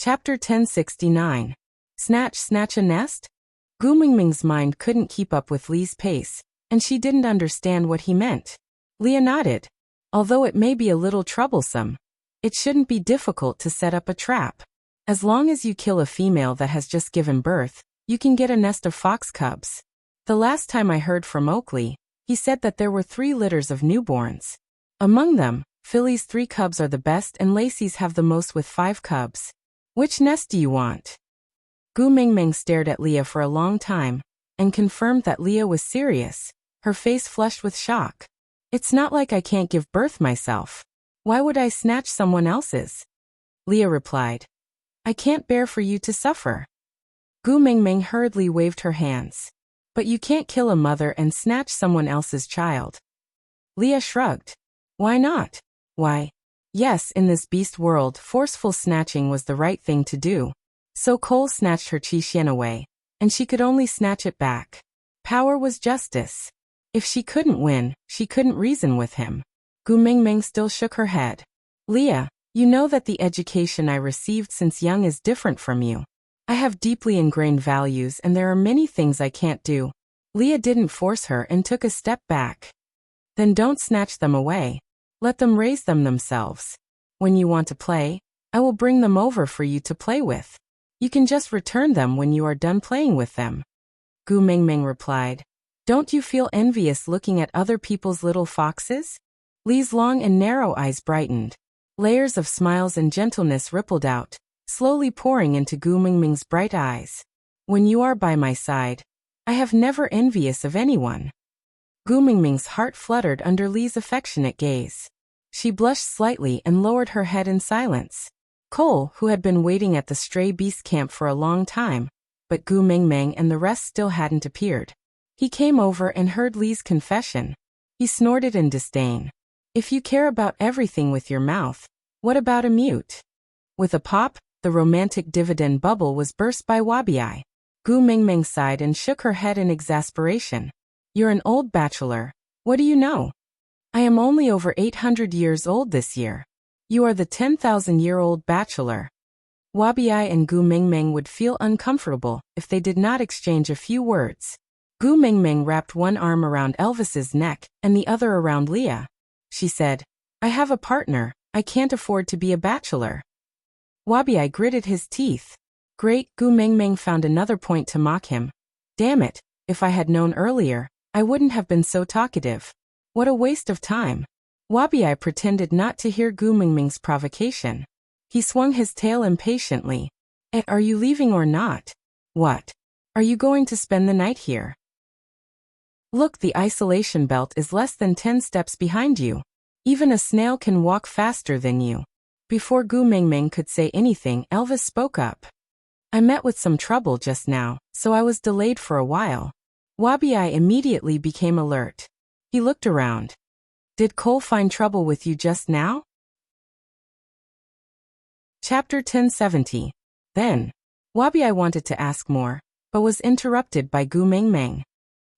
Chapter 1069. Snatch a nest? Gu Mingming's mind couldn't keep up with Li's pace, and she didn't understand what he meant. Leah nodded. Although it may be a little troublesome, it shouldn't be difficult to set up a trap. As long as you kill a female that has just given birth, you can get a nest of fox cubs. The last time I heard from Oakley, he said that there were 3 litters of newborns. Among them, Philly's 3 cubs are the best and Lacey's have the most with 5 cubs. Which nest do you want? Gu Mingming stared at Leah for a long time, and confirmed that Leah was serious, her face flushed with shock. It's not like I can't give birth myself. Why would I snatch someone else's? Leah replied. I can't bear for you to suffer. Gu Mingming hurriedly waved her hands. But you can't kill a mother and snatch someone else's child. Leah shrugged. Why not? Why? Yes, in this beast world, forceful snatching was the right thing to do. So Cole snatched her Qixuan away, and she could only snatch it back. Power was justice. If she couldn't win, she couldn't reason with him. Gu Mingming still shook her head. Leah, you know that the education I received since young is different from you. I have deeply ingrained values and there are many things I can't do. Leah didn't force her and took a step back. Then don't snatch them away. Let them raise them themselves. When you want to play, I will bring them over for you to play with. You can just return them when you are done playing with them. Gu Mingming replied. Don't you feel envious looking at other people's little foxes? Li's long and narrow eyes brightened. Layers of smiles and gentleness rippled out, slowly pouring into Gu Mingming's bright eyes. When you are by my side, I have never envious of anyone. Gu Mingming's heart fluttered under Li's affectionate gaze. She blushed slightly and lowered her head in silence. Cole, who had been waiting at the stray beast camp for a long time, but Gu Mingming and the rest still hadn't appeared. He came over and heard Li's confession. He snorted in disdain. If you care about everything with your mouth, what about a mute? With a pop, the romantic dividend bubble was burst by Wuxia. Gu Mingming sighed and shook her head in exasperation. You're an old bachelor. What do you know? I am only over 800 years old this year. You are the 10,000-year-old bachelor. Wuxia and Gu Mingming would feel uncomfortable if they did not exchange a few words. Gu Mingming wrapped one arm around Elvis's neck and the other around Leah. She said, I have a partner, I can't afford to be a bachelor. Wuxia gritted his teeth. Great, Gu Mingming found another point to mock him. Damn it, if I had known earlier, I wouldn't have been so talkative. What a waste of time. Wuxia pretended not to hear Gu Mingming's provocation. He swung his tail impatiently. Are you leaving or not? What? Are you going to spend the night here? Look, the isolation belt is less than 10 steps behind you. Even a snail can walk faster than you. Before Gu Mingming could say anything, Elvis spoke up. I met with some trouble just now, so I was delayed for a while. Wuxia immediately became alert. He looked around. Did Cole find trouble with you just now? Chapter 1070. Then, Wuxia wanted to ask more, but was interrupted by Gu Mingming.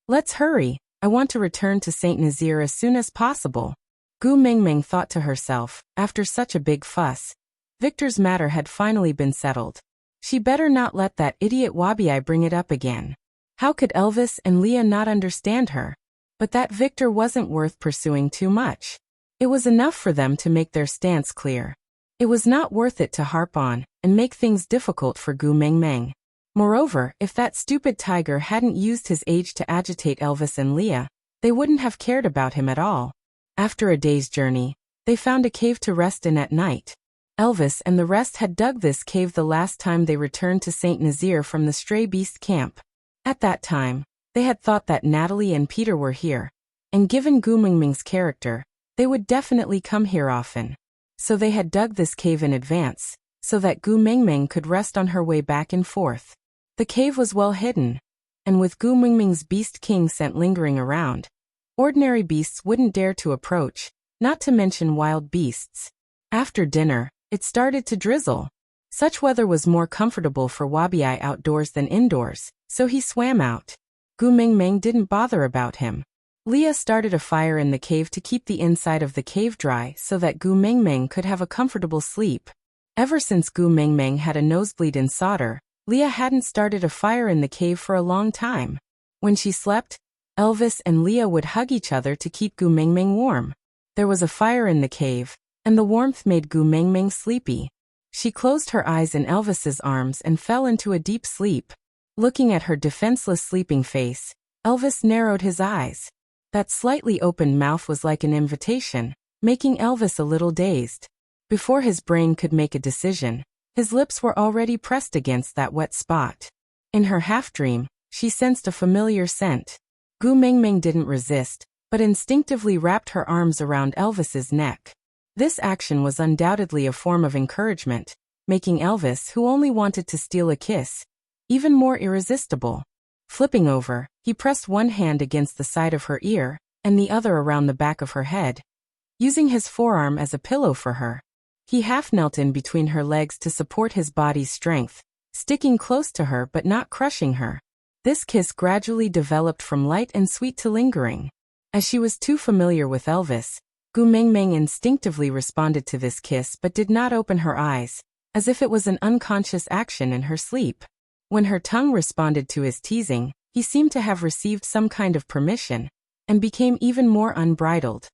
Let's hurry, I want to return to Saint Nazaire as soon as possible. Gu Mingming thought to herself, after such a big fuss, Victor's matter had finally been settled. She better not let that idiot Wuxia bring it up again. How could Elvis and Leah not understand her? But that Victor wasn't worth pursuing too much. It was enough for them to make their stance clear. It was not worth it to harp on and make things difficult for Gu Mingming. Moreover, if that stupid tiger hadn't used his age to agitate Elvis and Leah, they wouldn't have cared about him at all. After a day's journey, they found a cave to rest in at night. Elvis and the rest had dug this cave the last time they returned to Saint Nazaire from the stray beast camp. At that time, they had thought that Natalie and Peter were here, and given Gu Mingming's character, they would definitely come here often. So they had dug this cave in advance, so that Gu Mingming could rest on her way back and forth. The cave was well hidden, and with Gu Mingming's beast king scent lingering around, ordinary beasts wouldn't dare to approach, not to mention wild beasts. After dinner, it started to drizzle. Such weather was more comfortable for Wuxia outdoors than indoors, so he swam out. Gu Mingming didn't bother about him. Leah started a fire in the cave to keep the inside of the cave dry so that Gu Mingming could have a comfortable sleep. Ever since Gu Mengmeng had a nosebleed in solder, Leah hadn't started a fire in the cave for a long time. When she slept, Elvis and Leah would hug each other to keep Gu Mengmeng warm. There was a fire in the cave, and the warmth made Gu Mengmeng sleepy. She closed her eyes in Elvis's arms and fell into a deep sleep. Looking at her defenseless sleeping face, Elvis narrowed his eyes. That slightly opened mouth was like an invitation, making Elvis a little dazed. Before his brain could make a decision, his lips were already pressed against that wet spot. In her half-dream, she sensed a familiar scent. Gu Mengmeng didn't resist, but instinctively wrapped her arms around Elvis's neck. This action was undoubtedly a form of encouragement, making Elvis, who only wanted to steal a kiss, even more irresistible. Flipping over, he pressed one hand against the side of her ear, and the other around the back of her head, using his forearm as a pillow for her. He half knelt in between her legs to support his body's strength, sticking close to her but not crushing her. This kiss gradually developed from light and sweet to lingering. As she was too familiar with Elvis, Gu Mengmeng instinctively responded to this kiss but did not open her eyes, as if it was an unconscious action in her sleep. When her tongue responded to his teasing, he seemed to have received some kind of permission, and became even more unbridled.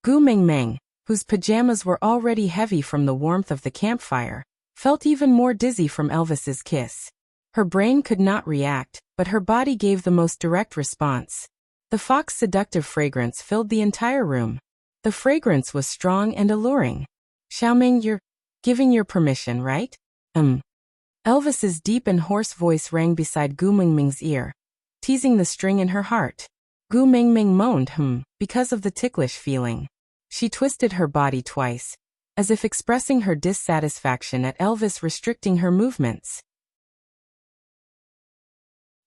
Gu Mengmeng, whose pajamas were already heavy from the warmth of the campfire, felt even more dizzy from Elvis's kiss. Her brain could not react, but her body gave the most direct response. The fox's seductive fragrance filled the entire room. The fragrance was strong and alluring. Xiaoming, you're giving your permission, right? Elvis's deep and hoarse voice rang beside Gu Mengmeng's ear, teasing the string in her heart. Gu Mengmeng moaned, because of the ticklish feeling. She twisted her body twice, as if expressing her dissatisfaction at Elvis restricting her movements.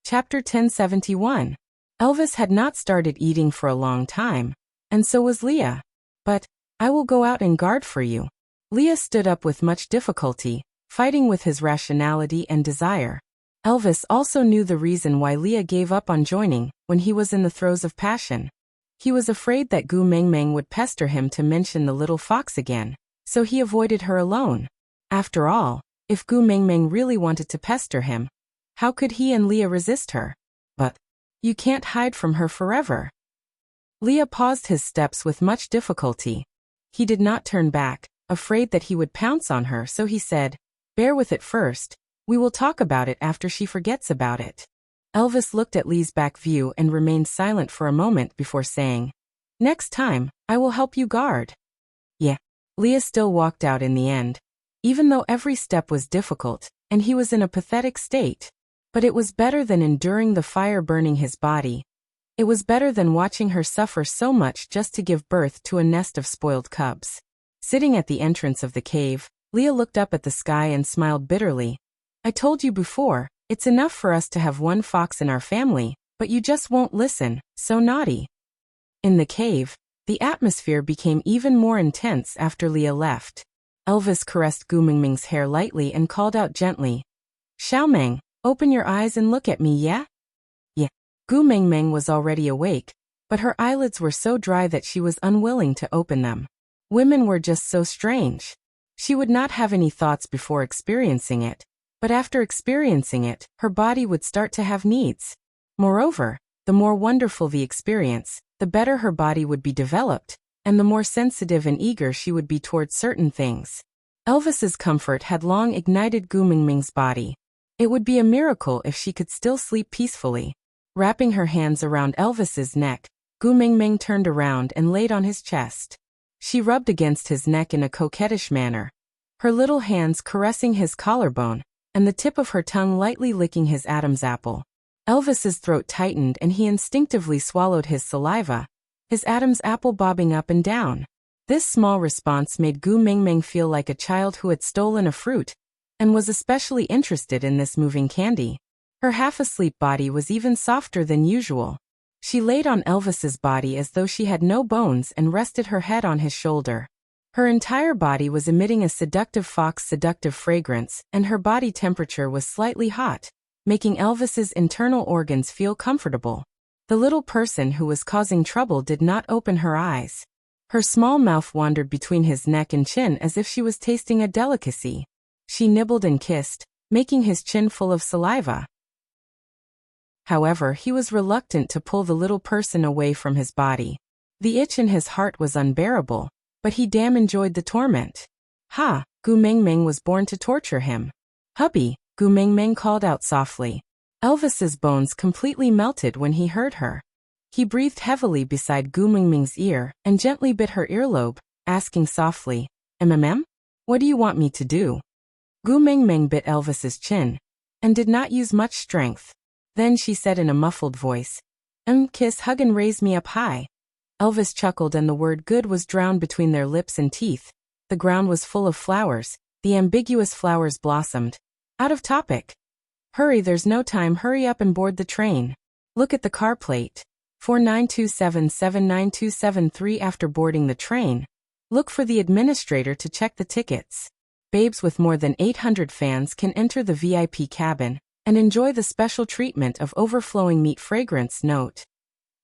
Chapter 1071. Elvis had not started eating for a long time, and so was Leah. But, I will go out and guard for you. Leah stood up with much difficulty, fighting with his rationality and desire. Elvis also knew the reason why Leah gave up on joining when he was in the throes of passion. He was afraid that Gu Mengmeng would pester him to mention the little fox again, so he avoided her alone. After all, if Gu Mengmeng really wanted to pester him, how could he and Leah resist her? But you can't hide from her forever. Leah paused his steps with much difficulty. He did not turn back, afraid that he would pounce on her, so he said, "Bear with it first. We will talk about it after she forgets about it." Elvis looked at Lee's back view and remained silent for a moment before saying, "Next time, I will help you guard." Yeah. Leah still walked out in the end, even though every step was difficult, and he was in a pathetic state. But it was better than enduring the fire burning his body. It was better than watching her suffer so much just to give birth to a nest of spoiled cubs. Sitting at the entrance of the cave, Leah looked up at the sky and smiled bitterly. "I told you before, it's enough for us to have one fox in our family, but you just won't listen, so naughty." In the cave, the atmosphere became even more intense after Leah left. Elvis caressed Gu Mengmeng's hair lightly and called out gently, "Xiaomeng, open your eyes and look at me, yeah?" Yeah. Gu Mengmeng was already awake, but her eyelids were so dry that she was unwilling to open them. Women were just so strange. She would not have any thoughts before experiencing it, but after experiencing it, her body would start to have needs. Moreover, the more wonderful the experience, the better her body would be developed, and the more sensitive and eager she would be toward certain things. Elvis's comfort had long ignited Gu Mengmeng's body. It would be a miracle if she could still sleep peacefully. Wrapping her hands around Elvis's neck, Gu Mengmeng turned around and laid on his chest. She rubbed against his neck in a coquettish manner, her little hands caressing his collarbone, and the tip of her tongue lightly licking his Adam's apple. Elvis's throat tightened and he instinctively swallowed his saliva, his Adam's apple bobbing up and down. This small response made Gu Mengmeng feel like a child who had stolen a fruit, and was especially interested in this moving candy. Her half-asleep body was even softer than usual. She laid on Elvis's body as though she had no bones and rested her head on his shoulder. Her entire body was emitting a seductive fragrance, and her body temperature was slightly hot, making Elvis's internal organs feel comfortable. The little person who was causing trouble did not open her eyes. Her small mouth wandered between his neck and chin as if she was tasting a delicacy. She nibbled and kissed, making his chin full of saliva. However, he was reluctant to pull the little person away from his body. The itch in his heart was unbearable, but he damn enjoyed the torment. Ha! Gu Mengmeng was born to torture him. Hubby, Gu Mengmeng called out softly. Elvis's bones completely melted when he heard her. He breathed heavily beside Gu Mengmeng's ear and gently bit her earlobe, asking softly, What do you want me to do? Gu Mengmeng bit Elvis's chin and did not use much strength. Then she said in a muffled voice, Kiss, hug and raise me up high. Elvis chuckled and the word good was drowned between their lips and teeth. The ground was full of flowers. The ambiguous flowers blossomed. Out of topic. Hurry, there's no time, hurry up and board the train. Look at the car plate. 4927792773. After boarding the train, look for the administrator to check the tickets. Babes with more than 800 fans can enter the VIP cabin and enjoy the special treatment of overflowing meat fragrance. Note: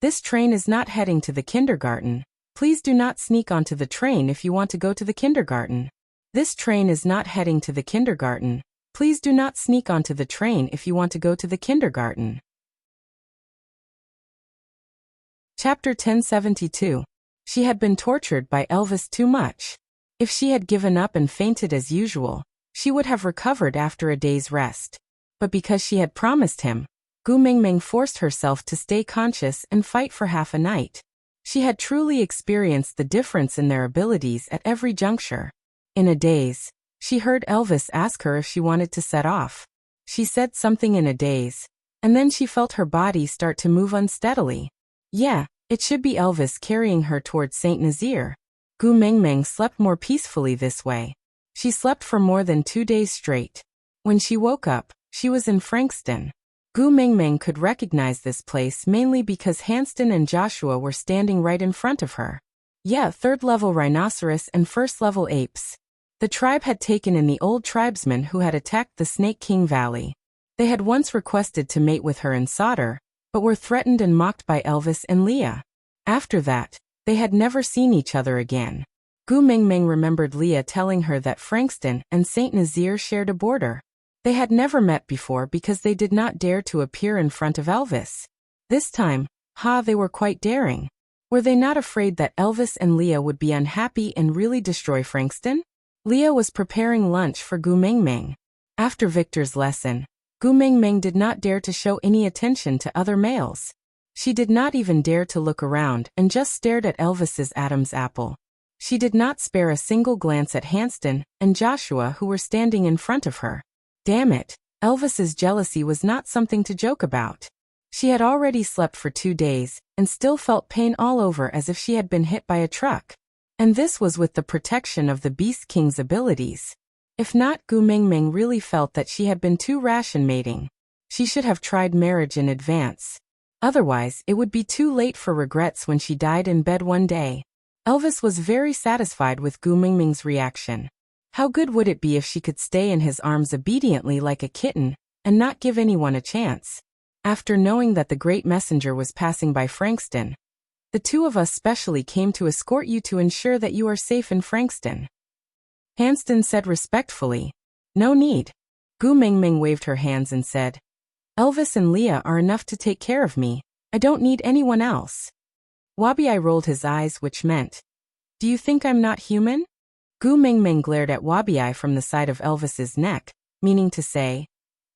this train is not heading to the kindergarten. Please do not sneak onto the train if you want to go to the kindergarten. This train is not heading to the kindergarten. Please do not sneak onto the train if you want to go to the kindergarten. Chapter 1072. She had been tortured by Elvis too much. If she had given up and fainted as usual, she would have recovered after a day's rest. But because she had promised him, Gu Mengmeng forced herself to stay conscious and fight for half a night. She had truly experienced the difference in their abilities at every juncture. In a daze, she heard Elvis ask her if she wanted to set off. She said something in a daze, and then she felt her body start to move unsteadily. Yeah, it should be Elvis carrying her towards Saint Nazaire. Gu Mengmeng slept more peacefully this way. She slept for more than 2 days straight. When she woke up, she was in Frankston. Gu Mengmeng could recognize this place mainly because Hanston and Joshua were standing right in front of her. Yeah, 3rd-level rhinoceros and 1st-level apes. The tribe had taken in the old tribesmen who had attacked the Snake King Valley. They had once requested to mate with her in Sodder, but were threatened and mocked by Elvis and Leah. After that, they had never seen each other again. Gu Mengmeng remembered Leah telling her that Frankston and Saint Nazaire shared a border. They had never met before because they did not dare to appear in front of Elvis. This time, they were quite daring. Were they not afraid that Elvis and Leah would be unhappy and really destroy Frankston? Leah was preparing lunch for Gu Mengmeng. After Victor's lesson, Gu Mengmeng did not dare to show any attention to other males. She did not even dare to look around and just stared at Elvis's Adam's apple. She did not spare a single glance at Hanston and Joshua who were standing in front of her. Damn it, Elvis's jealousy was not something to joke about. She had already slept for 2 days and still felt pain all over as if she had been hit by a truck. And this was with the protection of the Beast King's abilities. If not, Gu Mengmeng really felt that she had been too rash in mating. She should have tried marriage in advance. Otherwise, it would be too late for regrets when she died in bed one day. Elvis was very satisfied with Gu Mengmeng's reaction. How good would it be if she could stay in his arms obediently like a kitten and not give anyone a chance? After knowing that the great messenger was passing by Frankston, the two of us specially came to escort you to ensure that you are safe in Frankston. Hanston said respectfully. No need. Gu Mengmeng waved her hands and said, Elvis and Leah are enough to take care of me. I don't need anyone else. Wabi rolled his eyes, which meant, do you think I'm not human? Gu Mengmeng glared at Wabi from the side of Elvis's neck, meaning to say,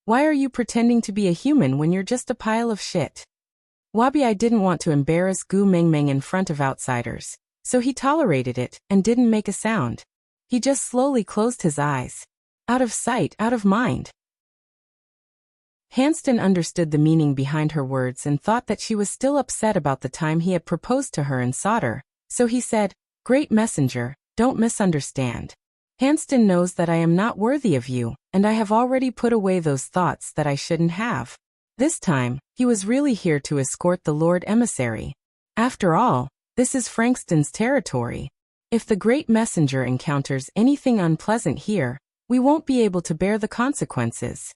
why are you pretending to be a human when you're just a pile of shit? Wabi didn't want to embarrass Gu Mengmeng in front of outsiders, so he tolerated it and didn't make a sound. He just slowly closed his eyes. Out of sight, out of mind. Hanston understood the meaning behind her words and thought that she was still upset about the time he had proposed to her in Sodder, so he said, Great messenger, don't misunderstand. Hanston knows that I am not worthy of you, and I have already put away those thoughts that I shouldn't have. This time, he was really here to escort the Lord Emissary. After all, this is Frankston's territory. If the great messenger encounters anything unpleasant here, we won't be able to bear the consequences.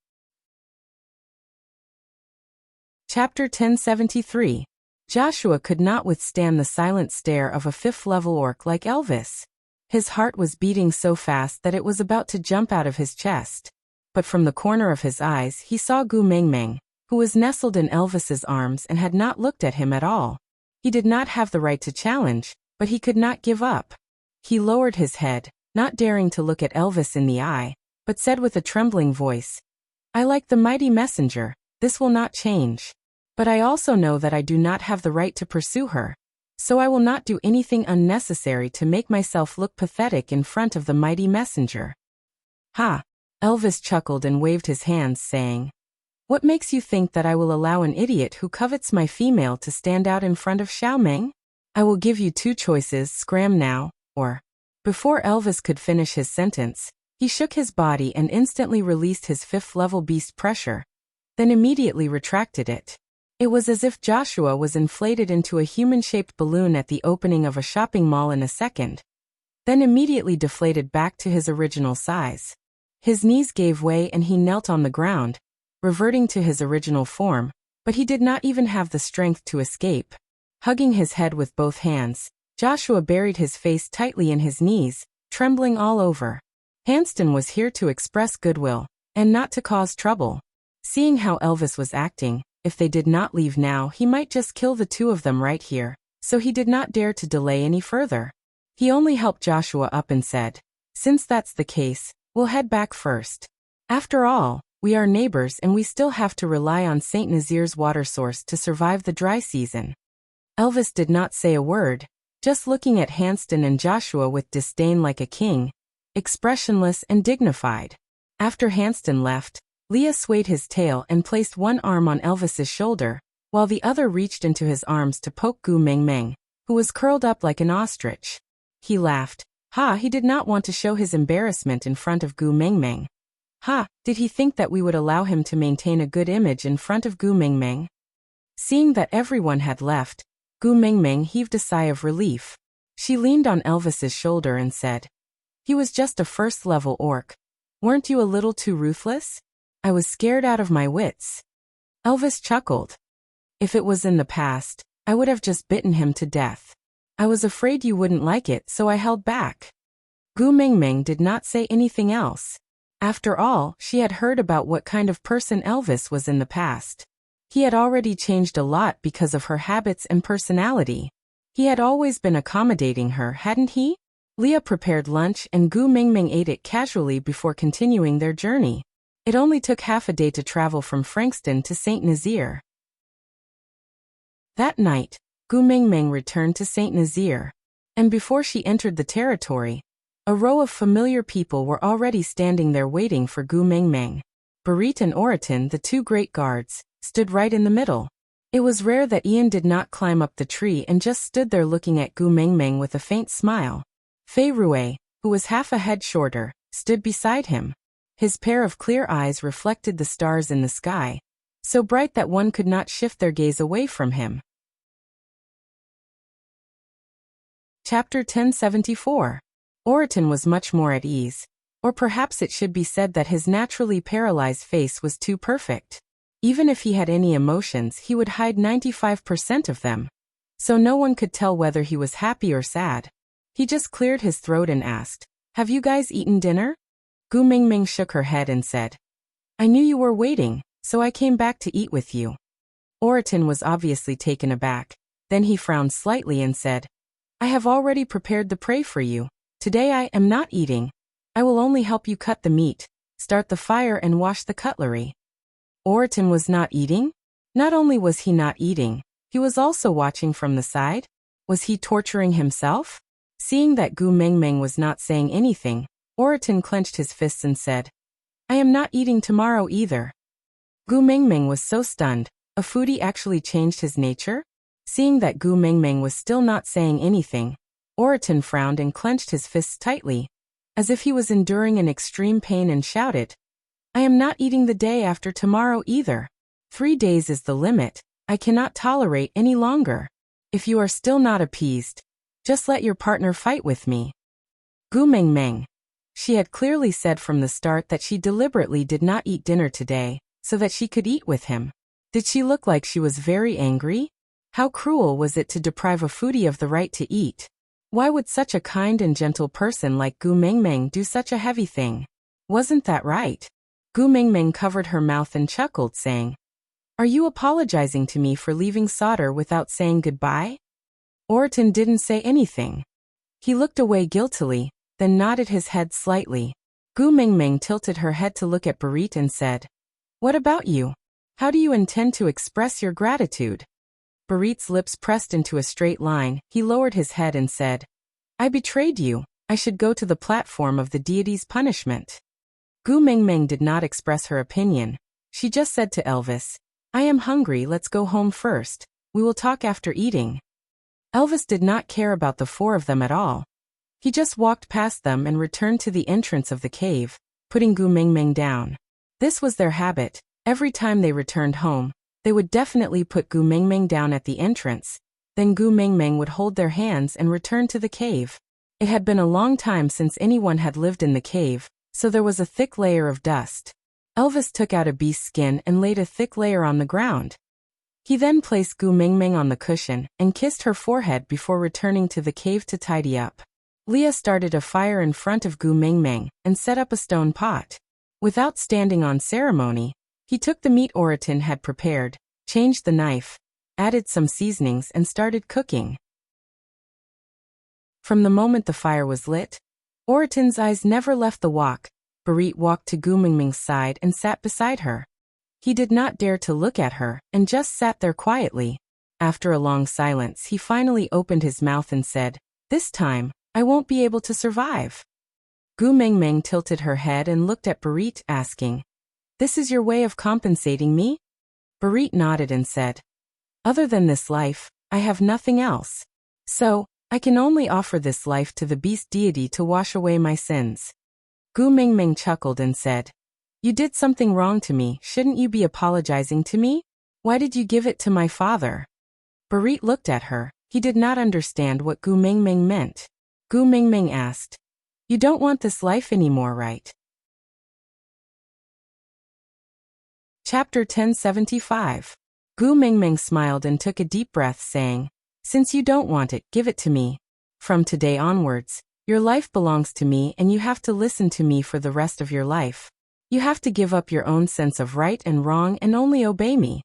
Chapter 1073. Joshua could not withstand the silent stare of a fifth-level orc like Elvis. His heart was beating so fast that it was about to jump out of his chest. But from the corner of his eyes he saw Gu Mengmeng, who was nestled in Elvis's arms and had not looked at him at all. He did not have the right to challenge, but he could not give up. He lowered his head, not daring to look at Elvis in the eye, but said with a trembling voice, "I like the mighty messenger, this will not change. But I also know that I do not have the right to pursue her. So I will not do anything unnecessary to make myself look pathetic in front of the mighty messenger." "Ha!" Elvis chuckled and waved his hands, saying, "What makes you think that I will allow an idiot who covets my female to stand out in front of Xiaomeng? I will give you two choices, scram now, or..." Before Elvis could finish his sentence, he shook his body and instantly released his fifth-level beast pressure, then immediately retracted it. It was as if Joshua was inflated into a human-shaped balloon at the opening of a shopping mall in a second, then immediately deflated back to his original size. His knees gave way and he knelt on the ground, reverting to his original form, but he did not even have the strength to escape. Hugging his head with both hands, Joshua buried his face tightly in his knees, trembling all over. Hanston was here to express goodwill, and not to cause trouble. Seeing how Elvis was acting, if they did not leave now he might just kill the two of them right here, so he did not dare to delay any further. He only helped Joshua up and said, "Since that's the case, we'll head back first. After all, we are neighbors and we still have to rely on St. Nazir's water source to survive the dry season." Elvis did not say a word, just looking at Hanston and Joshua with disdain like a king, expressionless and dignified. After Hanston left, Leah swayed his tail and placed one arm on Elvis's shoulder, while the other reached into his arms to poke Gu Mengmeng, who was curled up like an ostrich. He laughed. Ha! He did not want to show his embarrassment in front of Gu Mengmeng. Ha! Did he think that we would allow him to maintain a good image in front of Gu Mengmeng? Seeing that everyone had left, Gu Mengmeng heaved a sigh of relief. She leaned on Elvis's shoulder and said, "He was just a first-level orc. Weren't you a little too ruthless? I was scared out of my wits." Elvis chuckled. "If it was in the past, I would have just bitten him to death. I was afraid you wouldn't like it, so I held back." Gu Mengmeng did not say anything else. After all, she had heard about what kind of person Elvis was in the past. He had already changed a lot because of her habits and personality. He had always been accommodating her, hadn't he? Leah prepared lunch and Gu Mengmeng ate it casually before continuing their journey. It only took half a day to travel from Frankston to St. Nazir. That night, Gu Mengmeng returned to St. Nazir, and before she entered the territory, a row of familiar people were already standing there waiting for Gu Mengmeng. Barit and Oratin, the two great guards, stood right in the middle. It was rare that Ian did not climb up the tree and just stood there looking at Gu Mengmeng with a faint smile. Fei Rue, who was half a head shorter, stood beside him. His pair of clear eyes reflected the stars in the sky, so bright that one could not shift their gaze away from him. Chapter 1074. Oratin was much more at ease, or perhaps it should be said that his naturally paralyzed face was too perfect. Even if he had any emotions, he would hide 95% of them, so no one could tell whether he was happy or sad. He just cleared his throat and asked, "Have you guys eaten dinner?" Gu Mengmeng shook her head and said, "I knew you were waiting, so I came back to eat with you." Oratin was obviously taken aback. Then he frowned slightly and said, "I have already prepared the prey for you. Today I am not eating. I will only help you cut the meat, start the fire and wash the cutlery." Oratin was not eating? Not only was he not eating, he was also watching from the side? Was he torturing himself? Seeing that Gu Mengmeng was not saying anything, Oratin clenched his fists and said, "I am not eating tomorrow either." Gu Mengmeng was so stunned, a foodie actually changed his nature? Seeing that Gu Mengmeng was still not saying anything, Oratin frowned and clenched his fists tightly, as if he was enduring an extreme pain, and shouted, "I am not eating the day after tomorrow either. 3 days is the limit. I cannot tolerate any longer. If you are still not appeased, just let your partner fight with me." Gu Mengmeng. She had clearly said from the start that she deliberately did not eat dinner today, so that she could eat with him. Did she look like she was very angry? How cruel was it to deprive a foodie of the right to eat? Why would such a kind and gentle person like Gu Mengmeng do such a heavy thing? Wasn't that right? Gu Mengmeng covered her mouth and chuckled, saying, "Are you apologizing to me for leaving Sauter without saying goodbye?" Oriton didn't say anything. He looked away guiltily, then nodded his head slightly. Gu Mengmeng tilted her head to look at Barit and said, "What about you? How do you intend to express your gratitude?" Barit's lips pressed into a straight line. He lowered his head and said, "I betrayed you. I should go to the platform of the deity's punishment." Gu Mengmeng did not express her opinion. She just said to Elvis, "I am hungry, let's go home first. We will talk after eating." Elvis did not care about the four of them at all. He just walked past them and returned to the entrance of the cave, putting Gu Mengmeng down. This was their habit. Every time they returned home, they would definitely put Gu Mengmeng down at the entrance. Then Gu Mengmeng would hold their hands and return to the cave. It had been a long time since anyone had lived in the cave, so there was a thick layer of dust. Elvis took out a beast's skin and laid a thick layer on the ground. He then placed Gu Mengmeng on the cushion and kissed her forehead before returning to the cave to tidy up. Leah started a fire in front of Gu Mengmeng and set up a stone pot. Without standing on ceremony, he took the meat Oriton had prepared, changed the knife, added some seasonings and started cooking. From the moment the fire was lit, Oriton's eyes never left the wok. Barit walked to Gu Mengmeng's side and sat beside her. He did not dare to look at her and just sat there quietly. After a long silence, he finally opened his mouth and said, "This time, I won't be able to survive." Gu Mengmeng tilted her head and looked at Barit, asking, "This is your way of compensating me?" Barit nodded and said, "Other than this life, I have nothing else. So, I can only offer this life to the beast deity to wash away my sins." Gu Mengmeng chuckled and said, "You did something wrong to me, shouldn't you be apologizing to me? Why did you give it to my father?" Barit looked at her. He did not understand what Gu Mengmeng meant. Gu Mengmeng asked, "You don't want this life anymore, right?" Chapter 1075. Gu Mengmeng smiled and took a deep breath, saying, "Since you don't want it, give it to me. From today onwards, your life belongs to me and you have to listen to me for the rest of your life. You have to give up your own sense of right and wrong and only obey me.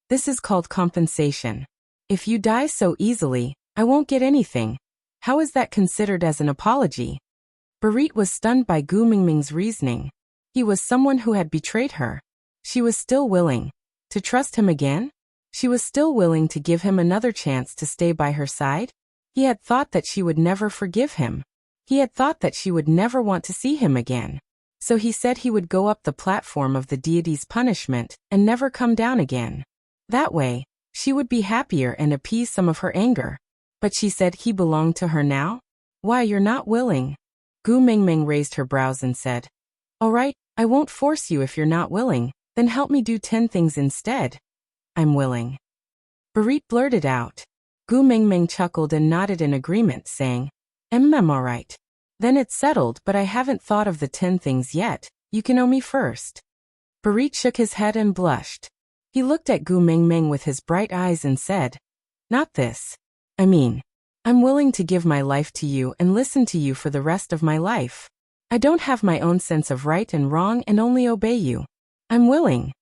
This is called compensation. If you die so easily, I won't get anything. How is that considered as an apology?" Barit was stunned by Gu Mengmeng's reasoning. He was someone who had betrayed her. She was still willing to trust him again? She was still willing to give him another chance to stay by her side? He had thought that she would never forgive him. He had thought that she would never want to see him again. So he said he would go up the platform of the deity's punishment and never come down again. That way, she would be happier and appease some of her anger. But she said he belonged to her now? Why, you're not willing. Gu Mengmeng raised her brows and said, "All right, I won't force you if you're not willing, then help me do 10 things instead." "I'm willing." Barit blurted out. Gu Mengmeng chuckled and nodded in agreement, saying, All right. Then it's settled, but I haven't thought of the 10 things yet. You can owe me first." Barit shook his head and blushed. He looked at Gu Mengmeng with his bright eyes and said, "Not this. I'm willing to give my life to you and listen to you for the rest of my life. I don't have my own sense of right and wrong and only obey you. I'm willing."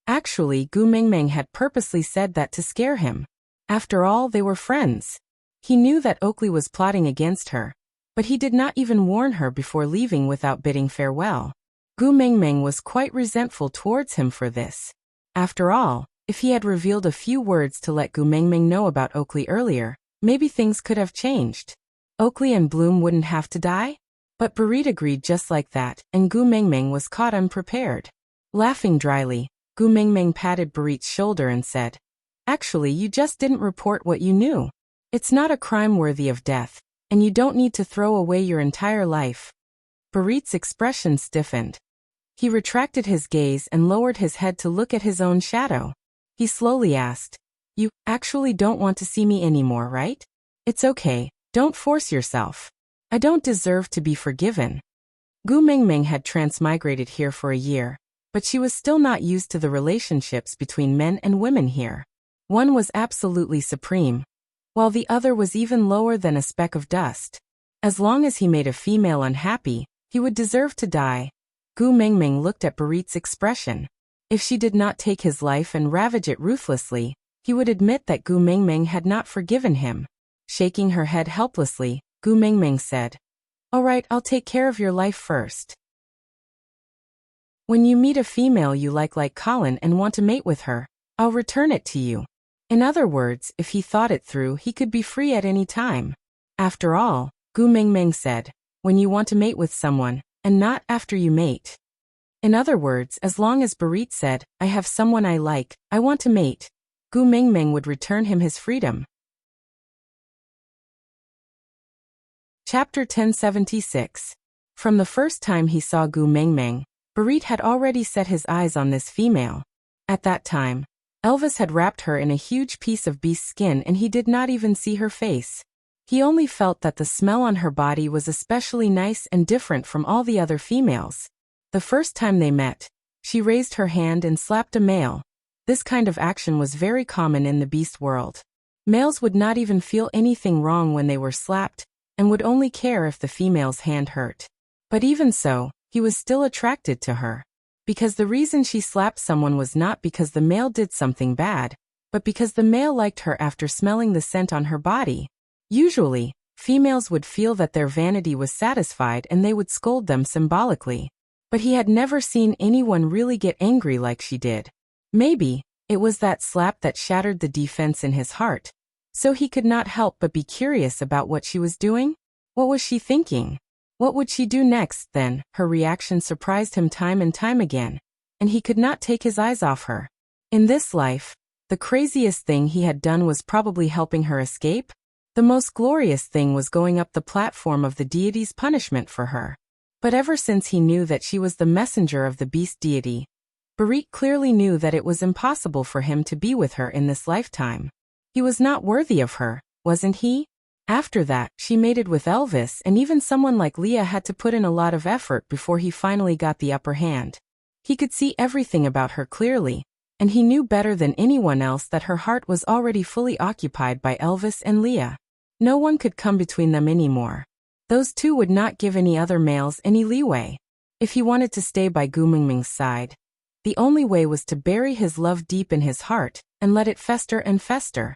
Actually, Gu Mengmeng had purposely said that to scare him. After all, they were friends. He knew that Oakley was plotting against her, but he did not even warn her before leaving without bidding farewell. Gu Mengmeng was quite resentful towards him for this. After all, if he had revealed a few words to let Gu Mengmeng know about Oakley earlier, maybe things could have changed. Oakley and Bloom wouldn't have to die? But Barit agreed just like that, and Gu Mengmeng was caught unprepared. Laughing dryly, Gu Mengmeng patted Barit's shoulder and said, "Actually, you just didn't report what you knew. It's not a crime worthy of death, and you don't need to throw away your entire life." Barit's expression stiffened. He retracted his gaze and lowered his head to look at his own shadow. He slowly asked, "You actually don't want to see me anymore, right? It's okay, don't force yourself. I don't deserve to be forgiven." Gu Mengmeng had transmigrated here for a year, but she was still not used to the relationships between men and women here. One was absolutely supreme, while the other was even lower than a speck of dust. As long as he made a female unhappy, he would deserve to die. Gu Mingming looked at Barit's expression. If she did not take his life and ravage it ruthlessly, he would admit that Gu Mingming had not forgiven him. Shaking her head helplessly, Gu Mingming said, "All right, I'll take care of your life first. When you meet a female you like Colin and want to mate with her, I'll return it to you." In other words, if he thought it through, he could be free at any time. After all, Gu Mingming said, when you want to mate with someone, and not after you mate. In other words, as long as Barit said, "I have someone I like, I want to mate," Gu Mingming would return him his freedom. Chapter 1076. From the first time he saw Gu Mingming, Barit had already set his eyes on this female. At that time, Elvis had wrapped her in a huge piece of beast skin and he did not even see her face. He only felt that the smell on her body was especially nice and different from all the other females. The first time they met, she raised her hand and slapped a male. This kind of action was very common in the beast world. Males would not even feel anything wrong when they were slapped, and would only care if the female's hand hurt. But even so, he was still attracted to her. Because the reason she slapped someone was not because the male did something bad, but because the male liked her after smelling the scent on her body. Usually, females would feel that their vanity was satisfied and they would scold them symbolically. But he had never seen anyone really get angry like she did. Maybe, it was that slap that shattered the defense in his heart. So he could not help but be curious about what she was doing. What was she thinking? What would she do next then? Her reaction surprised him time and time again, and he could not take his eyes off her. In this life, the craziest thing he had done was probably helping her escape. The most glorious thing was going up the platform of the deity's punishment for her. But ever since he knew that she was the messenger of the beast deity, Barit clearly knew that it was impossible for him to be with her in this lifetime. He was not worthy of her, wasn't he? After that, she mated with Elvis, and even someone like Leah had to put in a lot of effort before he finally got the upper hand. He could see everything about her clearly, and he knew better than anyone else that her heart was already fully occupied by Elvis and Leah. No one could come between them anymore. Those two would not give any other males any leeway. If he wanted to stay by Gu Mingming's side, the only way was to bury his love deep in his heart and let it fester and fester.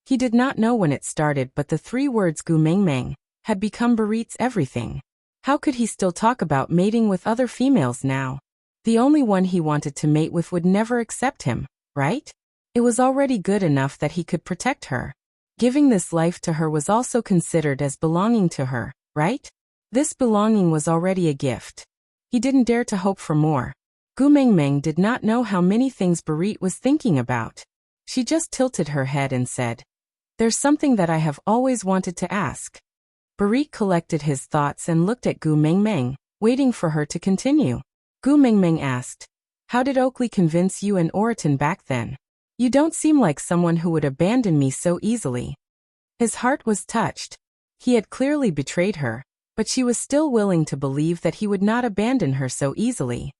He did not know when it started, but the three words Gu Mingming had become Barit's everything. How could he still talk about mating with other females now? The only one he wanted to mate with would never accept him, right? It was already good enough that he could protect her. Giving this life to her was also considered as belonging to her, right? This belonging was already a gift. He didn't dare to hope for more. Gu Mingming did not know how many things Barit was thinking about. She just tilted her head and said, "There's something that I have always wanted to ask." Barit collected his thoughts and looked at Gu Mingming, waiting for her to continue. Gu Mingming asked, "How did Oakley convince you and Oriton back then? You don't seem like someone who would abandon me so easily." His heart was touched. He had clearly betrayed her, but she was still willing to believe that he would not abandon her so easily.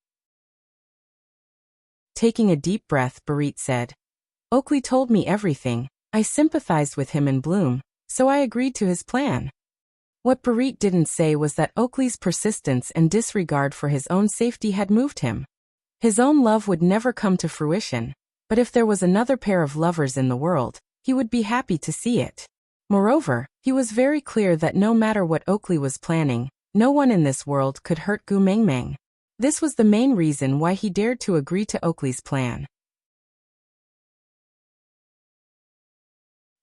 Taking a deep breath, Barit said, "Oakley told me everything. I sympathized with him in Bloom, so I agreed to his plan." What Barit didn't say was that Oakley's persistence and disregard for his own safety had moved him. His own love would never come to fruition, but if there was another pair of lovers in the world, he would be happy to see it. Moreover, he was very clear that no matter what Oakley was planning, no one in this world could hurt Gu Mingming. This was the main reason why he dared to agree to Oakley's plan.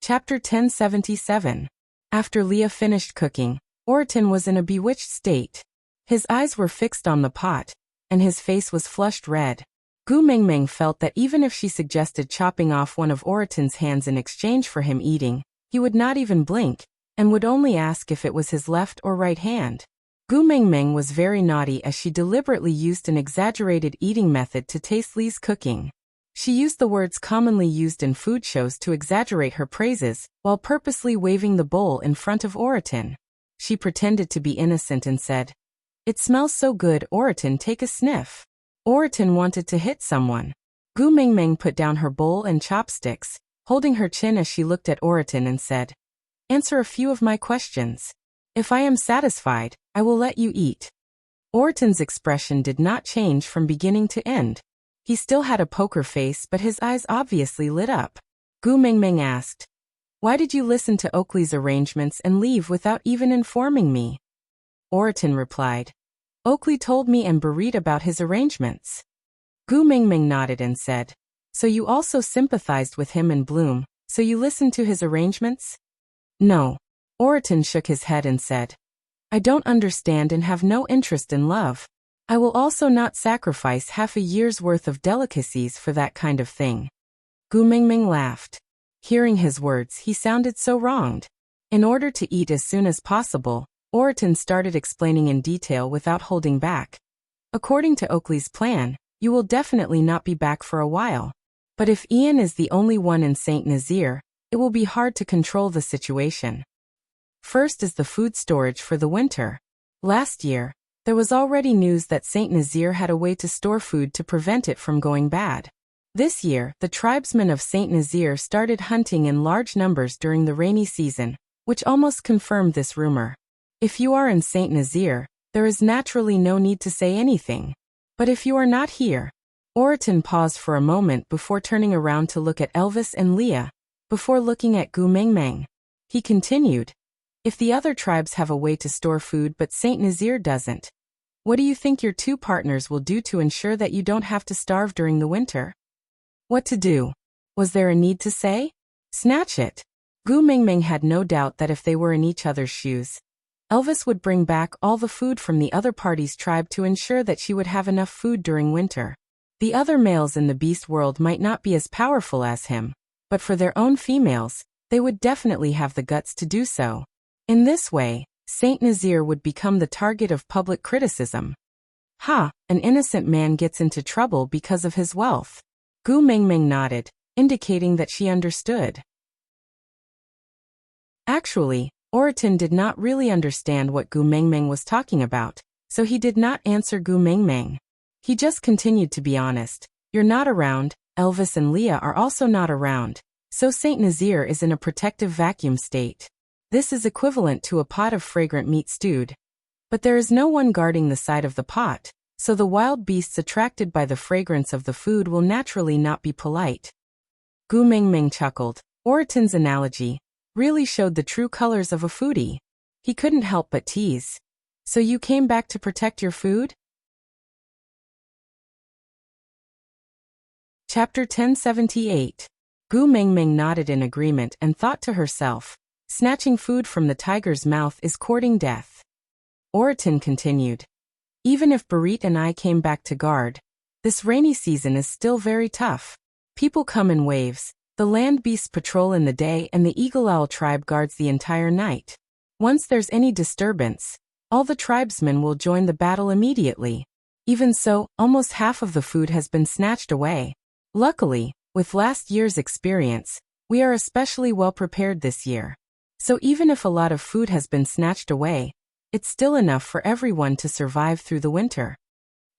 Chapter 1077. After Leah finished cooking, Oriton was in a bewitched state. His eyes were fixed on the pot, and his face was flushed red. Gu Mingming felt that even if she suggested chopping off one of Oriton's hands in exchange for him eating, he would not even blink, and would only ask if it was his left or right hand. Gu Mingming was very naughty as she deliberately used an exaggerated eating method to taste Lee's cooking. She used the words commonly used in food shows to exaggerate her praises, while purposely waving the bowl in front of Oriton. She pretended to be innocent and said, "It smells so good, Oriton, take a sniff." Oriton wanted to hit someone. Gu Mingming put down her bowl and chopsticks, holding her chin as she looked at Oriton and said, "Answer a few of my questions. If I am satisfied, I will let you eat." Oriton's expression did not change from beginning to end. He still had a poker face, but his eyes obviously lit up. Gu Mingming asked, "Why did you listen to Oakley's arrangements and leave without even informing me?" Oriton replied, "Oakley told me and Barit about his arrangements." Gu Mingming nodded and said, "So you also sympathized with him and Bloom, so you listened to his arrangements?" "No." Oriton shook his head and said, "I don't understand and have no interest in love. I will also not sacrifice half a year's worth of delicacies for that kind of thing." Gu Mingming laughed. Hearing his words, he sounded so wronged. In order to eat as soon as possible, Oriton started explaining in detail without holding back. "According to Oakley's plan, you will definitely not be back for a while. But if Ian is the only one in St. Nazaire, it will be hard to control the situation. First is the food storage for the winter. Last year, there was already news that St. Nazaire had a way to store food to prevent it from going bad. This year, the tribesmen of St. Nazaire started hunting in large numbers during the rainy season, which almost confirmed this rumor. If you are in St. Nazaire, there is naturally no need to say anything. But if you are not here..." Oriton paused for a moment before turning around to look at Elvis and Leah, before looking at Gu Mingming. He continued, "If the other tribes have a way to store food but St. Nazaire doesn't, what do you think your two partners will do to ensure that you don't have to starve during the winter?" What to do? Was there a need to say? Snatch it. Gu Mingming had no doubt that if they were in each other's shoes, Elvis would bring back all the food from the other party's tribe to ensure that she would have enough food during winter. The other males in the beast world might not be as powerful as him, but for their own females, they would definitely have the guts to do so. In this way, St. Nazaire would become the target of public criticism. Ha, an innocent man gets into trouble because of his wealth. Gu Mingming nodded, indicating that she understood. Actually, Oriton did not really understand what Gu Mingming was talking about, so he did not answer Gu Mingming. He just continued to be honest. "You're not around, Elvis and Leah are also not around, so St. Nazaire is in a protective vacuum state. This is equivalent to a pot of fragrant meat stewed. But there is no one guarding the side of the pot, so the wild beasts attracted by the fragrance of the food will naturally not be polite." Gu Mingming chuckled. Oriton's analogy really showed the true colors of a foodie. He couldn't help but tease. "So you came back to protect your food?" Chapter 1078. Gu Mingming nodded in agreement and thought to herself, "Snatching food from the tiger's mouth is courting death." Oriton continued, "Even if Barit and I came back to guard, this rainy season is still very tough. People come in waves, the land beasts patrol in the day and the Eagle Owl tribe guards the entire night. Once there's any disturbance, all the tribesmen will join the battle immediately. Even so, almost half of the food has been snatched away. Luckily, with last year's experience, we are especially well prepared this year. So even if a lot of food has been snatched away, it's still enough for everyone to survive through the winter."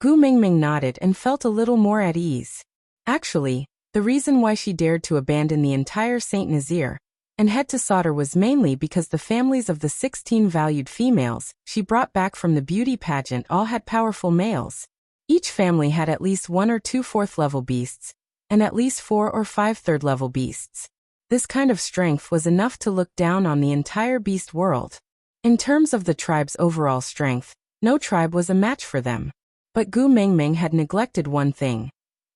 Gu Mingming nodded and felt a little more at ease. Actually, the reason why she dared to abandon the entire St. Nazaire and head to Sauter was mainly because the families of the 16 valued females she brought back from the beauty pageant all had powerful males. Each family had at least 1 or 2 4th-level beasts, and at least 4 or 5 3rd-level beasts. This kind of strength was enough to look down on the entire beast world. In terms of the tribe's overall strength, no tribe was a match for them. But Gu Mingming had neglected one thing.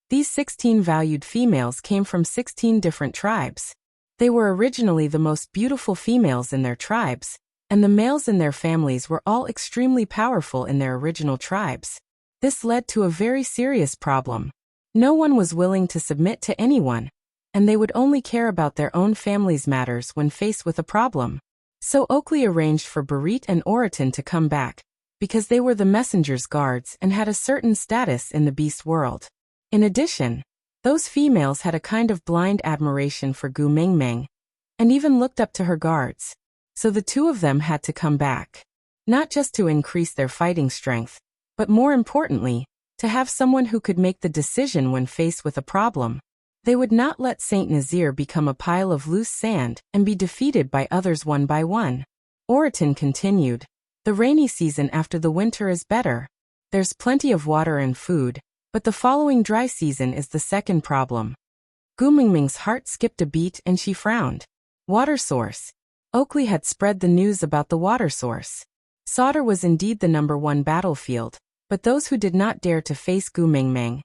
These 16 valued females came from 16 different tribes. They were originally the most beautiful females in their tribes, and the males in their families were all extremely powerful in their original tribes. This led to a very serious problem. No one was willing to submit to anyone, and they would only care about their own family's matters when faced with a problem. So Oakley arranged for Barit and Oriton to come back, because they were the messenger's guards and had a certain status in the beast world. In addition, those females had a kind of blind admiration for Gu Mingming, and even looked up to her guards. So the two of them had to come back. Not just to increase their fighting strength, but more importantly, to have someone who could make the decision when faced with a problem. They would not let Saint Nazir become a pile of loose sand and be defeated by others one by one. Oriton continued. The rainy season after the winter is better. There's plenty of water and food, but the following dry season is the second problem. Gu Mingming's heart skipped a beat and she frowned. Water source. Oakley had spread the news about the water source. Sauter was indeed the #1 battlefield, but those who did not dare to face Gu Mingming,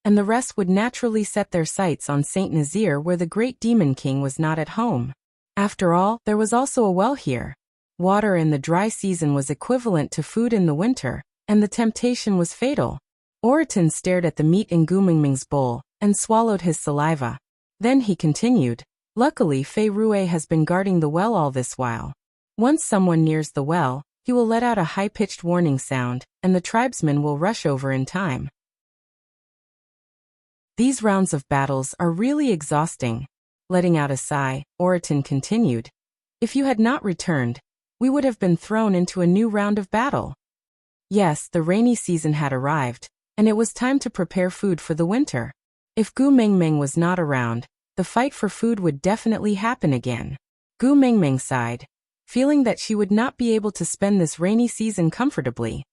and the rest would naturally set their sights on Saint Nazir where the great demon king was not at home. After all, there was also a well here. Water in the dry season was equivalent to food in the winter, and the temptation was fatal. Oriton stared at the meat in Gu Mingming's bowl and swallowed his saliva. Then he continued. Luckily Fei Rue has been guarding the well all this while. Once someone nears the well, he will let out a high-pitched warning sound, and the tribesmen will rush over in time. These rounds of battles are really exhausting. Letting out a sigh, Oriton continued. If you had not returned, we would have been thrown into a new round of battle. Yes, the rainy season had arrived, and it was time to prepare food for the winter. If Gu Mingming was not around, the fight for food would definitely happen again. Gu Mingming sighed, feeling that she would not be able to spend this rainy season comfortably.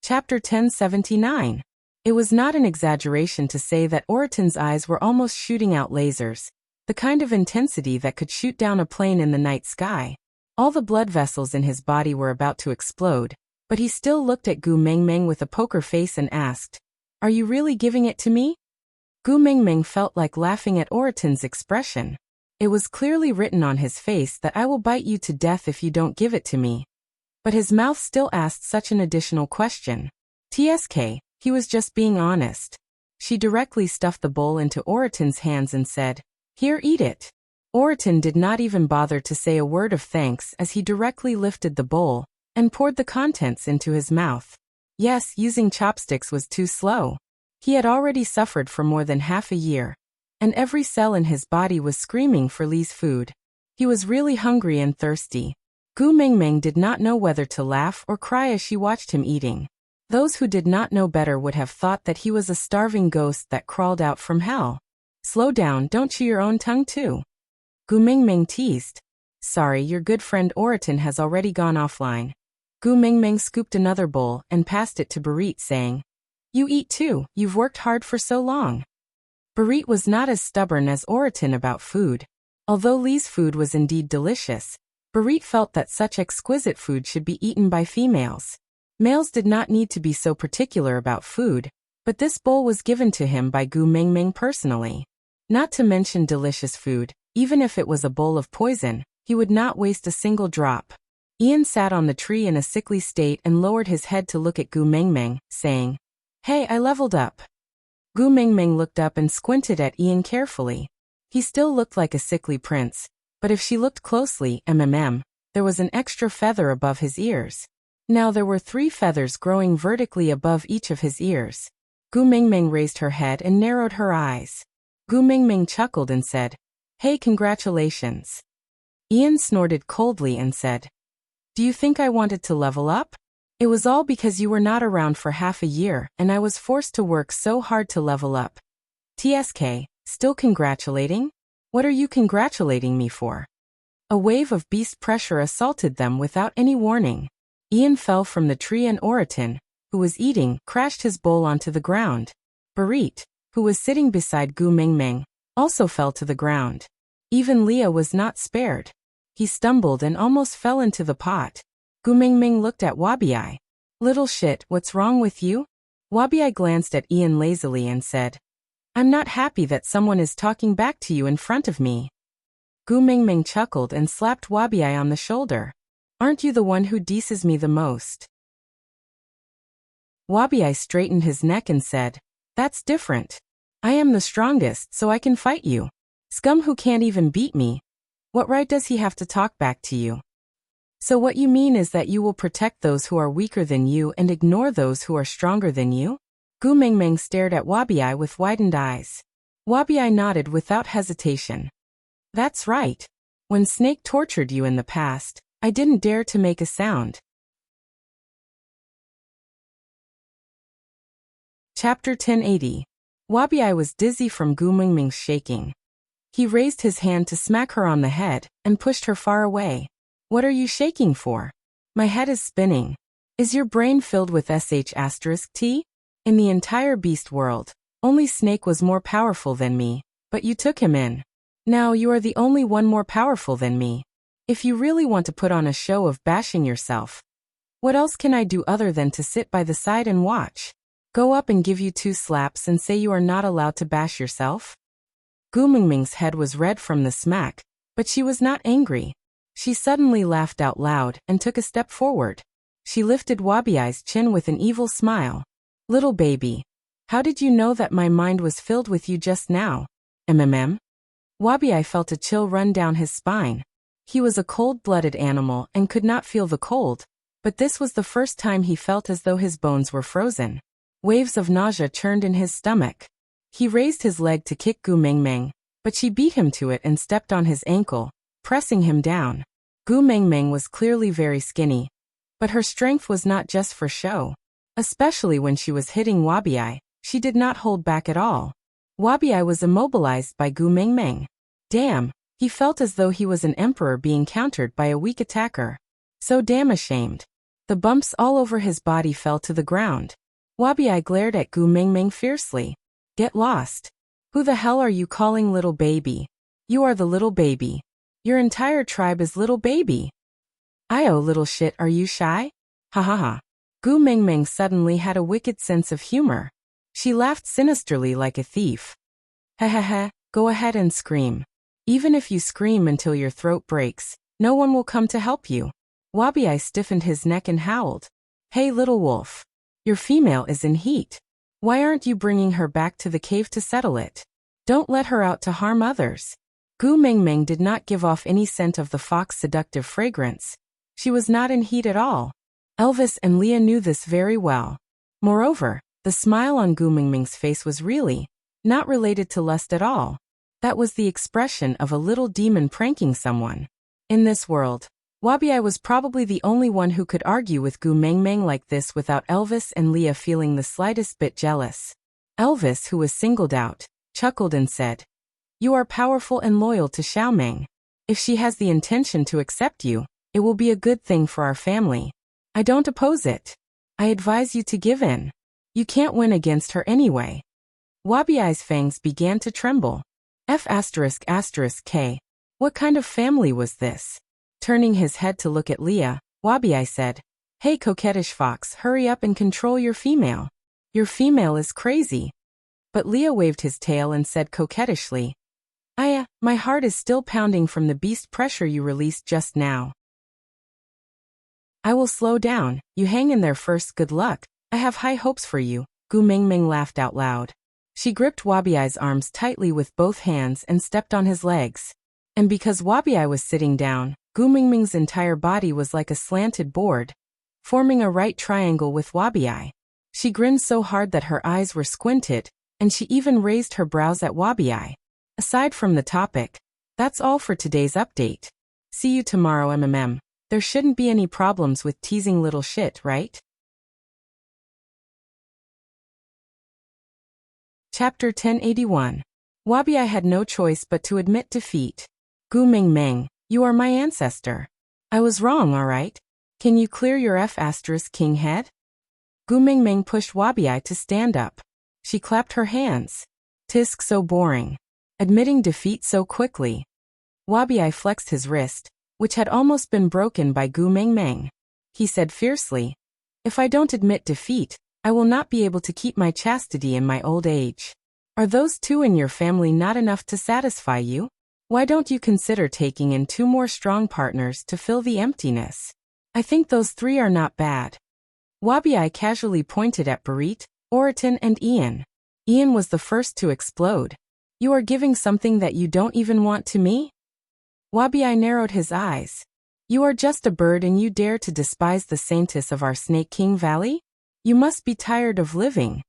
Chapter 1079. It was not an exaggeration to say that Oriton's eyes were almost shooting out lasers, the kind of intensity that could shoot down a plane in the night sky. All the blood vessels in his body were about to explode, but he still looked at Gu Mingming with a poker face and asked, Are you really giving it to me? Gu Mingming felt like laughing at Oriton's expression. It was clearly written on his face that I will bite you to death if you don't give it to me. But his mouth still asked such an additional question. TSK, he was just being honest. She directly stuffed the bowl into Oriton's hands and said, Here, eat it. Oriton did not even bother to say a word of thanks as he directly lifted the bowl and poured the contents into his mouth. Yes, using chopsticks was too slow. He had already suffered for more than half a year, and every cell in his body was screaming for Li's food. He was really hungry and thirsty. Gu Mingming did not know whether to laugh or cry as she watched him eating. Those who did not know better would have thought that he was a starving ghost that crawled out from hell. Slow down, don't chew your own tongue too. Gu Mingming teased. Sorry, your good friend Oriton has already gone offline. Gu Mingming scooped another bowl and passed it to Barit, saying, You eat too, you've worked hard for so long. Barit was not as stubborn as Oriton about food. Although Li's food was indeed delicious, Barit felt that such exquisite food should be eaten by females. Males did not need to be so particular about food, but this bowl was given to him by Gu Mingming personally. Not to mention delicious food, even if it was a bowl of poison, he would not waste a single drop. Ian sat on the tree in a sickly state and lowered his head to look at Gu Mingming, saying, Hey, I leveled up. Gu Mingming looked up and squinted at Ian carefully. He still looked like a sickly prince, but if she looked closely, there was an extra feather above his ears. Now there were 3 feathers growing vertically above each of his ears. Gu Mingming raised her head and narrowed her eyes. Gu Mingming chuckled and said, Hey, congratulations. Ian snorted coldly and said, Do you think I wanted to level up? It was all because you were not around for half a year and I was forced to work so hard to level up. TSK, still congratulating? What are you congratulating me for? A wave of beast pressure assaulted them without any warning. Ian fell from the tree and Oriton, who was eating, crashed his bowl onto the ground. Barit, who was sitting beside Gu Mingming, also fell to the ground. Even Leah was not spared. He stumbled and almost fell into the pot. Gu Mingming looked at Wabiai. Little shit, what's wrong with you? Wabiai glanced at Ian lazily and said, I'm not happy that someone is talking back to you in front of me. Gu Mingming chuckled and slapped Wabiai on the shoulder. Aren't you the one who deases me the most? Wabiai straightened his neck and said, That's different. I am the strongest, so I can fight you. Scum who can't even beat me. What right does he have to talk back to you? So what you mean is that you will protect those who are weaker than you and ignore those who are stronger than you? Gu Mingming stared at Wabiai with widened eyes. Wabiai nodded without hesitation. That's right. When Snake tortured you in the past, I didn't dare to make a sound. Chapter 1080. Wabi was dizzy from Gu Mingming's shaking. He raised his hand to smack her on the head and pushed her far away. What are you shaking for? My head is spinning. Is your brain filled with sh*t? In the entire beast world, only Snake was more powerful than me, but you took him in. Now you are the only one more powerful than me. If you really want to put on a show of bashing yourself, what else can I do other than to sit by the side and watch? Go up and give you 2 slaps and say you are not allowed to bash yourself? Gu Mingming's head was red from the smack, but she was not angry. She suddenly laughed out loud and took a step forward. She lifted Wabi's chin with an evil smile. Little baby, how did you know that my mind was filled with you just now? Wabi felt a chill run down his spine. He was a cold-blooded animal and could not feel the cold, but this was the first time he felt as though his bones were frozen. Waves of nausea churned in his stomach. He raised his leg to kick Gu Mingming, but she beat him to it and stepped on his ankle, pressing him down. Gu Mingming was clearly very skinny, but her strength was not just for show. Especially when she was hitting Wabi, she did not hold back at all. Wabi was immobilized by Gu Mingming. Damn, he felt as though he was an emperor being countered by a weak attacker. So damn ashamed. The bumps all over his body fell to the ground. Wabi glared at Gu Mingming fiercely. Get lost. Who the hell are you calling little baby? You are the little baby. Your entire tribe is little baby. Io little shit, are you shy? Ha ha ha. Gu Mingming suddenly had a wicked sense of humor. She laughed sinisterly like a thief. Ha ha ha, go ahead and scream. Even if you scream until your throat breaks, no one will come to help you. Wabi stiffened his neck and howled. Hey little wolf. Your female is in heat. Why aren't you bringing her back to the cave to settle it? Don't let her out to harm others. Gu Mingming did not give off any scent of the fox's seductive fragrance. She was not in heat at all. Elvis and Leah knew this very well. Moreover, the smile on Gu Mingming's face was really not related to lust at all. That was the expression of a little demon pranking someone. In this world, Wabi was probably the only one who could argue with Gu Mingming like this without Elvis and Leah feeling the slightest bit jealous. Elvis, who was singled out, chuckled and said, You are powerful and loyal to Xiaoming. If she has the intention to accept you, it will be a good thing for our family. I don't oppose it. I advise you to give in. You can't win against her anyway. Wabi's fangs began to tremble. F***K. What kind of family was this? Turning his head to look at Leah, Wabi said, Hey coquettish fox, hurry up and control your female. Your female is crazy. But Leah waved his tail and said coquettishly, my heart is still pounding from the beast pressure you released just now. I will slow down, you hang in there first, good luck, I have high hopes for you. Gu Mingming laughed out loud. She gripped Wabi's arms tightly with both hands and stepped on his legs. And because Wabi was sitting down, Gu Mingming's entire body was like a slanted board, forming a right triangle with Wabi. She grinned so hard that her eyes were squinted, and she even raised her brows at Wabi. Aside from the topic, that's all for today's update. See you tomorrow, There shouldn't be any problems with teasing little shit, right? Chapter 1081. Wabi had no choice but to admit defeat. Gu Mingming, you are my ancestor. I was wrong, alright? Can you clear your F***king head? Gu Mingming pushed Wabi to stand up. She clapped her hands. Tisk, so boring. Admitting defeat so quickly. Wabi flexed his wrist, which had almost been broken by Gu Mingming. He said fiercely, If I don't admit defeat, I will not be able to keep my chastity in my old age. Are those 2 in your family not enough to satisfy you? Why don't you consider taking in 2 more strong partners to fill the emptiness? I think those 3 are not bad. Wabi casually pointed at Barit, Oriton and Ian. Ian was the first to explode. You are giving something that you don't even want to me? Wabi narrowed his eyes. You are just a bird and you dare to despise the saintess of our Snake King Valley? You must be tired of living.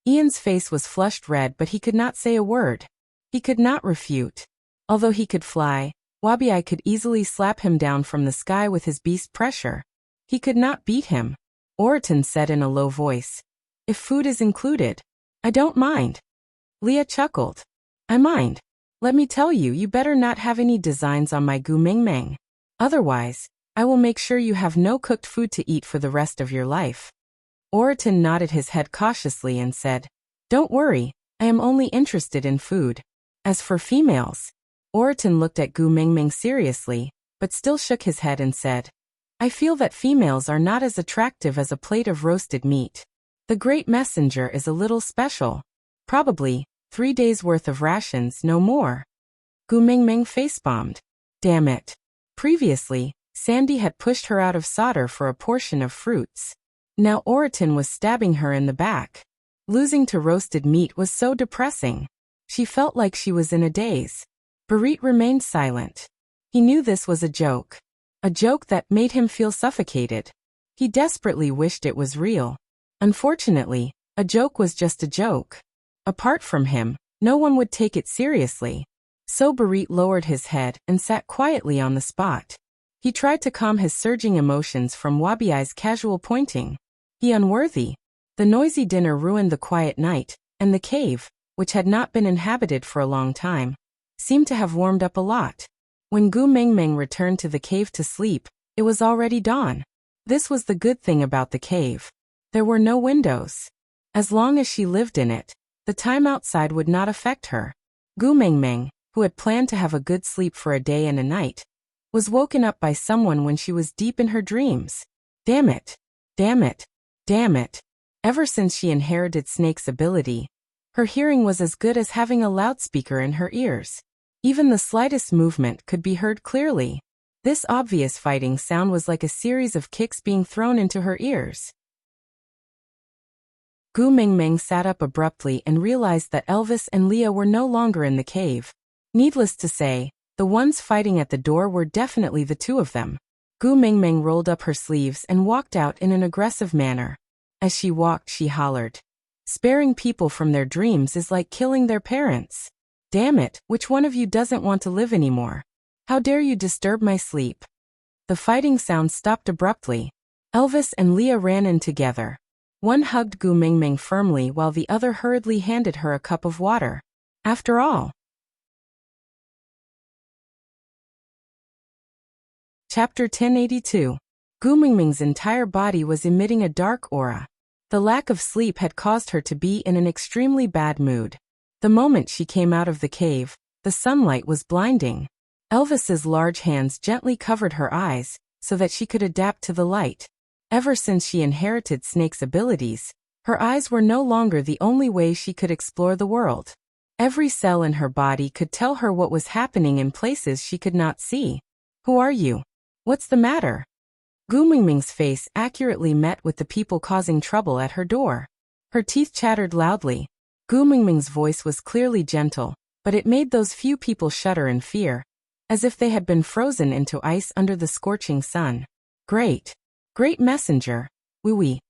Ian's face was flushed red, but he could not say a word. He could not refute. Although he could fly, Wabi could easily slap him down from the sky with his beast pressure. He could not beat him. Oriton said in a low voice, If food is included, I don't mind. Leah chuckled. I mind. Let me tell you, you better not have any designs on my gu ming meng. Otherwise, I will make sure you have no cooked food to eat for the rest of your life. Oriton nodded his head cautiously and said, Don't worry, I am only interested in food. As for females, Oriton looked at Gu Mingming seriously, but still shook his head and said, I feel that females are not as attractive as a plate of roasted meat. The great messenger is a little special. Probably 3 days' worth of rations, no more. Gu Mingming face-bombed. Damn it. Previously, Sandy had pushed her out of solder for a portion of fruits. Now Oriton was stabbing her in the back. Losing to roasted meat was so depressing. She felt like she was in a daze. Barit remained silent. He knew this was a joke. A joke that made him feel suffocated. He desperately wished it was real. Unfortunately, a joke was just a joke. Apart from him, no one would take it seriously. So Barit lowered his head and sat quietly on the spot. He tried to calm his surging emotions from Wabiai's casual pointing. He unworthy. The noisy dinner ruined the quiet night, and the cave, which had not been inhabited for a long time, seemed to have warmed up a lot. When Gu Mingming returned to the cave to sleep, it was already dawn. This was the good thing about the cave. There were no windows. As long as she lived in it, the time outside would not affect her. Gu Mingming, who had planned to have a good sleep for a day and a night, was woken up by someone when she was deep in her dreams. Damn it. Damn it. Damn it. Ever since she inherited Snake's ability, her hearing was as good as having a loudspeaker in her ears. Even the slightest movement could be heard clearly. This obvious fighting sound was like a series of kicks being thrown into her ears. Gu Mingming sat up abruptly and realized that Elvis and Leah were no longer in the cave. Needless to say, the ones fighting at the door were definitely the two of them. Gu Mingming rolled up her sleeves and walked out in an aggressive manner. As she walked, she hollered, Sparing people from their dreams is like killing their parents. Damn it, which one of you doesn't want to live anymore? How dare you disturb my sleep? The fighting sound stopped abruptly. Elvis and Leah ran in together. One hugged Gu Mingming firmly while the other hurriedly handed her a cup of water. After all. Chapter 1082. Gu Mingming's entire body was emitting a dark aura. The lack of sleep had caused her to be in an extremely bad mood. The moment she came out of the cave, the sunlight was blinding. Elvis's large hands gently covered her eyes, so that she could adapt to the light. Ever since she inherited Snake's abilities, her eyes were no longer the only way she could explore the world. Every cell in her body could tell her what was happening in places she could not see. Who are you? What's the matter? Gu Mingming's face accurately met with the people causing trouble at her door. Her teeth chattered loudly. Gu Mingming's voice was clearly gentle, but it made those few people shudder in fear, as if they had been frozen into ice under the scorching sun. Great. Great messenger. Wee.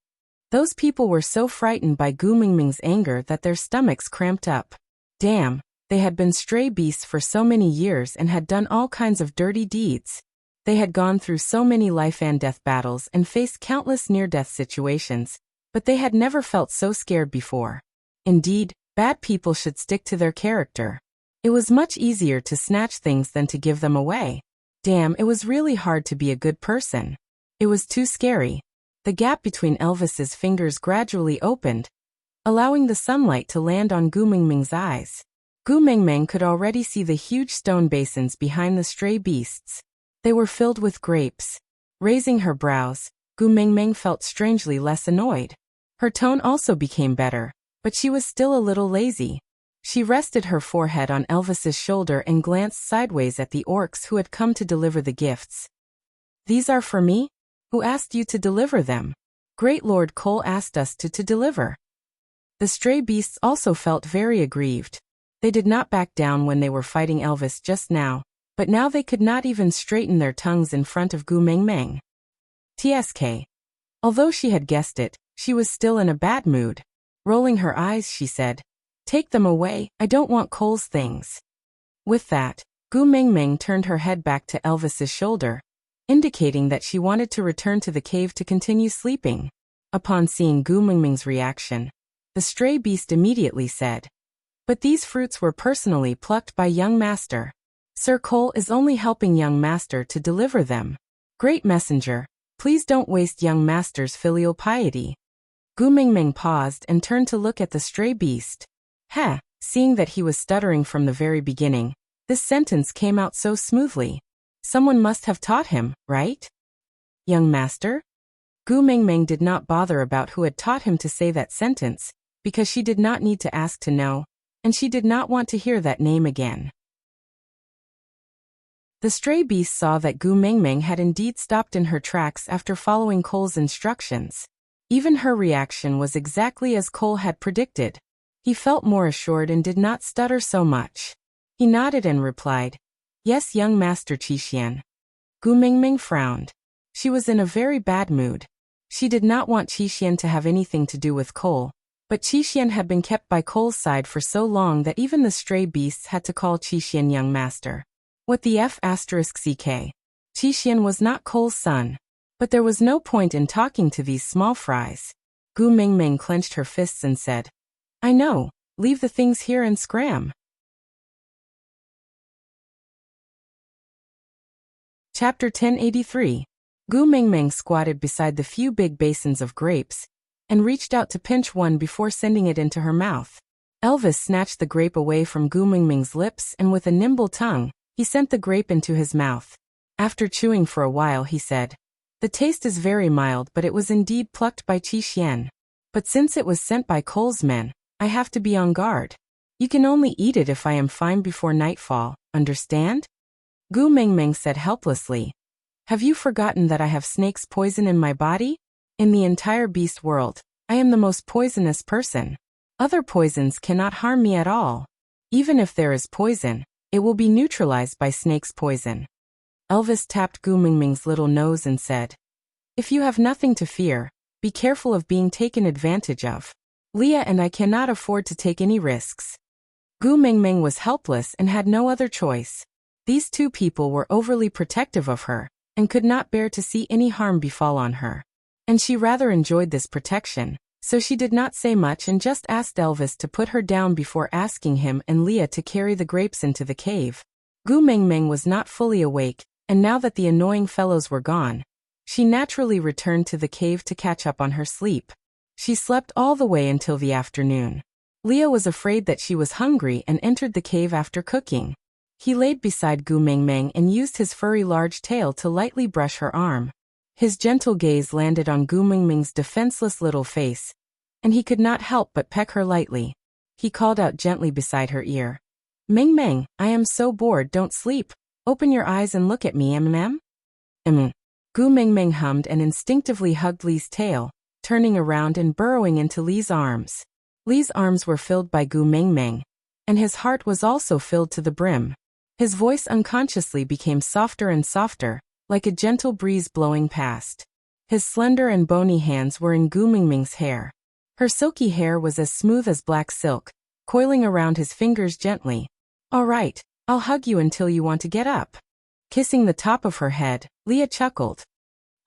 Those people were so frightened by Gu Mingming's anger that their stomachs cramped up. Damn, they had been stray beasts for so many years and had done all kinds of dirty deeds. They had gone through so many life-and-death battles and faced countless near-death situations, but they had never felt so scared before. Indeed, bad people should stick to their character. It was much easier to snatch things than to give them away. Damn, it was really hard to be a good person. It was too scary. The gap between Elvis's fingers gradually opened, allowing the sunlight to land on Gu Mingming's eyes. Gu Mingming could already see the huge stone basins behind the stray beasts. They were filled with grapes. Raising her brows, Gu Mingming felt strangely less annoyed. Her tone also became better, but she was still a little lazy. She rested her forehead on Elvis's shoulder and glanced sideways at the orcs who had come to deliver the gifts. These are for me? Who asked you to deliver them? Great Lord Cole asked us to deliver. The stray beasts also felt very aggrieved. They did not back down when they were fighting Elvis just now, but now they could not even straighten their tongues in front of Gu Mingming. TSK. Although she had guessed it, she was still in a bad mood. Rolling her eyes, she said, Take them away, I don't want Cole's things. With that, Gu Mingming turned her head back to Elvis's shoulder, indicating that she wanted to return to the cave to continue sleeping. Upon seeing Gu Mingming's reaction, The stray beast immediately said. But these fruits were personally plucked by young master. Sir Cole is only helping young master to deliver them. Great messenger, please don't waste young master's filial piety. Gu Mingming paused and turned to look at the stray beast. Heh, seeing that he was stuttering from the very beginning, this sentence came out so smoothly. Someone must have taught him, right? Young master? Gu Mingming did not bother about who had taught him to say that sentence, because she did not need to ask to know, and she did not want to hear that name again. The stray beast saw that Gu Mingming had indeed stopped in her tracks after following Cole's instructions. Even her reaction was exactly as Cole had predicted. He felt more assured and did not stutter so much. He nodded and replied, "Yes, young master Qixuan." Gu Mingming frowned. She was in a very bad mood. She did not want Qixuan to have anything to do with Cole, but Qixuan had been kept by Cole's side for so long that even the stray beasts had to call Qixuan young master. What the F***ck? Qixuan was not Cole's son. But there was no point in talking to these small fries. Gu Mingming clenched her fists and said, "I know, leave the things here and scram." Chapter 1083. Gu Mingming squatted beside the few big basins of grapes, and reached out to pinch one before sending it into her mouth. Elvis snatched the grape away from Gu Mingming's lips and with a nimble tongue, he sent the grape into his mouth. After chewing for a while he said, "The taste is very mild, but it was indeed plucked by Qixuan. But since it was sent by Cole's men, I have to be on guard. You can only eat it if I am fine before nightfall, understand?" Gu Mingming said helplessly, "Have you forgotten that I have snake's poison in my body? In the entire beast world, I am the most poisonous person. Other poisons cannot harm me at all. Even if there is poison, it will be neutralized by snake's poison." Elvis tapped Gu Mingming's little nose and said, "If you have nothing to fear, be careful of being taken advantage of. Leah and I cannot afford to take any risks." Gu Mingming was helpless and had no other choice. These two people were overly protective of her, and could not bear to see any harm befall on her. And she rather enjoyed this protection, so she did not say much and just asked Elvis to put her down before asking him and Leah to carry the grapes into the cave. Gu Mingming was not fully awake, and now that the annoying fellows were gone, she naturally returned to the cave to catch up on her sleep. She slept all the way until the afternoon. Leah was afraid that she was hungry and entered the cave after cooking. He laid beside Gu Mingming and used his furry large tail to lightly brush her arm. His gentle gaze landed on Gu Mingming's defenseless little face, and he could not help but peck her lightly. He called out gently beside her ear, "Mingming, I am so bored, don't sleep. Open your eyes and look at me, mm. Gu Mingming hummed and instinctively hugged Li's tail, turning around and burrowing into Li's arms. Li's arms were filled by Gu Mingming, and his heart was also filled to the brim. His voice unconsciously became softer and softer, like a gentle breeze blowing past. His slender and bony hands were in Gu Mingming's hair. Her silky hair was as smooth as black silk, coiling around his fingers gently. "All right, I'll hug you until you want to get up." Kissing the top of her head, Leah chuckled.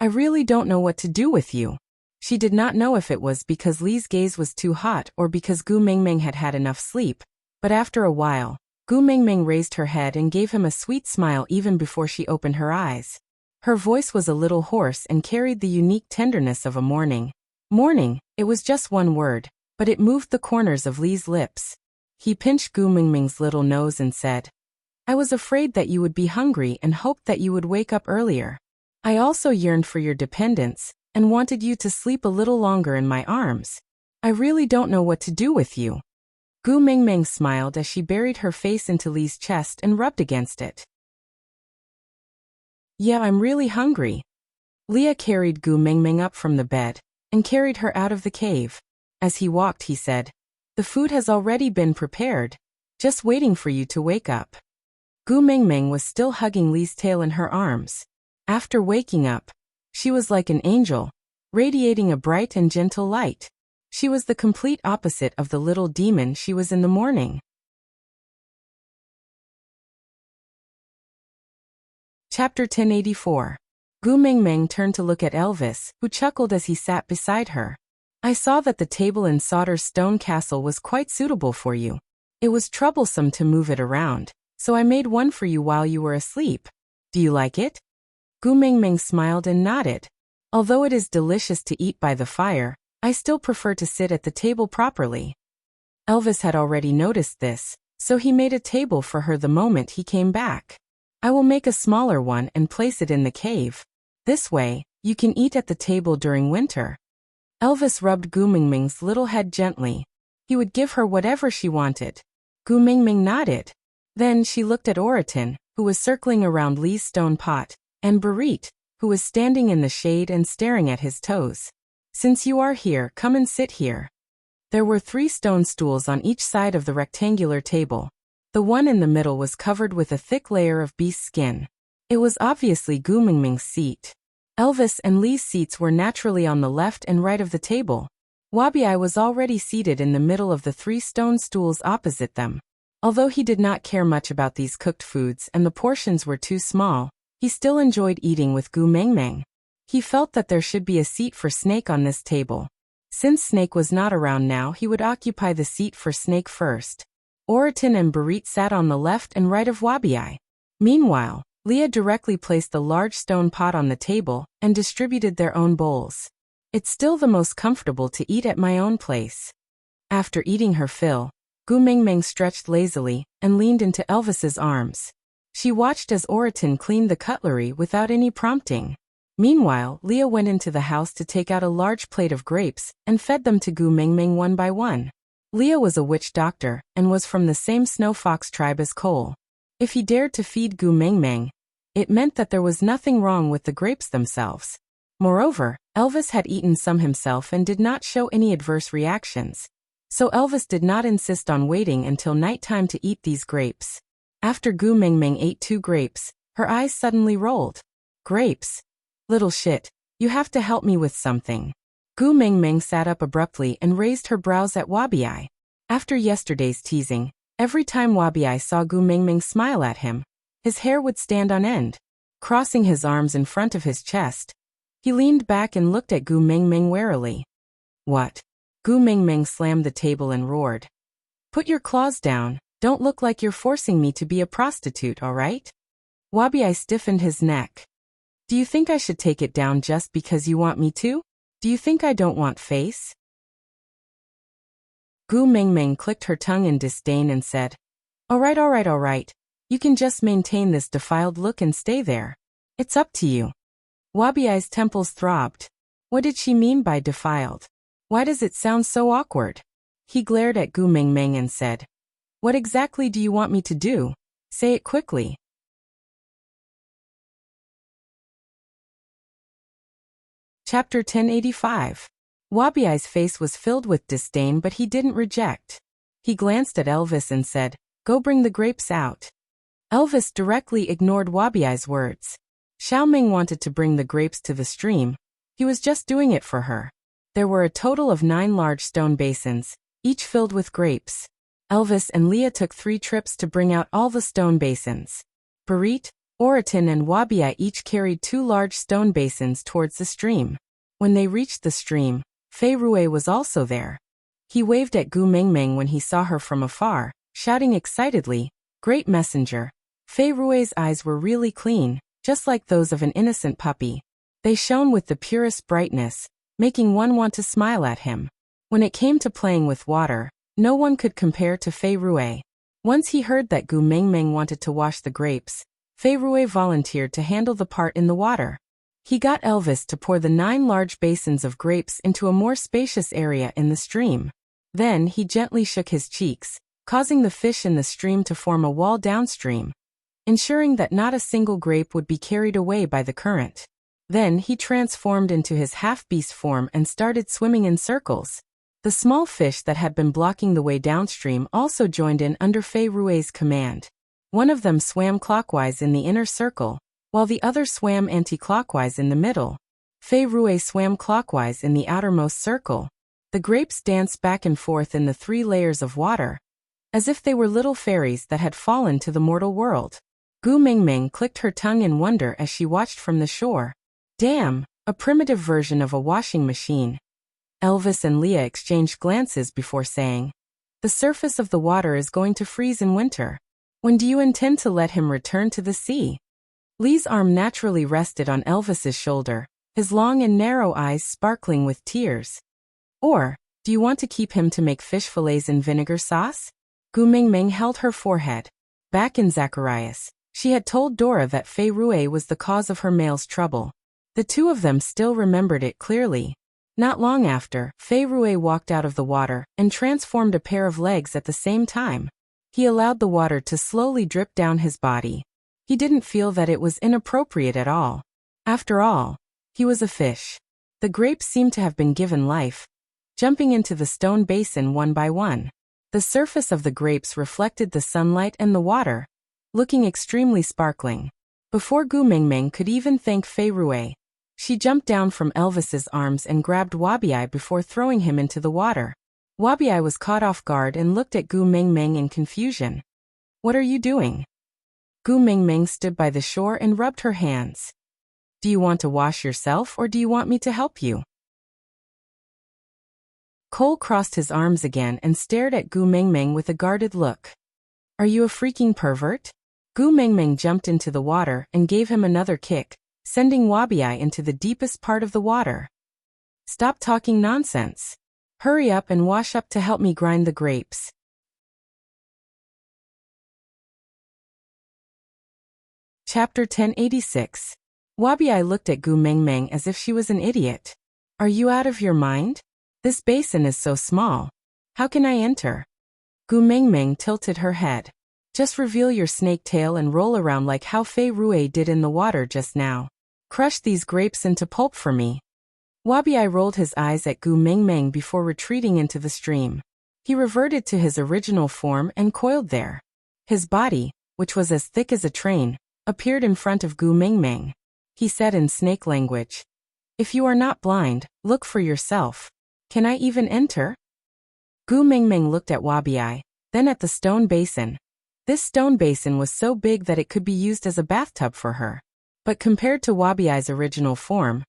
"I really don't know what to do with you." She did not know if it was because Li's gaze was too hot or because Gu Mingming had had enough sleep, but after a while, Gu Mingming raised her head and gave him a sweet smile even before she opened her eyes. Her voice was a little hoarse and carried the unique tenderness of a morning. Morning, it was just one word, but it moved the corners of Li's lips. He pinched Gu Mingming's little nose and said, "I was afraid that you would be hungry and hoped that you would wake up earlier. I also yearned for your dependence, and wanted you to sleep a little longer in my arms. I really don't know what to do with you." Gu Mingming smiled as she buried her face into Li's chest and rubbed against it. "Yeah, I'm really hungry." Leah carried Gu Mingming up from the bed, and carried her out of the cave. As he walked he said, "The food has already been prepared, just waiting for you to wake up." Gu Mingming was still hugging Li's tail in her arms. After waking up, she was like an angel, radiating a bright and gentle light. She was the complete opposite of the little demon she was in the morning. Chapter 1084. Gu Mingming turned to look at Elvis, who chuckled as he sat beside her. I saw that the table in Sauter's stone castle was quite suitable for you. It was troublesome to move it around, so I made one for you while you were asleep. Do you like it? Gu Mingming smiled and nodded. Although it is delicious to eat by the fire, I still prefer to sit at the table properly. Elvis had already noticed this, so he made a table for her the moment he came back. I will make a smaller one and place it in the cave. This way, you can eat at the table during winter. Elvis rubbed Gu Mingming's little head gently. He would give her whatever she wanted. Gu Mingming nodded. Then she looked at Oratin, who was circling around Li's stone pot, and Barit, who was standing in the shade and staring at his toes. Since you are here, come and sit here. There were 3 stone stools on each side of the rectangular table. The one in the middle was covered with a thick layer of beast skin. It was obviously Gu Mingming's seat. Elvis and Li's seats were naturally on the left and right of the table. Wabiai was already seated in the middle of the 3 stone stools opposite them. Although he did not care much about these cooked foods and the portions were too small, he still enjoyed eating with Gu Mingming. He felt that there should be a seat for Snake on this table. Since Snake was not around now, he would occupy the seat for Snake first. Oratin and Barit sat on the left and right of Wabiai. Meanwhile, Leah directly placed the large stone pot on the table and distributed their own bowls. It's still the most comfortable to eat at my own place. After eating her fill, Gu Mingming stretched lazily and leaned into Elvis's arms. She watched as Oratin cleaned the cutlery without any prompting. Meanwhile, Leah went into the house to take out a large plate of grapes and fed them to Gu Mingming one by one. Leah was a witch doctor and was from the same snow fox tribe as Cole. If he dared to feed Gu Mingming, it meant that there was nothing wrong with the grapes themselves. Moreover, Elvis had eaten some himself and did not show any adverse reactions. So Elvis did not insist on waiting until nighttime to eat these grapes. After Gu Mingming ate 2 grapes, her eyes suddenly rolled. Grapes? Little shit, you have to help me with something. Gu Mingming sat up abruptly and raised her brows at Wabiai. After yesterday's teasing, every time Wabiai saw Gu Mingming smile at him, his hair would stand on end. Crossing his arms in front of his chest, he leaned back and looked at Gu Mingming warily. What? Gu Mingming slammed the table and roared. Put your claws down, don't look like you're forcing me to be a prostitute, alright? Wabiai stiffened his neck. Do you think I should take it down just because you want me to? Do you think I don't want face? Gu Mingming clicked her tongue in disdain and said, Alright. You can just maintain this defiled look and stay there. It's up to you. Wabiai's temples throbbed. What did she mean by defiled? Why does it sound so awkward? He glared at Gu Mingming and said, What exactly do you want me to do? Say it quickly. Chapter 1085. Wabiai's face was filled with disdain, but he didn't reject. He glanced at Elvis and said, Go bring the grapes out. Elvis directly ignored Wabiai's words. Xiaoming wanted to bring the grapes to the stream. He was just doing it for her. There were a total of 9 large stone basins, each filled with grapes. Elvis and Leah took 3 trips to bring out all the stone basins. Barit, Oratin and Wabiai each carried 2 large stone basins towards the stream. When they reached the stream, Fei Rui was also there. He waved at Gu Mingming when he saw her from afar, shouting excitedly, Great messenger. Fei Rui's eyes were really clean, just like those of an innocent puppy. They shone with the purest brightness, making one want to smile at him. When it came to playing with water, no one could compare to Fei Rui. Once he heard that Gu Mingming wanted to wash the grapes, Fei Rui volunteered to handle the part in the water. He got Elvis to pour the 9 large basins of grapes into a more spacious area in the stream. Then he gently shook his cheeks, causing the fish in the stream to form a wall downstream, ensuring that not a single grape would be carried away by the current. Then he transformed into his half-beast form and started swimming in circles. The small fish that had been blocking the way downstream also joined in under Fei Rui's command. One of them swam clockwise in the inner circle, while the other swam anti-clockwise in the middle. Fei Rui swam clockwise in the outermost circle. The grapes danced back and forth in the 3 layers of water, as if they were little fairies that had fallen to the mortal world. Gu Mingming clicked her tongue in wonder as she watched from the shore. Damn, a primitive version of a washing machine. Elvis and Leah exchanged glances before saying, "The surface of the water is going to freeze in winter. When do you intend to let him return to the sea?" Lee's arm naturally rested on Elvis's shoulder, his long and narrow eyes sparkling with tears. "Or, do you want to keep him to make fish fillets in vinegar sauce?" Gu Mingming held her forehead. Back in Zacharias, she had told Dora that Fei Rui was the cause of her male's trouble. The two of them still remembered it clearly. Not long after, Fei Rui walked out of the water and transformed a pair of legs at the same time. He allowed the water to slowly drip down his body. He didn't feel that it was inappropriate at all. After all, he was a fish. The grapes seemed to have been given life, jumping into the stone basin one by one. The surface of the grapes reflected the sunlight and the water, looking extremely sparkling. Before Gu Mingming could even thank Fei Rui, she jumped down from Elvis's arms and grabbed Wabiai before throwing him into the water. Wabiai was caught off guard and looked at Gu Mingming in confusion. "What are you doing?" Gu Mingming stood by the shore and rubbed her hands. "Do you want to wash yourself or do you want me to help you?" Cole crossed his arms again and stared at Gu Mingming with a guarded look. "Are you a freaking pervert?" Gu Mingming jumped into the water and gave him another kick, sending Wabiai into the deepest part of the water. "Stop talking nonsense. Hurry up and wash up to help me grind the grapes." Chapter 1086. Wabiai looked at Gu Mingming as if she was an idiot. "Are you out of your mind? This basin is so small. How can I enter?" Gu Mingming tilted her head. "Just reveal your snake tail and roll around like how Fei Rui did in the water just now. Crush these grapes into pulp for me." Wabiai rolled his eyes at Gu Mingming before retreating into the stream. He reverted to his original form and coiled there. His body, which was as thick as a train, appeared in front of Gu Mingming. He said in snake language, "If you are not blind, look for yourself. Can I even enter?" Gu Mingming looked at Wabiai, then at the stone basin. This stone basin was so big that it could be used as a bathtub for her. But compared to Wabiai's original form,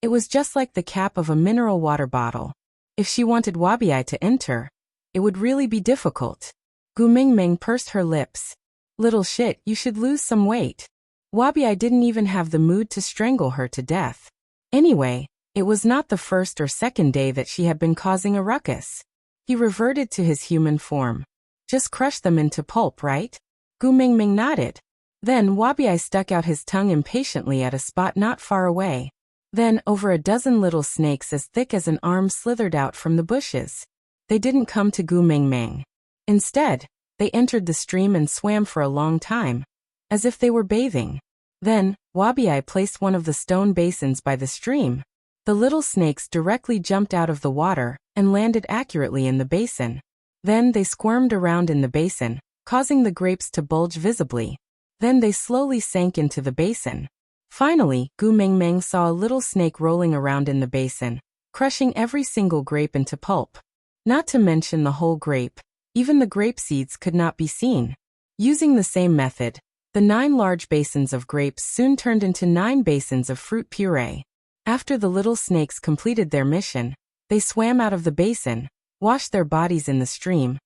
it was just like the cap of a mineral water bottle. If she wanted Wabiai to enter, it would really be difficult. Gu Mingming pursed her lips. "Little shit, you should lose some weight." Wabiai didn't even have the mood to strangle her to death. Anyway, it was not the first or second day that she had been causing a ruckus. He reverted to his human form. "Just crush them into pulp, right?" Gu Mingming nodded. Then Wabiai stuck out his tongue impatiently at a spot not far away. Then over a dozen little snakes as thick as an arm slithered out from the bushes. They didn't come to Gu Mingming. Instead, they entered the stream and swam for a long time, as if they were bathing. Then, Wabiai placed one of the stone basins by the stream. The little snakes directly jumped out of the water and landed accurately in the basin. Then they squirmed around in the basin, causing the grapes to bulge visibly. Then they slowly sank into the basin. Finally, Gu Mingming saw a little snake rolling around in the basin, crushing every single grape into pulp. Not to mention the whole grape. Even the grape seeds could not be seen. Using the same method, the 9 large basins of grapes soon turned into 9 basins of fruit puree. After the little snakes completed their mission, they swam out of the basin, washed their bodies in the stream,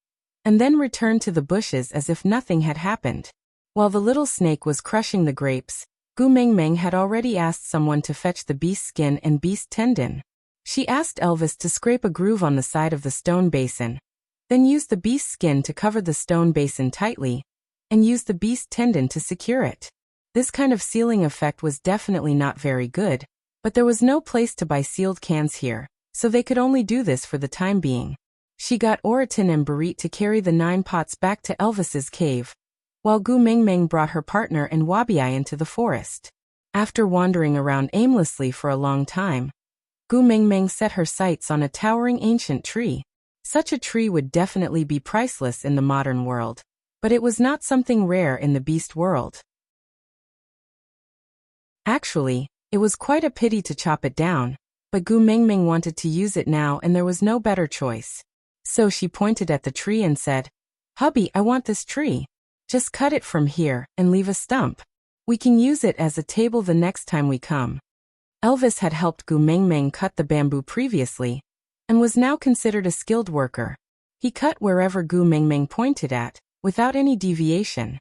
and then returned to the bushes as if nothing had happened. While the little snake was crushing the grapes, Gu Mingming had already asked someone to fetch the beast skin and beast tendon. She asked Elvis to scrape a groove on the side of the stone basin, then use the beast skin to cover the stone basin tightly, and use the beast tendon to secure it. This kind of sealing effect was definitely not very good, but there was no place to buy sealed cans here, so they could only do this for the time being. She got Oratin and Barit to carry the 9 pots back to Elvis's cave, while Gu Mingming brought her partner and Wabiai into the forest. After wandering around aimlessly for a long time, Gu Mingming set her sights on a towering ancient tree. Such a tree would definitely be priceless in the modern world, but it was not something rare in the beast world. Actually, it was quite a pity to chop it down, but Gu Mingming wanted to use it now and there was no better choice. So she pointed at the tree and said, "Hubby, I want this tree. Just cut it from here and leave a stump. We can use it as a table the next time we come." Elvis had helped Gu Mingming cut the bamboo previously, and was now considered a skilled worker. He cut wherever Gu Mingming pointed at, without any deviation.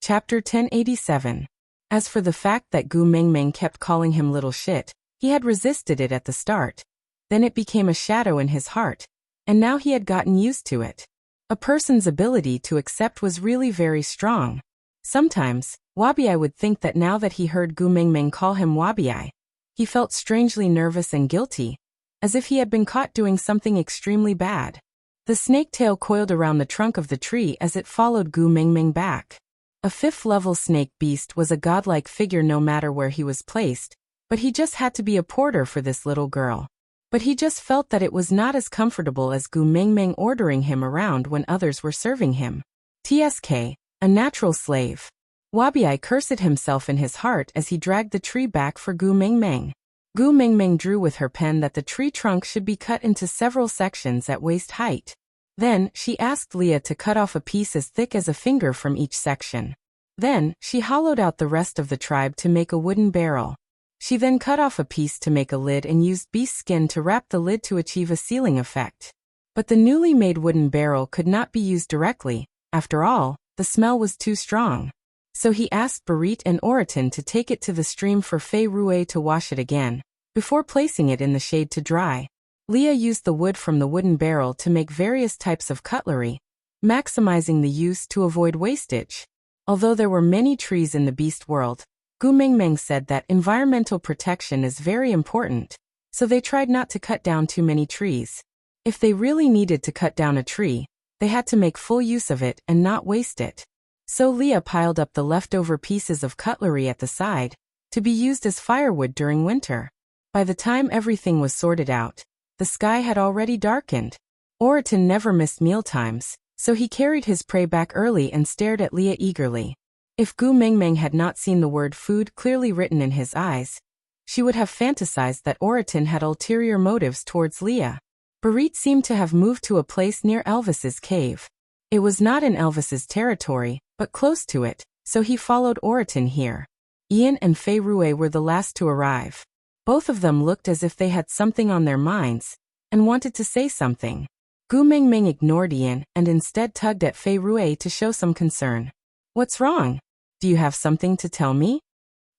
Chapter 1087. As for the fact that Gu Mingming kept calling him little shit, he had resisted it at the start. Then it became a shadow in his heart, and now he had gotten used to it. A person's ability to accept was really very strong. Sometimes, Wabiai would think that now that he heard Gu Mingming call him Wabiai, he felt strangely nervous and guilty, as if he had been caught doing something extremely bad. The snake tail coiled around the trunk of the tree as it followed Gu Mingming back. A 5th-level snake beast was a godlike figure no matter where he was placed, but he just had to be a porter for this little girl. But he just felt that it was not as comfortable as Gu Mingming ordering him around when others were serving him. TSK, a natural slave. Wabiai cursed himself in his heart as he dragged the tree back for Gu Mingming. Gu Mingming drew with her pen that the tree trunk should be cut into several sections at waist height. Then, she asked Leah to cut off a piece as thick as a finger from each section. Then, she hollowed out the rest of the tribe to make a wooden barrel. She then cut off a piece to make a lid and used beast skin to wrap the lid to achieve a sealing effect. But the newly made wooden barrel could not be used directly. After all, the smell was too strong. So he asked Barit and Oraton to take it to the stream for Fei Rue to wash it again, before placing it in the shade to dry. Leah used the wood from the wooden barrel to make various types of cutlery, maximizing the use to avoid wastage. Although there were many trees in the beast world, Gu Mingming said that environmental protection is very important, so they tried not to cut down too many trees. If they really needed to cut down a tree, they had to make full use of it and not waste it. So Leah piled up the leftover pieces of cutlery at the side, to be used as firewood during winter. By the time everything was sorted out, the sky had already darkened. Oraton never missed mealtimes, so he carried his prey back early and stared at Leah eagerly. If Gu Mingming had not seen the word food clearly written in his eyes, she would have fantasized that Oraton had ulterior motives towards Leah. Barit seemed to have moved to a place near Elvis's cave. It was not in Elvis's territory, but close to it, so he followed Oraton here. Ian and Fei Rue were the last to arrive. Both of them looked as if they had something on their minds, and wanted to say something. Gu Mingming ignored Ian and instead tugged at Fei Rue to show some concern. "What's wrong? Do you have something to tell me?"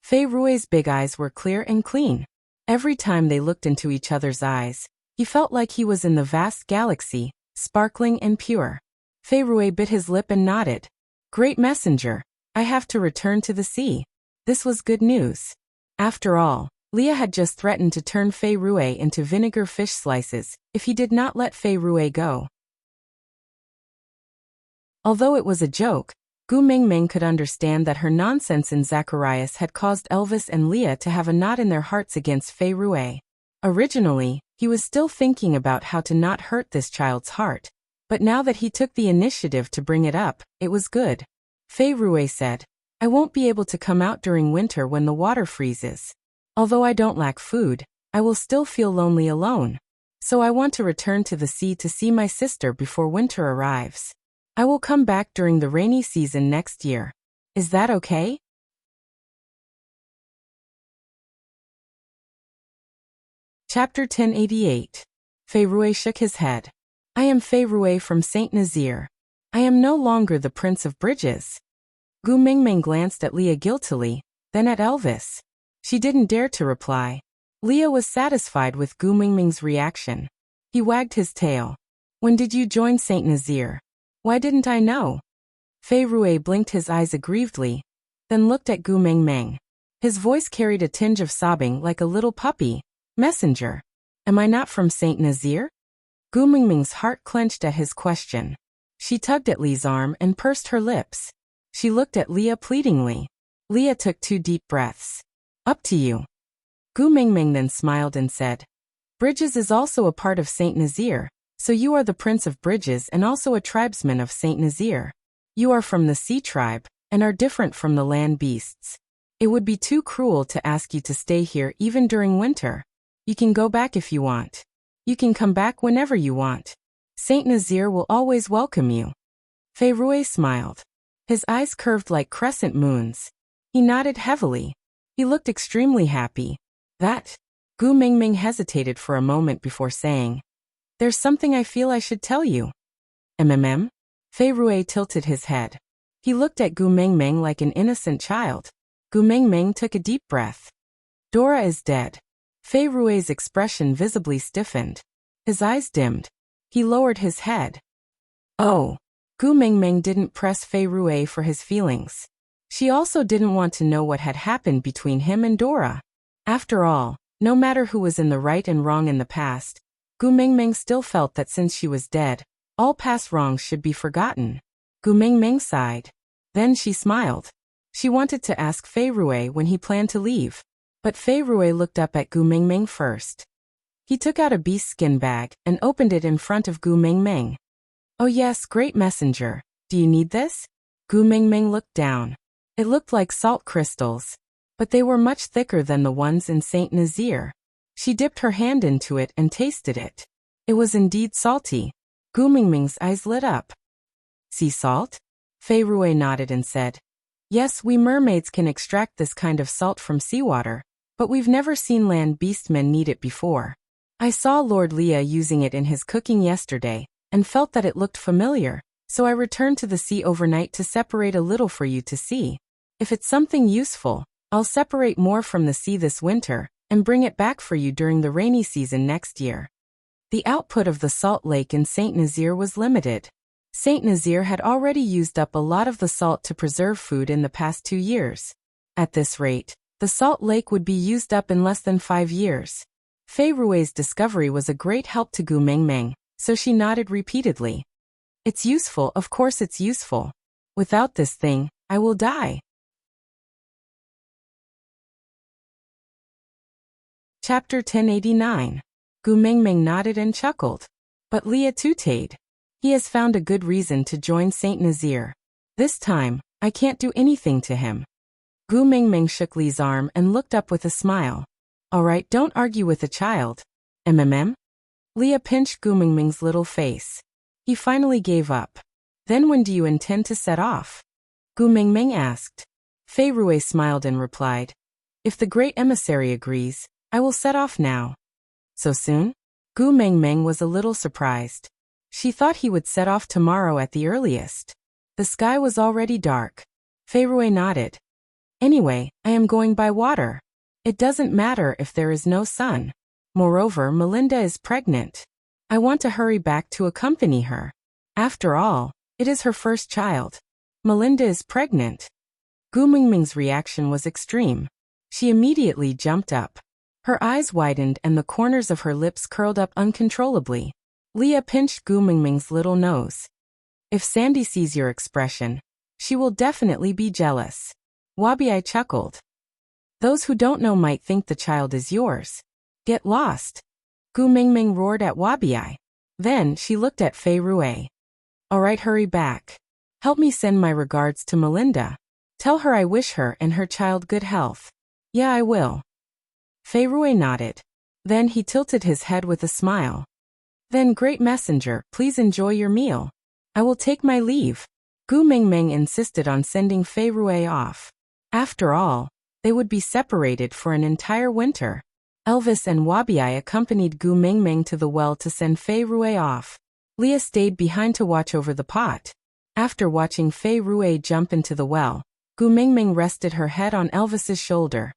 Fei Rue's big eyes were clear and clean. Every time they looked into each other's eyes, he felt like he was in the vast galaxy, sparkling and pure. Fei Rue bit his lip and nodded. "Great messenger, I have to return to the sea." This was good news. After all, Leah had just threatened to turn Fei Rue into vinegar fish slices if he did not let Fei Rue go. Although it was a joke, Gu Mingming could understand that her nonsense in Zacharias had caused Elvis and Leah to have a knot in their hearts against Fei Rue. Originally, he was still thinking about how to not hurt this child's heart, but now that he took the initiative to bring it up, it was good. Fei Rue said, "I won't be able to come out during winter when the water freezes. Although I don't lack food, I will still feel lonely alone. So I want to return to the sea to see my sister before winter arrives. I will come back during the rainy season next year. Is that okay?" Chapter 1088. Fei Rue shook his head. "I am Fei Rue from Saint Nazaire. I am no longer the Prince of Bridges." Gu Mingming glanced at Leah guiltily, then at Elvis. She didn't dare to reply. Leah was satisfied with Gu Mingming's reaction. He wagged his tail. "When did you join Saint Nazaire? Why didn't I know?" Fei Rue blinked his eyes aggrievedly, then looked at Gu Mingming. His voice carried a tinge of sobbing like a little puppy. "Messenger, am I not from Saint Nazaire?" Gu Mingming's heart clenched at his question. She tugged at Lee's arm and pursed her lips. She looked at Leah pleadingly. Leah took 2 deep breaths. "Up to you." Gu Mingming then smiled and said, "Bridges is also a part of Saint Nazaire, so you are the Prince of Bridges and also a tribesman of Saint Nazaire. You are from the sea tribe, and are different from the land beasts. It would be too cruel to ask you to stay here even during winter. You can go back if you want. You can come back whenever you want. Saint Nazaire will always welcome you." Fei Rue smiled. His eyes curved like crescent moons. He nodded heavily. He looked extremely happy. That? Gu Mingming hesitated for a moment before saying, "There's something I feel I should tell you." "MMM?" Fei Rui tilted his head. He looked at Gu Mingming like an innocent child. Gu Mingming took a deep breath. "Dora is dead." Fei Rui's expression visibly stiffened. His eyes dimmed. He lowered his head. "Oh." Gu Mingming didn't press Fei Rui for his feelings. She also didn't want to know what had happened between him and Dora. After all, no matter who was in the right and wrong in the past, Gu Mingming still felt that since she was dead, all past wrongs should be forgotten. Gu Mingming sighed. Then she smiled. She wanted to ask Fei Rui when he planned to leave. But Fei Rui looked up at Gu Mingming first. He took out a beast skin bag and opened it in front of Gu Mingming. "Oh yes, great messenger. Do you need this?" Gu Mingming looked down. It looked like salt crystals, but they were much thicker than the ones in Saint Nazir. She dipped her hand into it and tasted it. It was indeed salty. Gu Mingming's eyes lit up. "Sea salt?" Fei Rui nodded and said, "Yes, we mermaids can extract this kind of salt from seawater, but we've never seen land beastmen need it before. I saw Lord Leah using it in his cooking yesterday, and felt that it looked familiar, so I returned to the sea overnight to separate a little for you to see. If it's something useful, I'll separate more from the sea this winter, and bring it back for you during the rainy season next year." The output of the salt lake in Saint Nazir was limited. Saint Nazir had already used up a lot of the salt to preserve food in the past 2 years. At this rate, the salt lake would be used up in less than 5 years. Fei Rui's discovery was a great help to Gu Mingming, so she nodded repeatedly. "It's useful, of course it's useful. Without this thing, I will die." Chapter 1089. Gu Mingming nodded and chuckled. But Leah tooted. "He has found a good reason to join Saint Nazir. This time, I can't do anything to him." Gu Mingming shook Li's arm and looked up with a smile. "All right, don't argue with a child. MMM?" Leah pinched Gu Mingming's little face. He finally gave up. "Then when do you intend to set off?" Gu Mingming asked. Fei Rui smiled and replied, "If the great emissary agrees, I will set off now." "So soon?" Gu Mingming was a little surprised. She thought he would set off tomorrow at the earliest. The sky was already dark. Fei Rui nodded. "Anyway, I am going by water. It doesn't matter if there is no sun. Moreover, Melinda is pregnant. I want to hurry back to accompany her. After all, it is her first child. Melinda is pregnant." Gu Mingming's reaction was extreme. She immediately jumped up. Her eyes widened and the corners of her lips curled up uncontrollably. Leah pinched Gu Mingming's little nose. "If Sandy sees your expression, she will definitely be jealous." Wabi chuckled. "Those who don't know might think the child is yours. Get lost." Gu Mingming roared at Wabi. Then she looked at Fei Rui. "All right, hurry back. Help me send my regards to Melinda. Tell her I wish her and her child good health." "Yeah, I will." Fei Rui nodded. Then he tilted his head with a smile. "Then, great messenger, please enjoy your meal. I will take my leave." Gu Mingming insisted on sending Fei Rui off. After all, they would be separated for an entire winter. Elvis and Wabi accompanied Gu Mingming to the well to send Fei Rui off. Leah stayed behind to watch over the pot. After watching Fei Rui jump into the well, Gu Mingming rested her head on Elvis's shoulder.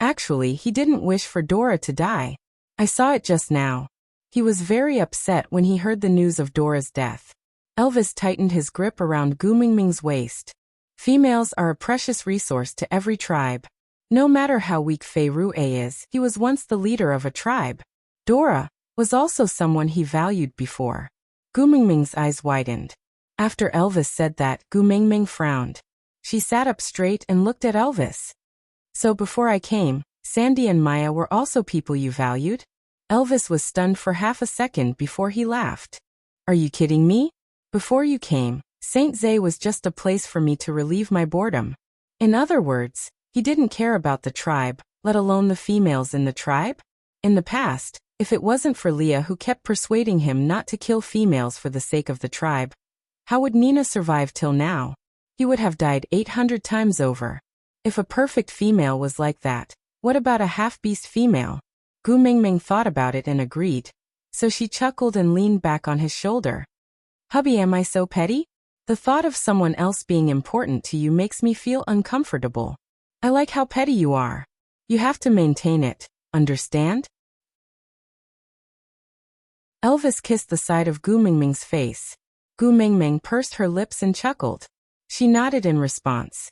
Actually, he didn't wish for Dora to die. I saw it just now. He was very upset when he heard the news of Dora's death. Elvis tightened his grip around Gu Mingming's waist. Females are a precious resource to every tribe. No matter how weak Fei Rui is, he was once the leader of a tribe. Dora was also someone he valued before. Gu Mingming's eyes widened. After Elvis said that, Gu Mingming frowned. She sat up straight and looked at Elvis. "So before I came, Sandy and Maya were also people you valued?" Elvis was stunned for half a second before he laughed. "Are you kidding me? Before you came, Saint Zay was just a place for me to relieve my boredom." In other words, he didn't care about the tribe, let alone the females in the tribe. In the past, if it wasn't for Leah who kept persuading him not to kill females for the sake of the tribe, how would Nina survive till now? He would have died 800 times over. If a perfect female was like that, what about a half-beast female? Gu Mingming thought about it and agreed. So she chuckled and leaned back on his shoulder. Hubby, am I so petty? The thought of someone else being important to you makes me feel uncomfortable. I like how petty you are. You have to maintain it, understand? Elvis kissed the side of Gu Mingming's face. Gu Mingming pursed her lips and chuckled. She nodded in response.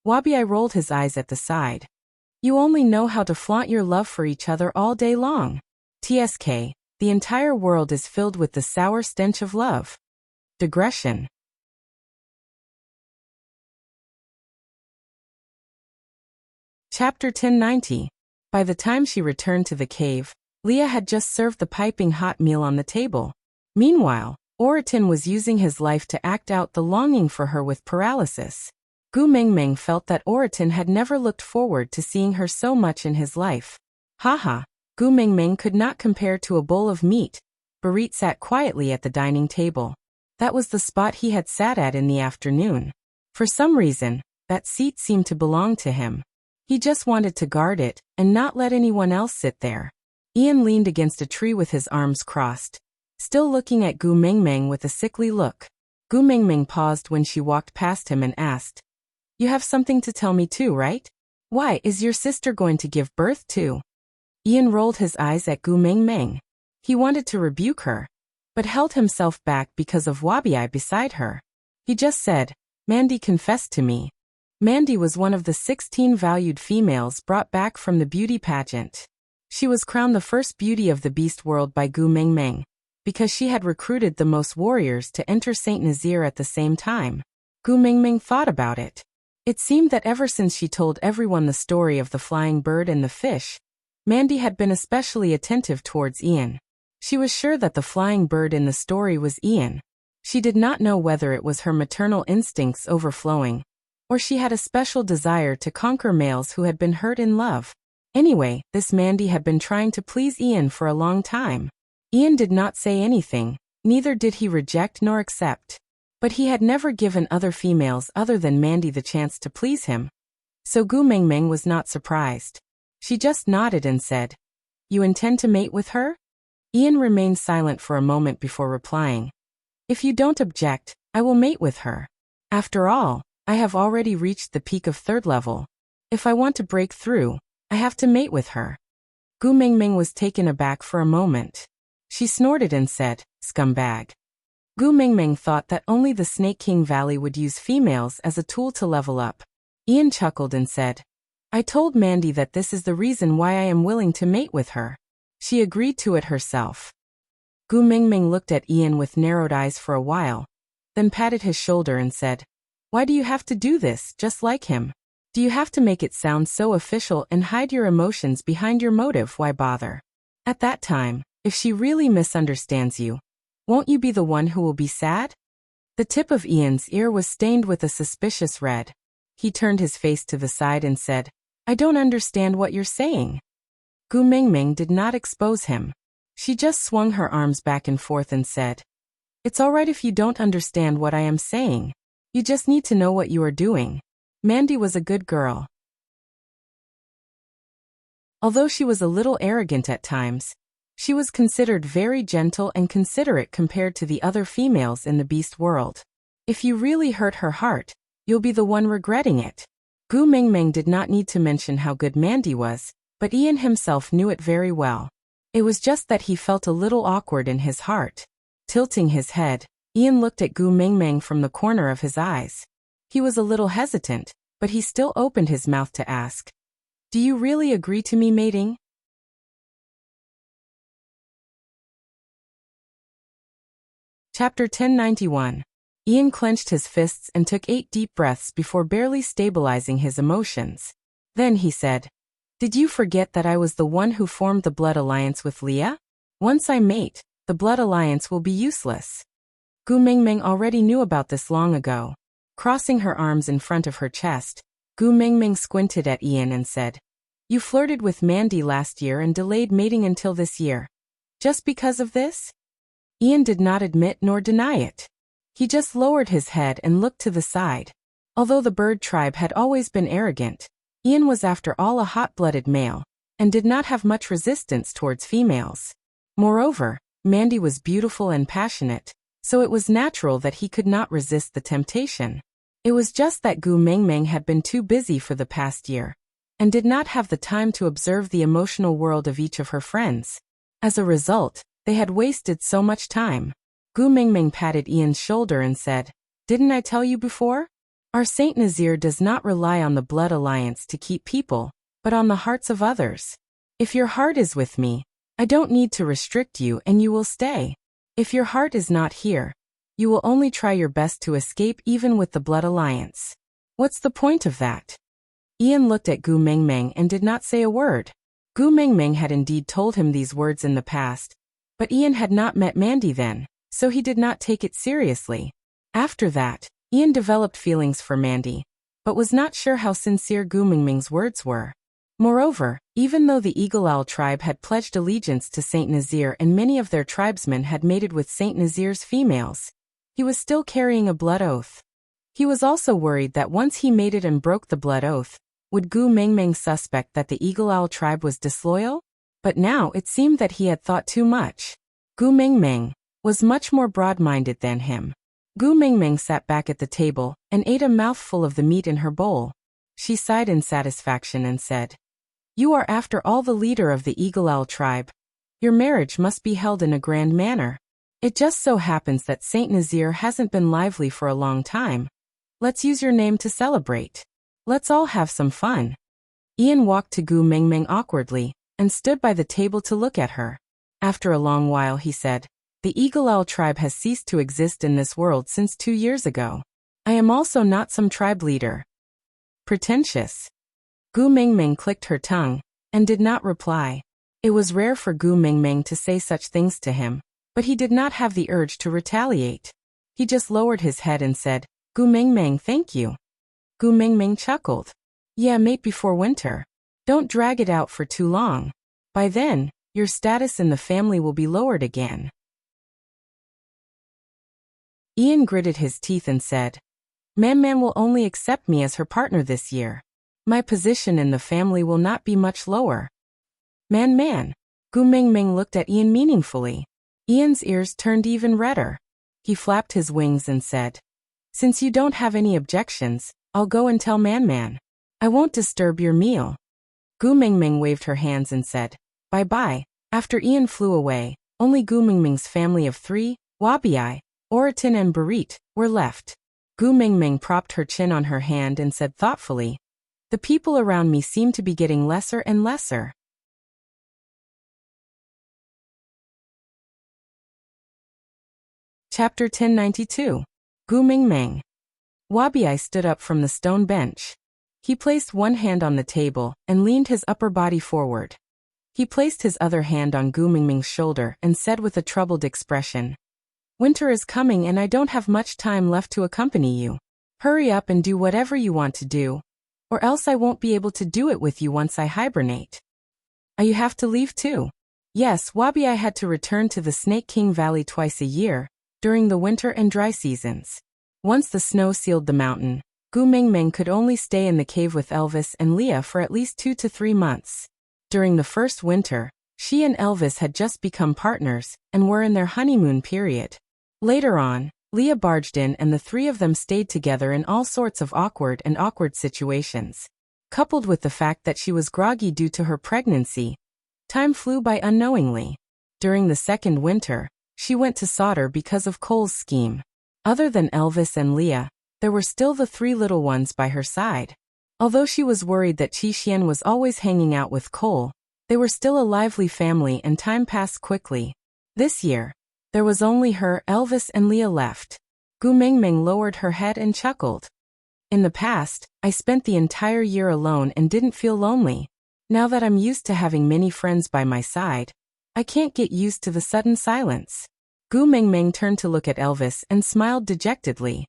Wabi rolled his eyes at the side. You only know how to flaunt your love for each other all day long. TSK, the entire world is filled with the sour stench of love. Digression. Chapter 1090. By the time she returned to the cave, Leah had just served the piping hot meal on the table. Meanwhile, Oriton was using his life to act out the longing for her with paralysis. Gu Mingming felt that Oriton had never looked forward to seeing her so much in his life. Haha, Gu Mingming could not compare to a bowl of meat. Barit sat quietly at the dining table. That was the spot he had sat at in the afternoon. For some reason, that seat seemed to belong to him. He just wanted to guard it and not let anyone else sit there. Ian leaned against a tree with his arms crossed, still looking at Gu Mingming with a sickly look. Gu Mingming paused when she walked past him and asked, You have something to tell me too, right? Why, is your sister going to give birth too? Ian rolled his eyes at Gu Mingming. He wanted to rebuke her, but held himself back because of Wabi beside her. He just said, Mandy confessed to me. Mandy was one of the 16 valued females brought back from the beauty pageant. She was crowned the first beauty of the beast world by Gu Mingming, because she had recruited the most warriors to enter Saint Nazir at the same time. Gu Mingming thought about it. It seemed that ever since she told everyone the story of the flying bird and the fish, Mandy had been especially attentive towards Ian. She was sure that the flying bird in the story was Ian. She did not know whether it was her maternal instincts overflowing, or she had a special desire to conquer males who had been hurt in love. Anyway, this Mandy had been trying to please Ian for a long time. Ian did not say anything, neither did he reject nor accept. But he had never given other females other than Mandy the chance to please him. So Gu Mingming was not surprised. She just nodded and said, You intend to mate with her? Ian remained silent for a moment before replying. If you don't object, I will mate with her. After all, I have already reached the peak of 3rd level. If I want to break through, I have to mate with her. Gu Mingming was taken aback for a moment. She snorted and said, Scumbag. Gu Mingming thought that only the Snake King Valley would use females as a tool to level up. Ian chuckled and said, I told Mandy that this is the reason why I am willing to mate with her. She agreed to it herself. Gu Mingming looked at Ian with narrowed eyes for a while, then patted his shoulder and said, Why do you have to do this, just like him? Do you have to make it sound so official and hide your emotions behind your motive? Why bother? At that time, if she really misunderstands you, won't you be the one who will be sad? The tip of Ian's ear was stained with a suspicious red. He turned his face to the side and said, I don't understand what you're saying. Gu Mingming did not expose him. She just swung her arms back and forth and said, It's all right if you don't understand what I am saying. You just need to know what you are doing. Mandy was a good girl. Although she was a little arrogant at times, she was considered very gentle and considerate compared to the other females in the beast world. If you really hurt her heart, you'll be the one regretting it. Gu Mingming did not need to mention how good Mandy was, but Ian himself knew it very well. It was just that he felt a little awkward in his heart. Tilting his head, Ian looked at Gu Mingming from the corner of his eyes. He was a little hesitant, but he still opened his mouth to ask, Do you really agree to me mating? Chapter 1091. Ian clenched his fists and took 8 deep breaths before barely stabilizing his emotions. Then he said, Did you forget that I was the one who formed the blood alliance with Leah? Once I mate, the blood alliance will be useless. Gu Mingming already knew about this long ago. Crossing her arms in front of her chest, Gu Mingming squinted at Ian and said, You flirted with Mandy last year and delayed mating until this year. Just because of this? Ian did not admit nor deny it. He just lowered his head and looked to the side. Although the bird tribe had always been arrogant, Ian was after all a hot-blooded male, and did not have much resistance towards females. Moreover, Mandy was beautiful and passionate, so it was natural that he could not resist the temptation. It was just that Gu Mengmeng had been too busy for the past year, and did not have the time to observe the emotional world of each of her friends. As a result, they had wasted so much time. Gu Mengmeng patted Ian's shoulder and said, "Didn't I tell you before? Our Saint Nazir does not rely on the blood alliance to keep people, but on the hearts of others. If your heart is with me, I don't need to restrict you and you will stay. If your heart is not here, you will only try your best to escape even with the blood alliance. What's the point of that?" Ian looked at Gu Mengmeng and did not say a word. Gu Mengmeng had indeed told him these words in the past, but Ian had not met Mandy then, so he did not take it seriously. After that, Ian developed feelings for Mandy, but was not sure how sincere Gu Mengmeng's words were. Moreover, even though the Eagle Owl tribe had pledged allegiance to Saint Nazir and many of their tribesmen had mated with Saint Nazir's females, he was still carrying a blood oath. He was also worried that once he mated and broke the blood oath, would Gu Mengmeng suspect that the Eagle Owl tribe was disloyal? But now it seemed that he had thought too much. Gu Mengmeng was much more broad-minded than him. Gu Mengmeng sat back at the table and ate a mouthful of the meat in her bowl. She sighed in satisfaction and said, "You are after all the leader of the Eagle Owl tribe. Your marriage must be held in a grand manner. It just so happens that Saint Nazir hasn't been lively for a long time. Let's use your name to celebrate. Let's all have some fun." Ian walked to Gu Mengmeng awkwardly and stood by the table to look at her. After a long while he said, "The Eagle Owl tribe has ceased to exist in this world since 2 years ago. I am also not some tribe leader." Pretentious. Gu Mengmeng clicked her tongue and did not reply. It was rare for Gu Mengmeng to say such things to him, but he did not have the urge to retaliate. He just lowered his head and said, "Gu Mengmeng, thank you." Gu Mengmeng chuckled. "Yeah, mate before winter. Don't drag it out for too long. By then, your status in the family will be lowered again." Ian gritted his teeth and said, Man will only accept me as her partner this year. My position in the family will not be much lower." Man. Gu Mengmeng looked at Ian meaningfully. Ian's ears turned even redder. He flapped his wings and said, "Since you don't have any objections, I'll go and tell Man. I won't disturb your meal." Gu Mengmeng waved her hands and said, "Bye-bye." After Ian flew away, only Gu Mengmeng's family of 3, Wabi, Oratin and Barit, were left. Gu Mengmeng propped her chin on her hand and said thoughtfully, "The people around me seem to be getting lesser and lesser." Chapter 1092. Gu Mengmeng. Wabi stood up from the stone bench. He placed one hand on the table and leaned his upper body forward. He placed his other hand on Gu Mengmeng's shoulder and said with a troubled expression, "Winter is coming and I don't have much time left to accompany you. Hurry up and do whatever you want to do, or else I won't be able to do it with you once I hibernate." You have to leave too?" Yes, Wabi had to return to the Snake King Valley twice a year, during the winter and dry seasons. Once the snow sealed the mountain, Gu Mengmeng could only stay in the cave with Elvis and Leah for at least 2 to 3 months. During the first winter, she and Elvis had just become partners and were in their honeymoon period. Later on, Leah barged in and the 3 of them stayed together in all sorts of awkward situations. Coupled with the fact that she was groggy due to her pregnancy, time flew by unknowingly. During the second winter, she went to solder because of Cole's scheme. Other than Elvis and Leah, there were still the 3 little ones by her side. Although she was worried that Chi Xian was always hanging out with Cole, they were still a lively family and time passed quickly. This year, there was only her, Elvis and Leah left. Gu Mengmeng lowered her head and chuckled. "In the past, I spent the entire year alone and didn't feel lonely. Now that I'm used to having many friends by my side, I can't get used to the sudden silence." Gu Mengmeng turned to look at Elvis and smiled dejectedly.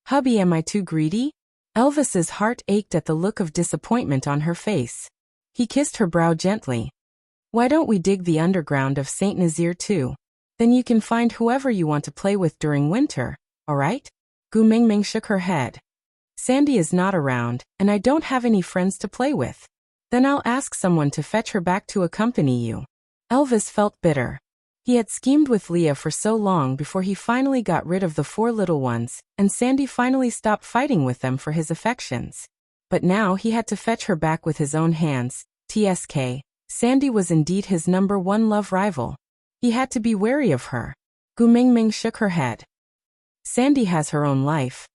"Hubby, am I too greedy?" Elvis's heart ached at the look of disappointment on her face. He kissed her brow gently. "Why don't we dig the underground of Saint Nazir too? Then you can find whoever you want to play with during winter, alright?" Gu Mengmeng shook her head. Sandy is not around, and I don't have any friends to play with. Then I'll ask someone to fetch her back to accompany you. Elvis felt bitter. He had schemed with Leah for so long before he finally got rid of the 4 little ones, and Sandy finally stopped fighting with them for his affections. But now he had to fetch her back with his own hands. TSK. Sandy was indeed his #1 love rival. He had to be wary of her. Gu Mingming shook her head. Sandy has her own life.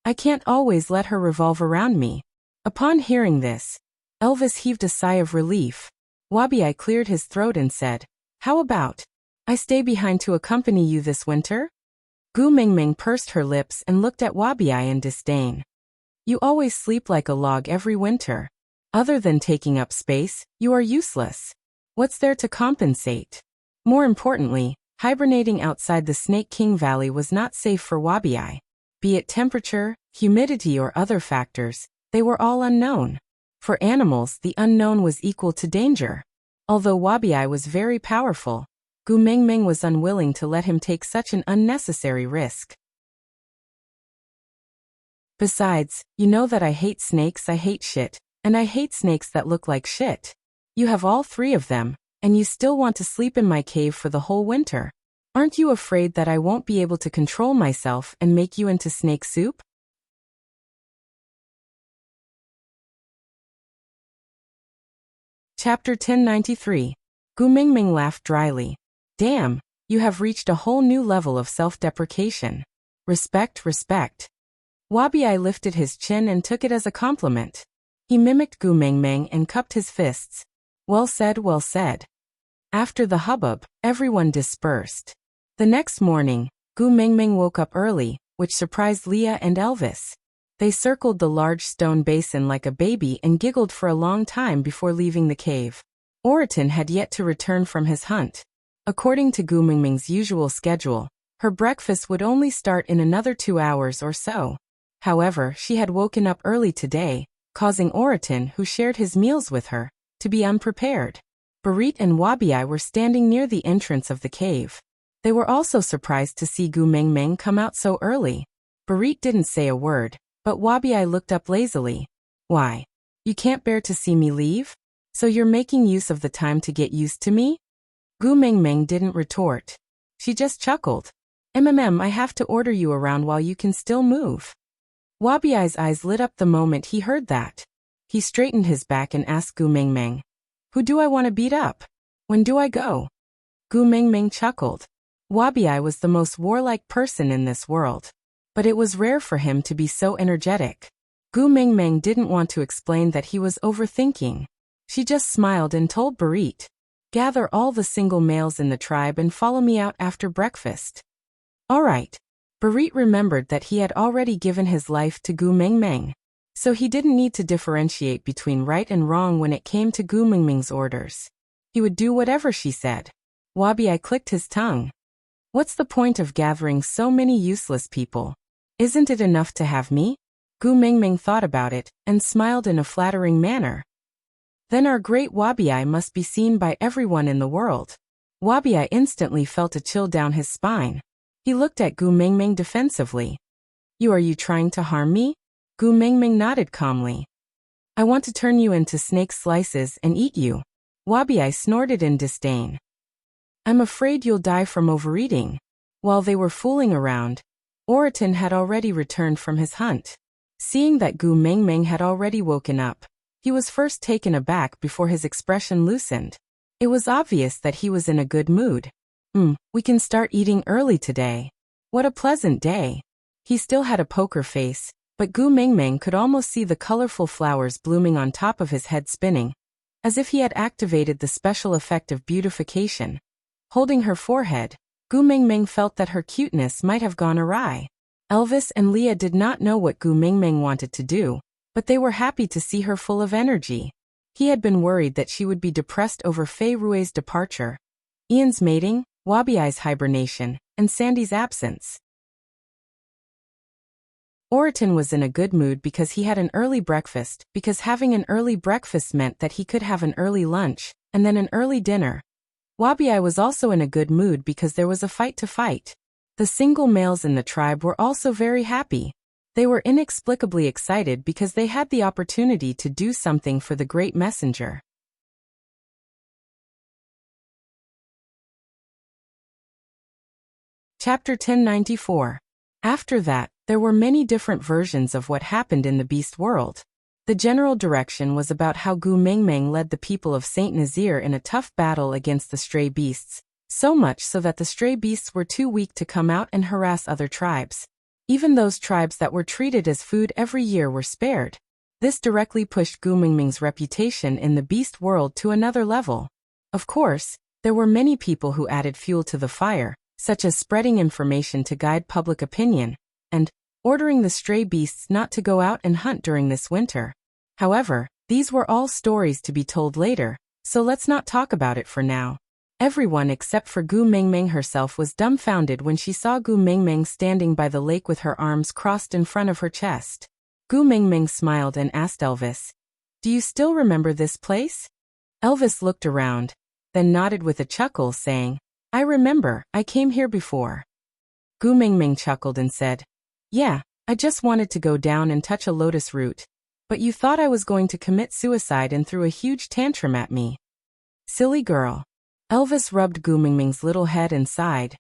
I can't always let her revolve around me. Upon hearing this, Elvis heaved a sigh of relief. Wabi cleared his throat and said, How about I stay behind to accompany you this winter? Gu Mingming pursed her lips and looked at Wabi in disdain. You always sleep like a log every winter. Other than taking up space, you are useless. What's there to compensate? More importantly, hibernating outside the Snake King Valley was not safe for Wabi. Be it temperature, humidity or other factors, they were all unknown. For animals, the unknown was equal to danger. Although Wabi was very powerful, Gu Mingming was unwilling to let him take such an unnecessary risk. Besides, you know that I hate snakes, I hate shit, and I hate snakes that look like shit. You have all 3 of them, and you still want to sleep in my cave for the whole winter. Aren't you afraid that I won't be able to control myself and make you into snake soup? Chapter 1093. Gu Mingming laughed dryly. Damn, you have reached a whole new level of self-deprecation. Respect, respect. Wabi lifted his chin and took it as a compliment. He mimicked Gu Mingming and cupped his fists. Well said, well said. After the hubbub, everyone dispersed. The next morning, Gu Mingming woke up early, which surprised Leah and Elvis. They circled the large stone basin like a baby and giggled for a long time before leaving the cave. Oriton had yet to return from his hunt. According to Gu Mingming's usual schedule, her breakfast would only start in another 2 hours or so. However, she had woken up early today, causing Oriton, who shared his meals with her, to be unprepared. Barit and Wabi were standing near the entrance of the cave. They were also surprised to see Gu Mingming come out so early. Barit didn't say a word, but Wabi looked up lazily. Why? You can't bear to see me leave? So you're making use of the time to get used to me? Gu Mingming didn't retort. She just chuckled. I have to order you around while you can still move. Wabi's eyes lit up the moment he heard that. He straightened his back and asked Gu Mingming, Who do I want to beat up? When do I go? Gu Mingming chuckled. Wabi was the most warlike person in this world. But it was rare for him to be so energetic. Gu Mingming didn't want to explain that he was overthinking. She just smiled and told Barit, Gather all the single males in the tribe and follow me out after breakfast. All right. Barit remembered that he had already given his life to Gu Mingming, so he didn't need to differentiate between right and wrong when it came to Gu Mingming's orders. He would do whatever she said. Wabi clicked his tongue. What's the point of gathering so many useless people? Isn't it enough to have me? Gu Mingming thought about it and smiled in a flattering manner. Then our great Wabi must be seen by everyone in the world. Wabi instantly felt a chill down his spine. He looked at Gu Mingming defensively. Are you trying to harm me? Gu Mingming nodded calmly. I want to turn you into snake slices and eat you. Wabi snorted in disdain. I'm afraid you'll die from overeating. While they were fooling around, Oriton had already returned from his hunt. Seeing that Gu Mingming had already woken up, he was first taken aback before his expression loosened. It was obvious that he was in a good mood. We can start eating early today. What a pleasant day. He still had a poker face, but Gu Mingming could almost see the colorful flowers blooming on top of his head spinning, as if he had activated the special effect of beautification. Holding her forehead, Gu Mingming felt that her cuteness might have gone awry. Elvis and Leah did not know what Gu Mingming wanted to do, but they were happy to see her full of energy. He had been worried that she would be depressed over Fei Rui's departure, Ian's mating, Wabi's hibernation, and Sandy's absence. Oriton was in a good mood because he had an early breakfast, because having an early breakfast meant that he could have an early lunch, and then an early dinner. Wabi was also in a good mood because there was a fight to fight. The single males in the tribe were also very happy. They were inexplicably excited because they had the opportunity to do something for the great messenger. Chapter 1094. After that, there were many different versions of what happened in the beast world. The general direction was about how Gu Mengmeng led the people of Saint Nazir in a tough battle against the stray beasts, so much so that the stray beasts were too weak to come out and harass other tribes. Even those tribes that were treated as food every year were spared. This directly pushed Gu Mengmeng's reputation in the beast world to another level. Of course, there were many people who added fuel to the fire, such as spreading information to guide public opinion, and ordering the stray beasts not to go out and hunt during this winter. However, these were all stories to be told later, so let's not talk about it for now. Everyone except for Gu Mengmeng herself was dumbfounded when she saw Gu Mengmeng standing by the lake with her arms crossed in front of her chest. Gu Mengmeng smiled and asked Elvis, "Do you still remember this place?" Elvis looked around, then nodded with a chuckle, saying, "I remember, I came here before." Gu Mengmeng chuckled and said, "Yeah, I just wanted to go down and touch a lotus root. But you thought I was going to commit suicide and threw a huge tantrum at me. Silly girl." Elvis rubbed Gu Mengmeng's little head and sighed,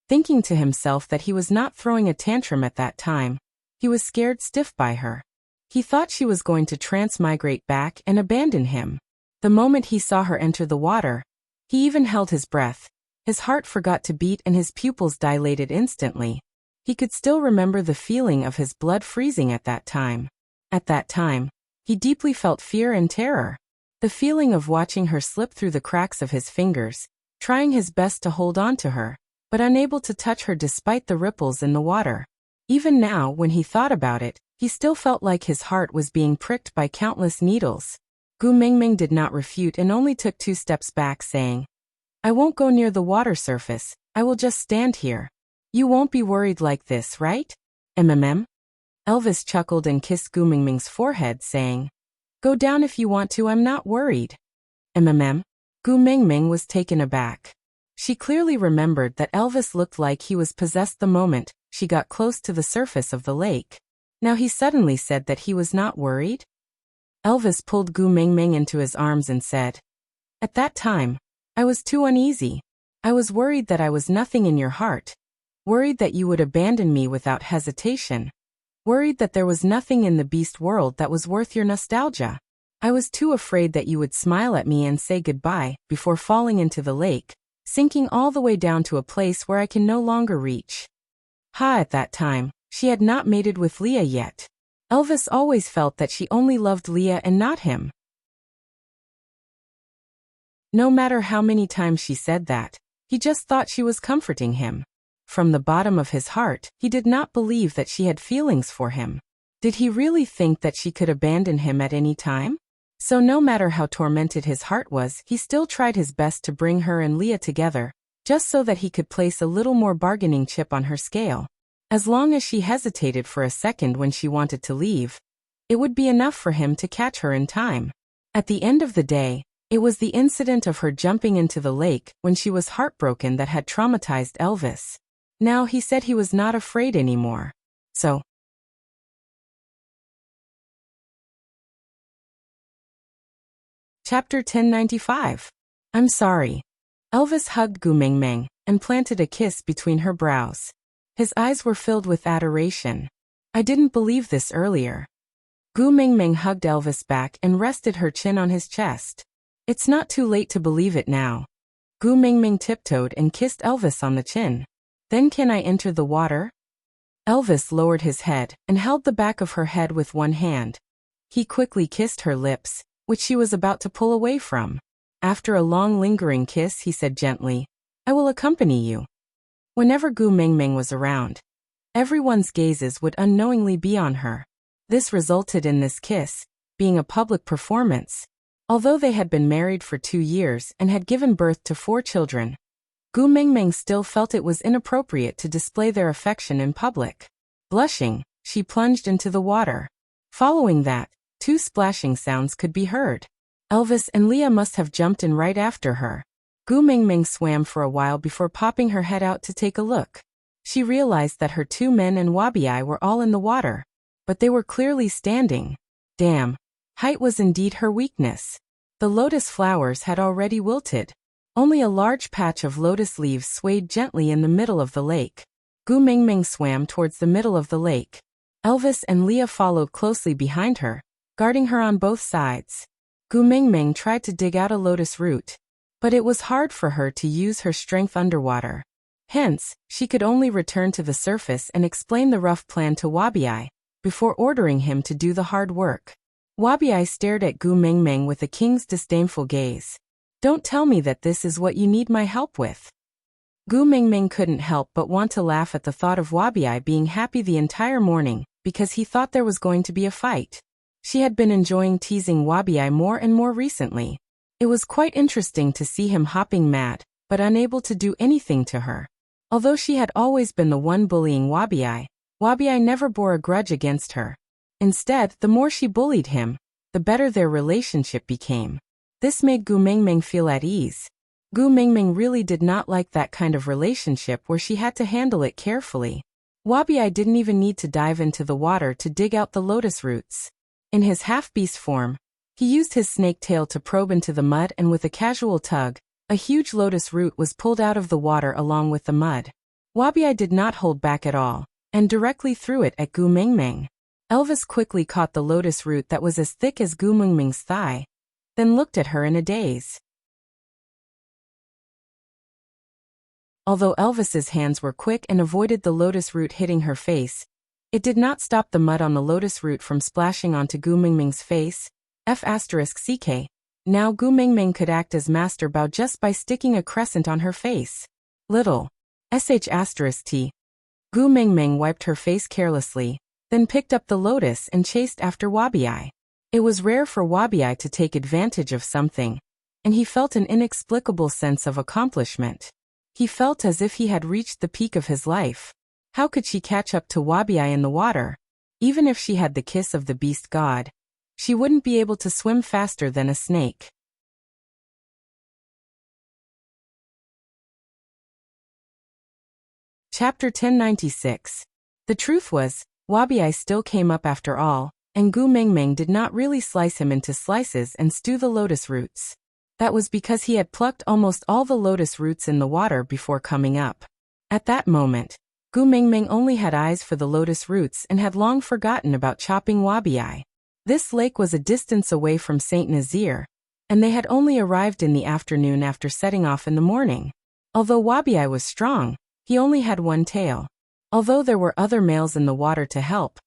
thinking to himself that he was not throwing a tantrum at that time. He was scared stiff by her. He thought she was going to transmigrate back and abandon him. The moment he saw her enter the water, he even held his breath. His heart forgot to beat and his pupils dilated instantly. He could still remember the feeling of his blood freezing at that time. At that time, he deeply felt fear and terror. The feeling of watching her slip through the cracks of his fingers, trying his best to hold on to her, but unable to touch her despite the ripples in the water. Even now, when he thought about it, he still felt like his heart was being pricked by countless needles. Gu Mengmeng did not refute and only took 2 steps back, saying, "I won't go near the water surface, I will just stand here. You won't be worried like this, right? MMM?" Elvis chuckled and kissed Gu Mengmeng's forehead, saying, "Go down if you want to, I'm not worried." MMM? Gu Mengmeng was taken aback. She clearly remembered that Elvis looked like he was possessed the moment she got close to the surface of the lake. Now he suddenly said that he was not worried? Elvis pulled Gu Mengmeng into his arms and said, "At that time, I was too uneasy. I was worried that I was nothing in your heart. Worried that you would abandon me without hesitation. Worried that there was nothing in the beast world that was worth your nostalgia. I was too afraid that you would smile at me and say goodbye before falling into the lake, sinking all the way down to a place where I can no longer reach." At that time, she had not mated with Leah yet. Elvis always felt that she only loved Leah and not him. No matter how many times she said that, he just thought she was comforting him. From the bottom of his heart, he did not believe that she had feelings for him. Did he really think that she could abandon him at any time? So no matter how tormented his heart was, he still tried his best to bring her and Leah together, just so that he could place a little more bargaining chip on her scale. As long as she hesitated for a second when she wanted to leave, it would be enough for him to catch her in time. At the end of the day, it was the incident of her jumping into the lake when she was heartbroken that had traumatized Elvis. Now he said he was not afraid anymore. So, Chapter 1095. I'm sorry. Elvis hugged Gu Mengmeng and planted a kiss between her brows. His eyes were filled with adoration. I didn't believe this earlier. Gu Mengmeng hugged Elvis back and rested her chin on his chest. It's not too late to believe it now. Gu Mengmeng tiptoed and kissed Elvis on the chin. Then can I enter the water? Elvis lowered his head and held the back of her head with one hand. He quickly kissed her lips, which she was about to pull away from. After a long lingering kiss, he said gently, "I will accompany you." Whenever Gu Mengmeng was around, everyone's gazes would unknowingly be on her. This resulted in this kiss being a public performance. Although they had been married for 2 years and had given birth to 4 children, Gu Mengmeng still felt it was inappropriate to display their affection in public. Blushing, she plunged into the water. Following that, 2 splashing sounds could be heard. Elvis and Leah must have jumped in right after her. Gu Mengmeng swam for a while before popping her head out to take a look. She realized that her 2 men and Wabi were all in the water. but they were clearly standing. Damn. Height was indeed her weakness. The lotus flowers had already wilted. Only a large patch of lotus leaves swayed gently in the middle of the lake. Gu Mingming swam towards the middle of the lake. Elvis and Leah followed closely behind her, guarding her on both sides. Gu Mingming tried to dig out a lotus root, but it was hard for her to use her strength underwater. Hence, she could only return to the surface and explain the rough plan to Wabiai, before ordering him to do the hard work. Wabiai stared at Gu Mingming with a king's disdainful gaze. Don't tell me that this is what you need my help with. Gu Mingming couldn't help but want to laugh at the thought of Wabiai being happy the entire morning, because he thought there was going to be a fight. She had been enjoying teasing Wabiai more and more recently. It was quite interesting to see him hopping mad, but unable to do anything to her. Although she had always been the one bullying Wabiai, Wabiai never bore a grudge against her. Instead, the more she bullied him, the better their relationship became. This made Gu Mingming feel at ease. Gu Mingming really did not like that kind of relationship where she had to handle it carefully. Wabiai didn't even need to dive into the water to dig out the lotus roots. In his half-beast form, he used his snake tail to probe into the mud, and with a casual tug, a huge lotus root was pulled out of the water along with the mud. Wabiai did not hold back at all, and directly threw it at Gu Mingming. Elvis quickly caught the lotus root that was as thick as Gu Mingming's thigh, then looked at her in a daze. Although Elvis's hands were quick and avoided the lotus root hitting her face, it did not stop the mud on the lotus root from splashing onto Gu Mingming's face. F***ck. Now Gu Mingming could act as Master Bao just by sticking a crescent on her face. Little. **T. Gu Mingming wiped her face carelessly, then picked up the lotus and chased after Wabiai. It was rare for Wabiai to take advantage of something, and he felt an inexplicable sense of accomplishment. He felt as if he had reached the peak of his life. How could she catch up to Wabiai in the water? Even if she had the kiss of the beast god, she wouldn't be able to swim faster than a snake. Chapter 1096. The truth was, Wabiai still came up after all, and Gu Mingming did not really slice him into slices and stew the lotus roots. That was because he had plucked almost all the lotus roots in the water before coming up. At that moment, Gu Mingming only had eyes for the lotus roots and had long forgotten about chopping Wabiai. This lake was a distance away from Saint Nazir, and they had only arrived in the afternoon after setting off in the morning. Although Wabiai was strong, he only had one tail. Although there were other males in the water to help,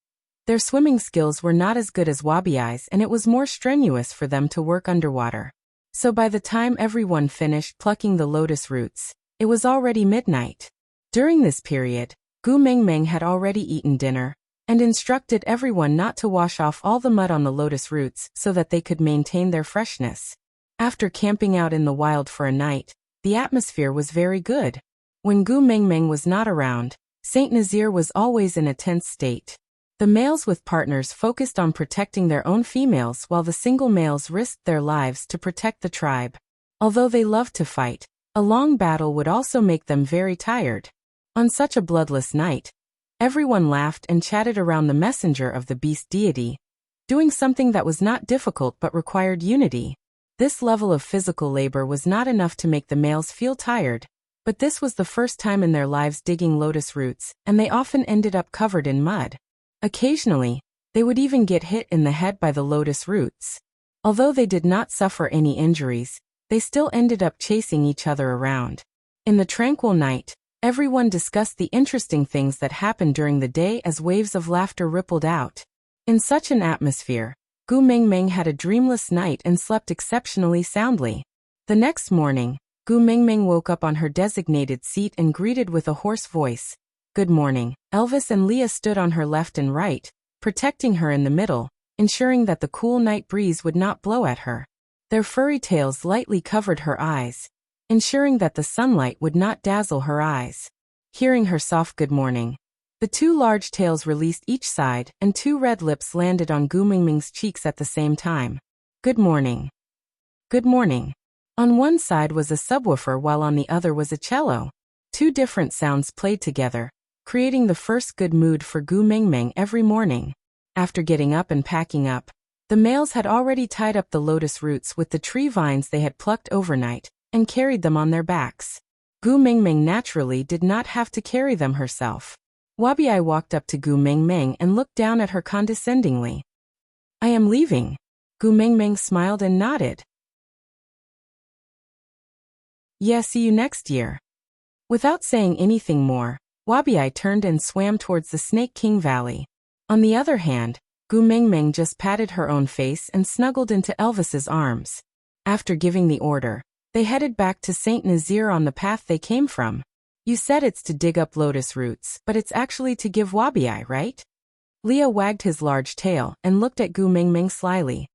their swimming skills were not as good as Wabiai's, and it was more strenuous for them to work underwater. So by the time everyone finished plucking the lotus roots, it was already midnight. During this period, Gu Mingming had already eaten dinner, and instructed everyone not to wash off all the mud on the lotus roots so that they could maintain their freshness. After camping out in the wild for a night, the atmosphere was very good. When Gu Mingming was not around, Saint Nazir was always in a tense state. The males with partners focused on protecting their own females while the single males risked their lives to protect the tribe. Although they loved to fight, a long battle would also make them very tired. On such a bloodless night, everyone laughed and chatted around the messenger of the beast deity, doing something that was not difficult but required unity. This level of physical labor was not enough to make the males feel tired, but this was the first time in their lives digging lotus roots, and they often ended up covered in mud. Occasionally, they would even get hit in the head by the lotus roots. Although they did not suffer any injuries, they still ended up chasing each other around. In the tranquil night, everyone discussed the interesting things that happened during the day as waves of laughter rippled out. In such an atmosphere, Gu Mingming had a dreamless night and slept exceptionally soundly. The next morning, Gu Mingming woke up on her designated seat and greeted with a hoarse voice, "Good morning." Elvis and Leah stood on her left and right, protecting her in the middle, ensuring that the cool night breeze would not blow at her. Their furry tails lightly covered her eyes, ensuring that the sunlight would not dazzle her eyes. Hearing her soft good morning, the two large tails released each side and two red lips landed on Gu Mingming's cheeks at the same time. "Good morning." "Good morning." On one side was a subwoofer while on the other was a cello. Two different sounds played together, creating the first good mood for Gu Mingming every morning. After getting up and packing up, the males had already tied up the lotus roots with the tree vines they had plucked overnight and carried them on their backs. Gu Mingming naturally did not have to carry them herself. Wabi walked up to Gu Mingming and looked down at her condescendingly. "I am leaving." Gu Mingming smiled and nodded. "Yeah, see you next year." Without saying anything more, Wabi turned and swam towards the Snake King Valley. On the other hand, Gu Mingming just patted her own face and snuggled into Elvis's arms. After giving the order, they headed back to Saint Nazaire on the path they came from. "You said it's to dig up lotus roots, but it's actually to give Wabi, right?" Leah wagged his large tail and looked at Gu Mingming slyly.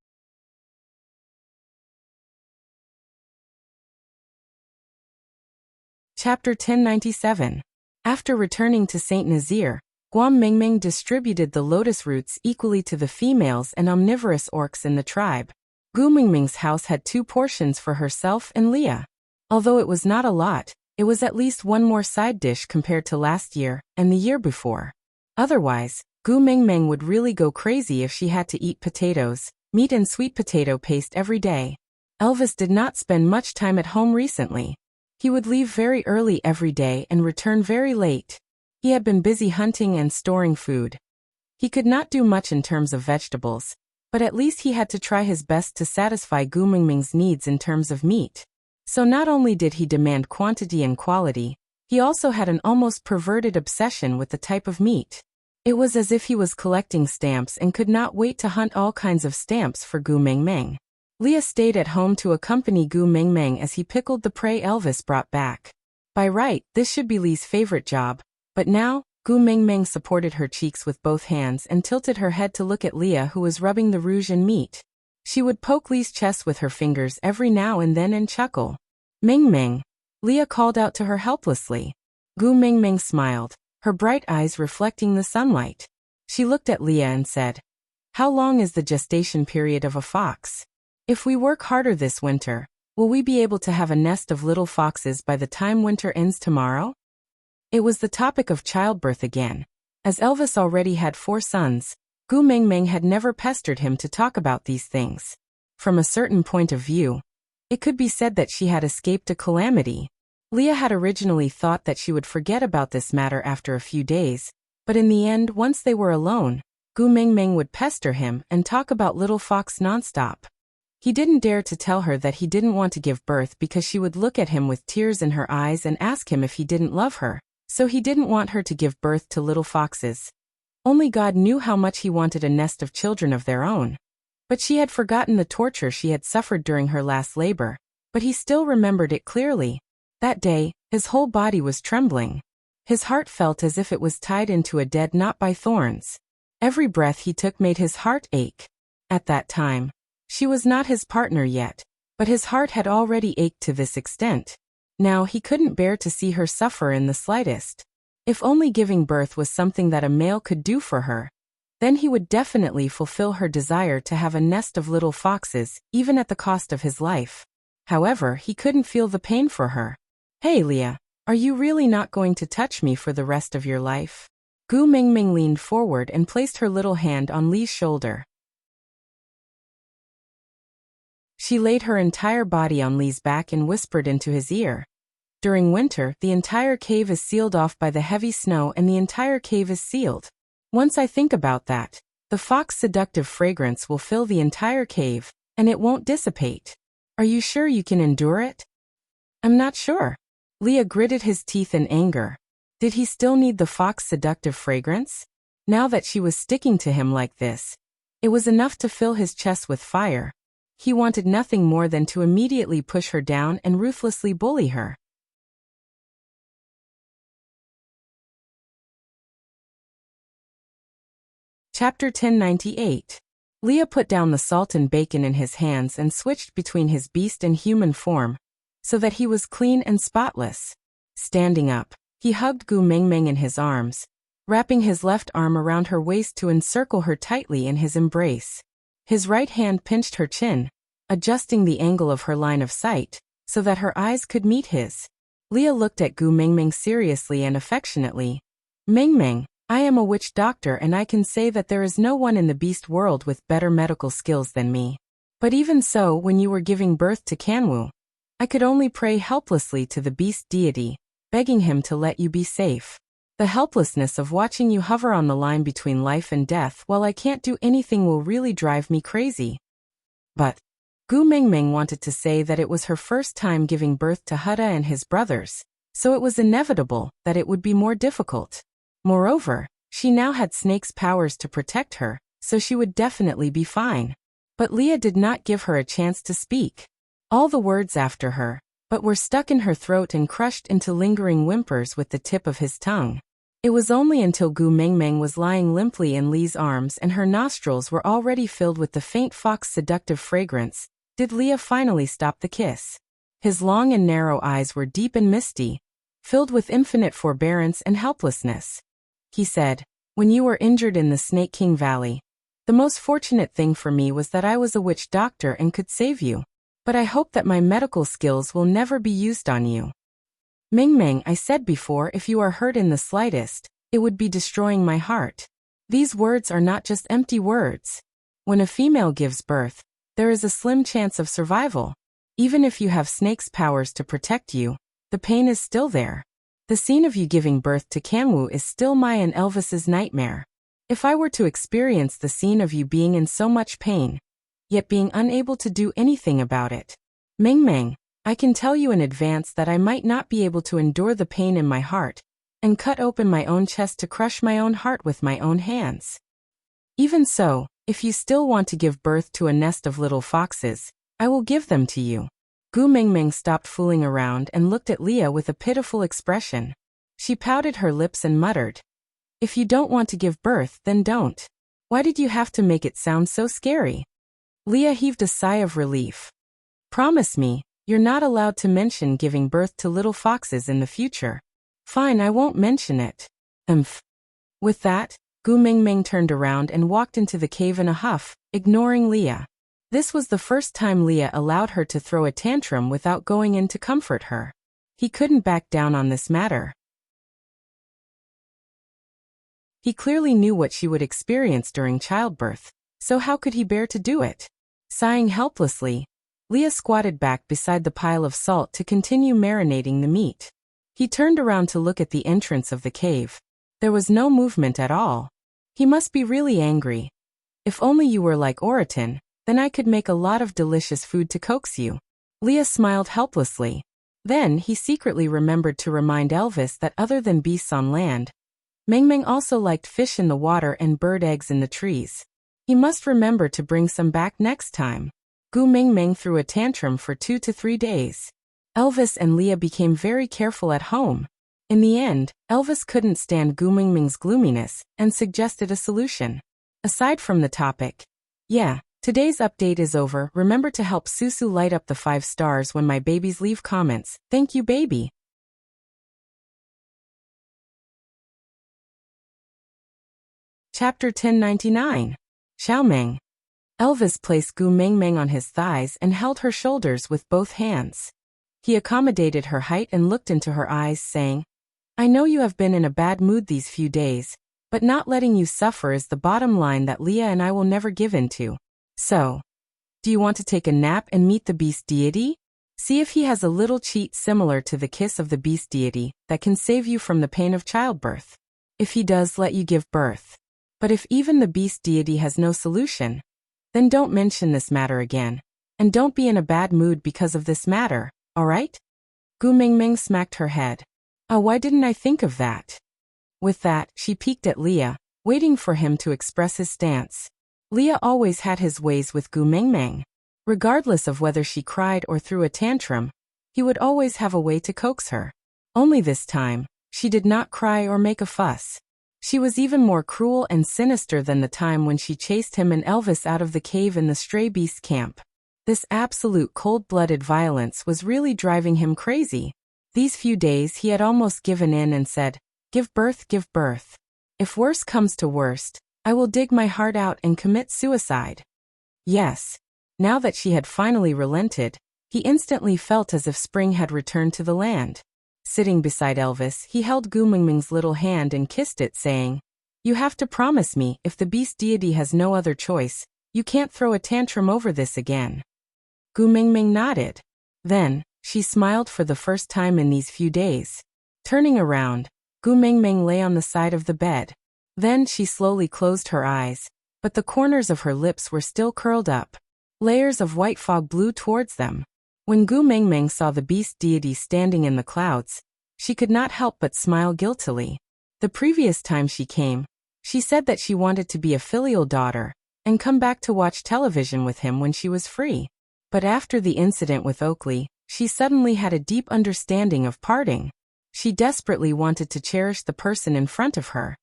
Chapter 1097. After returning to Saint Nazaire, Guam Mingming distributed the lotus roots equally to the females and omnivorous orcs in the tribe. Gu Mingming's house had 2 portions for herself and Leah. Although it was not a lot, it was at least one more side dish compared to last year and the year before. Otherwise, Gu Mingming would really go crazy if she had to eat potatoes, meat and sweet potato paste every day. Elvis did not spend much time at home recently. He would leave very early every day and return very late. He had been busy hunting and storing food. He could not do much in terms of vegetables, but at least he had to try his best to satisfy Gu Mingming's needs in terms of meat. So not only did he demand quantity and quality, he also had an almost perverted obsession with the type of meat. It was as if he was collecting stamps and could not wait to hunt all kinds of stamps for Gu Mingming. Leah stayed at home to accompany Gu Mingming as he pickled the prey Elvis brought back. By right, this should be Lee's favorite job, but now, Gu Mingming supported her cheeks with both hands and tilted her head to look at Leah, who was rubbing the rouge and meat. She would poke Lee's chest with her fingers every now and then and chuckle. "Mingming," Leah called out to her helplessly. Gu Mingming smiled, her bright eyes reflecting the sunlight. She looked at Leah and said, "How long is the gestation period of a fox? If we work harder this winter, will we be able to have a nest of little foxes by the time winter ends tomorrow?" It was the topic of childbirth again. As Elvis already had 4 sons, Gu Mingming had never pestered him to talk about these things. From a certain point of view, it could be said that she had escaped a calamity. Leah had originally thought that she would forget about this matter after a few days, but in the end, once they were alone, Gu Mingming would pester him and talk about little fox nonstop. He didn't dare to tell her that he didn't want to give birth because she would look at him with tears in her eyes and ask him if he didn't love her. So he didn't want her to give birth to little foxes. Only God knew how much he wanted a nest of children of their own. But she had forgotten the torture she had suffered during her last labor, but he still remembered it clearly. That day, his whole body was trembling. His heart felt as if it was tied into a dead knot by thorns. Every breath he took made his heart ache. At that time, she was not his partner yet, but his heart had already ached to this extent. Now he couldn't bear to see her suffer in the slightest. If only giving birth was something that a male could do for her, then he would definitely fulfill her desire to have a nest of little foxes, even at the cost of his life. However, he couldn't feel the pain for her. "Hey Leah, are you really not going to touch me for the rest of your life?" Gu Mingming leaned forward and placed her little hand on Lee's shoulder. She laid her entire body on Lee's back and whispered into his ear. "During winter, the entire cave is sealed off by the heavy snow and the entire cave is sealed. Once I think about that, the fox seductive fragrance will fill the entire cave, and it won't dissipate. Are you sure you can endure it?" "I'm not sure." Leah gritted his teeth in anger. Did he still need the fox seductive fragrance? Now that she was sticking to him like this, it was enough to fill his chest with fire. He wanted nothing more than to immediately push her down and ruthlessly bully her. Chapter 1098. Leah put down the salt and bacon in his hands and switched between his beast and human form, so that he was clean and spotless. Standing up, he hugged Gu Mingming in his arms, wrapping his left arm around her waist to encircle her tightly in his embrace. His right hand pinched her chin, adjusting the angle of her line of sight, so that her eyes could meet his. Leah looked at Gu Mingming seriously and affectionately. "Mingming, I am a witch doctor and I can say that there is no one in the beast world with better medical skills than me. But even so, when you were giving birth to Kanwu, I could only pray helplessly to the beast deity, begging him to let you be safe. The helplessness of watching you hover on the line between life and death while I can't do anything will really drive me crazy. But Gu Mingming wanted to say that it was her first time giving birth to Hutta and his brothers, so it was inevitable that it would be more difficult. Moreover, she now had Snake's powers to protect her, so she would definitely be fine. But Leah did not give her a chance to speak. All the words after her, but were stuck in her throat and crushed into lingering whimpers with the tip of his tongue. It was only until Gu Mingming was lying limply in Lee's arms and her nostrils were already filled with the faint fox seductive fragrance, did Leah finally stop the kiss. His long and narrow eyes were deep and misty, filled with infinite forbearance and helplessness. He said, "When you were injured in the Snake King Valley, the most fortunate thing for me was that I was a witch doctor and could save you. But I hope that my medical skills will never be used on you. Mingming, I said before, if you are hurt in the slightest, it would be destroying my heart. These words are not just empty words. When a female gives birth, there is a slim chance of survival. Even if you have Snake's powers to protect you, the pain is still there. The scene of you giving birth to Kanwu is still my and Elvis's nightmare. If I were to experience the scene of you being in so much pain, yet being unable to do anything about it, Mingming, I can tell you in advance that I might not be able to endure the pain in my heart, and cut open my own chest to crush my own heart with my own hands. Even so, if you still want to give birth to a nest of little foxes, I will give them to you." Gu Mingming stopped fooling around and looked at Leah with a pitiful expression. She pouted her lips and muttered, "If you don't want to give birth, then don't. Why did you have to make it sound so scary?" Leah heaved a sigh of relief. "Promise me, you're not allowed to mention giving birth to little foxes in the future." "Fine, I won't mention it." With that, Gu Mingming turned around and walked into the cave in a huff, ignoring Leah. This was the first time Leah allowed her to throw a tantrum without going in to comfort her. He couldn't back down on this matter. He clearly knew what she would experience during childbirth, so how could he bear to do it? Sighing helplessly, Leah squatted back beside the pile of salt to continue marinating the meat. He turned around to look at the entrance of the cave. There was no movement at all. He must be really angry. "If only you were like Oraton, then I could make a lot of delicious food to coax you." Leah smiled helplessly. Then he secretly remembered to remind Elvis that other than beasts on land, Mingming also liked fish in the water and bird eggs in the trees. He must remember to bring some back next time. Gu Mingming threw a tantrum for 2 to 3 days. Elvis and Leah became very careful at home. In the end, Elvis couldn't stand Gu Mingming's gloominess and suggested a solution. Aside from the topic, "Yeah, today's update is over. Remember to help Susu light up the 5 stars when my babies leave comments. Thank you, baby." Chapter 1099. Xiaomeng. Elvis placed Gu Mingming on his thighs and held her shoulders with both hands. He accommodated her height and looked into her eyes, saying, "I know you have been in a bad mood these few days, but not letting you suffer is the bottom line that Leah and I will never give in to. So, do you want to take a nap and meet the beast deity? See if he has a little cheat similar to the kiss of the beast deity that can save you from the pain of childbirth. If he does let you give birth. But if even the beast deity has no solution, then don't mention this matter again, and don't be in a bad mood because of this matter, alright?" Gu Mingming smacked her head. "Oh, why didn't I think of that?" With that, she peeked at Leah, waiting for him to express his stance. Leah always had his ways with Gu Mingming. Regardless of whether she cried or threw a tantrum, he would always have a way to coax her. Only this time, she did not cry or make a fuss. She was even more cruel and sinister than the time when she chased him and Elvis out of the cave in the stray beast camp. This absolute cold-blooded violence was really driving him crazy. These few days he had almost given in and said, give birth. If worse comes to worst, I will dig my heart out and commit suicide." Yes. Now that she had finally relented, he instantly felt as if spring had returned to the land. Sitting beside Elvis, he held Gu Mingming's little hand and kissed it, saying, You have to promise me, if the beast deity has no other choice, you can't throw a tantrum over this again. Gu Mingming nodded. Then, she smiled for the first time in these few days. Turning around, Gu Mingming lay on the side of the bed. Then she slowly closed her eyes, but the corners of her lips were still curled up. Layers of white fog blew towards them. When Gu Mingming saw the beast deity standing in the clouds, she could not help but smile guiltily. The previous time she came, she said that she wanted to be a filial daughter and come back to watch television with him when she was free. But after the incident with Oakley, she suddenly had a deep understanding of parting. She desperately wanted to cherish the person in front of her.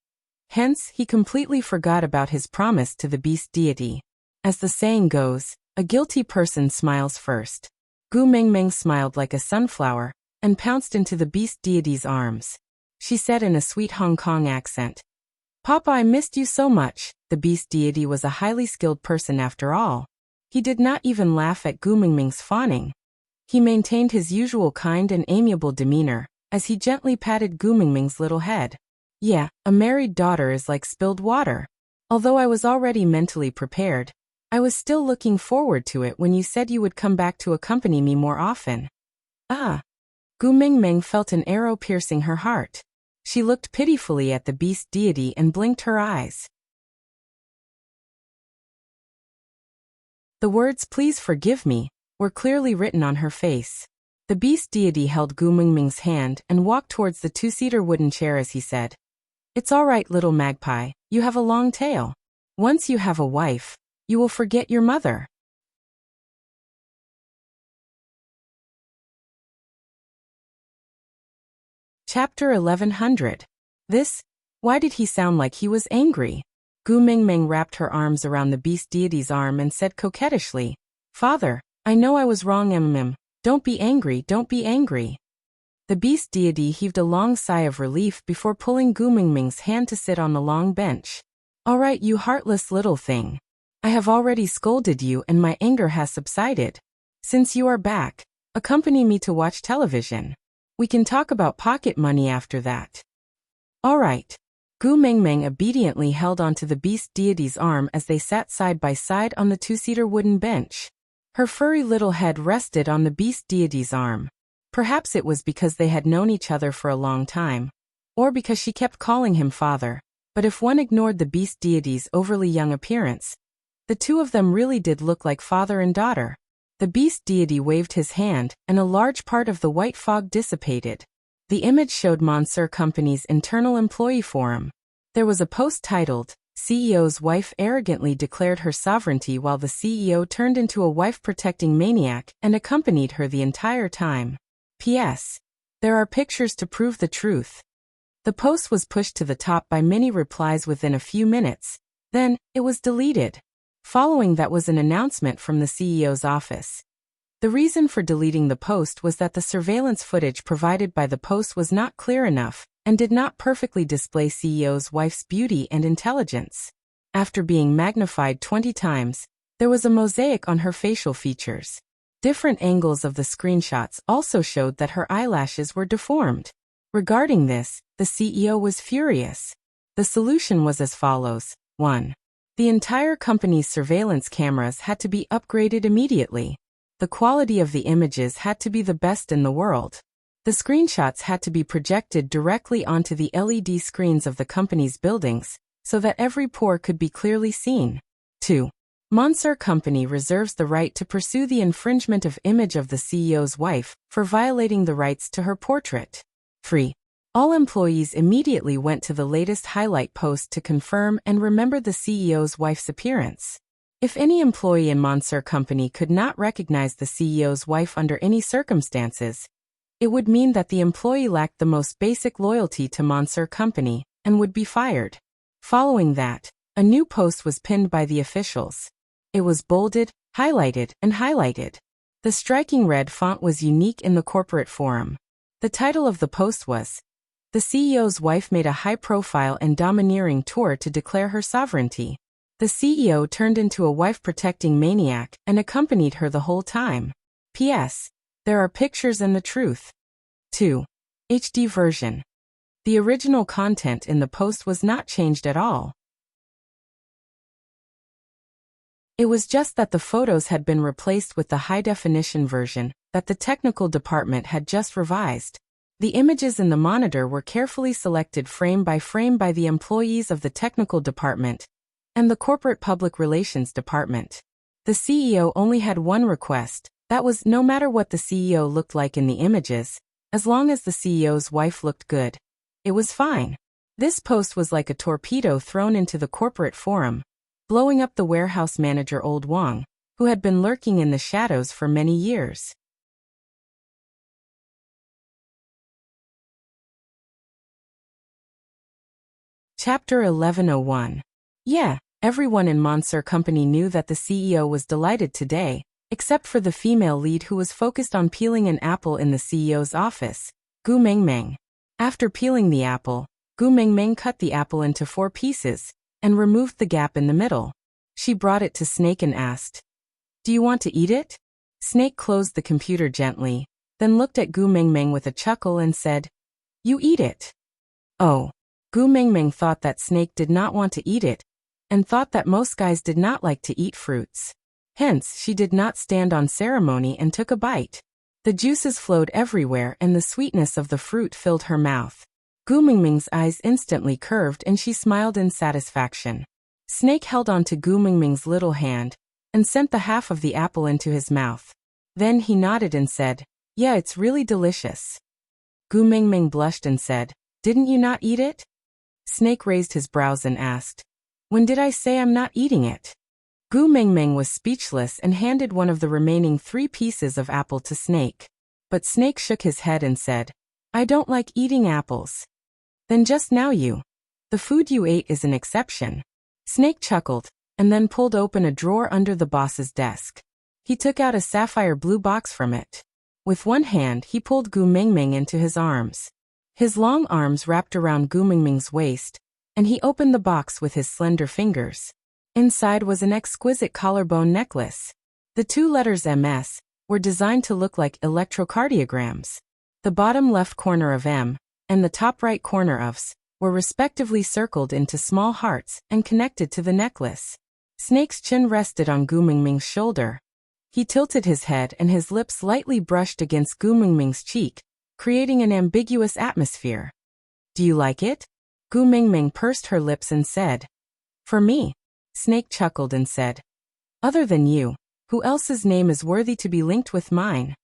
Hence, he completely forgot about his promise to the beast deity. As the saying goes, a guilty person smiles first. Gu Mingming smiled like a sunflower and pounced into the beast deity's arms. She said in a sweet Hong Kong accent, "Papa, I missed you so much." The beast deity was a highly skilled person after all. He did not even laugh at Gu Mingming's fawning. He maintained his usual kind and amiable demeanor as he gently patted Gu Mingming's little head. "Yeah, a married daughter is like spilled water. Although I was already mentally prepared, I was still looking forward to it when you said you would come back to accompany me more often." Ah! Gu Mingming felt an arrow piercing her heart. She looked pitifully at the beast deity and blinked her eyes. The words "please forgive me" were clearly written on her face. The beast deity held Gu Mingming's hand and walked towards the two-seater wooden chair as he said, "It's all right, little magpie, you have a long tail. Once you have a wife, you will forget your mother." Chapter 1100. Why did he sound like he was angry? Gu Mingming wrapped her arms around the beast deity's arm and said coquettishly, "Father, I know I was wrong. Don't be angry, don't be angry." The beast deity heaved a long sigh of relief before pulling Gu Mingming's hand to sit on the long bench. "All right, you heartless little thing. I have already scolded you and my anger has subsided. Since you are back, accompany me to watch television. We can talk about pocket money after that." "All right." Gu Mingming obediently held onto the beast deity's arm as they sat side by side on the two-seater wooden bench. Her furry little head rested on the beast deity's arm. Perhaps it was because they had known each other for a long time, or because she kept calling him father, but if one ignored the beast deity's overly young appearance, the two of them really did look like father and daughter. The beast deity waved his hand, and a large part of the white fog dissipated. The image showed Monsieur Company's internal employee forum. There was a post titled, "CEO's wife arrogantly declared her sovereignty while the CEO turned into a wife-protecting maniac and accompanied her the entire time. P.S. There are pictures to prove the truth." The post was pushed to the top by many replies within a few minutes. Then, it was deleted. Following that was an announcement from the CEO's office. The reason for deleting the post was that the surveillance footage provided by the post was not clear enough and did not perfectly display CEO's wife's beauty and intelligence. After being magnified 20 times, there was a mosaic on her facial features. Different angles of the screenshots also showed that her eyelashes were deformed. Regarding this, the CEO was furious. The solution was as follows. 1. The entire company's surveillance cameras had to be upgraded immediately. The quality of the images had to be the best in the world. The screenshots had to be projected directly onto the LED screens of the company's buildings, so that every pore could be clearly seen. 2. Monsieur Company reserves the right to pursue the infringement of image of the CEO's wife for violating the rights to her portrait. 3. All employees immediately went to the latest highlight post to confirm and remember the CEO's wife's appearance. If any employee in Monsieur Company could not recognize the CEO's wife under any circumstances, it would mean that the employee lacked the most basic loyalty to Monsieur Company and would be fired. Following that, a new post was pinned by the officials. It was bolded, highlighted, and highlighted. The striking red font was unique in the corporate forum. The title of the post was, "The CEO's wife made a high-profile and domineering tour to declare her sovereignty. The CEO turned into a wife-protecting maniac and accompanied her the whole time. P.S. There are pictures and the truth." 2. HD version. The original content in the post was not changed at all. It was just that the photos had been replaced with the high-definition version that the technical department had just revised. The images in the monitor were carefully selected frame by the employees of the technical department and the corporate public relations department. The CEO only had one request, that was no matter what the CEO looked like in the images, as long as the CEO's wife looked good, it was fine. This post was like a torpedo thrown into the corporate forum, blowing up the warehouse manager Old Wang, who had been lurking in the shadows for many years. Chapter 1101. Yeah, everyone in Monster Company knew that the CEO was delighted today, except for the female lead who was focused on peeling an apple in the CEO's office, Gu Mengmeng. After peeling the apple, Gu Mengmeng cut the apple into 4 pieces and removed the gap in the middle. She brought it to Snake and asked, "Do you want to eat it?" Snake closed the computer gently, then looked at Gu Mengmeng with a chuckle and said, "You eat it." Oh. Gu Mengmeng thought that Snake did not want to eat it, and thought that most guys did not like to eat fruits. Hence, she did not stand on ceremony and took a bite. The juices flowed everywhere and the sweetness of the fruit filled her mouth. Gu Mengmeng's eyes instantly curved and she smiled in satisfaction. Snake held on to Gu Mengmeng's little hand and sent the half of the apple into his mouth. Then he nodded and said, "Yeah, it's really delicious." Gu Mengmeng blushed and said, "Didn't you not eat it?" Snake raised his brows and asked, "When did I say I'm not eating it?" Gu Mengmeng was speechless and handed one of the remaining 3 pieces of apple to Snake. But Snake shook his head and said, "I don't like eating apples." "Then just now the food you ate is an exception." Snake chuckled, and then pulled open a drawer under the boss's desk. He took out a sapphire blue box from it. With one hand he pulled Gu Mengmeng into his arms. His long arms wrapped around Gu Mengmeng's waist, and he opened the box with his slender fingers. Inside was an exquisite collarbone necklace. The 2 letters MS were designed to look like electrocardiograms. The bottom left corner of M and the top right corner of S were respectively circled into small hearts and connected to the necklace. Snake's chin rested on Gu Mengmeng's shoulder. He tilted his head and his lips lightly brushed against Gu Mengmeng's cheek, creating an ambiguous atmosphere. "Do you like it?" Gu Mengmeng pursed her lips and said, "For me." Snake chuckled and said, "Other than you, who else's name is worthy to be linked with mine?"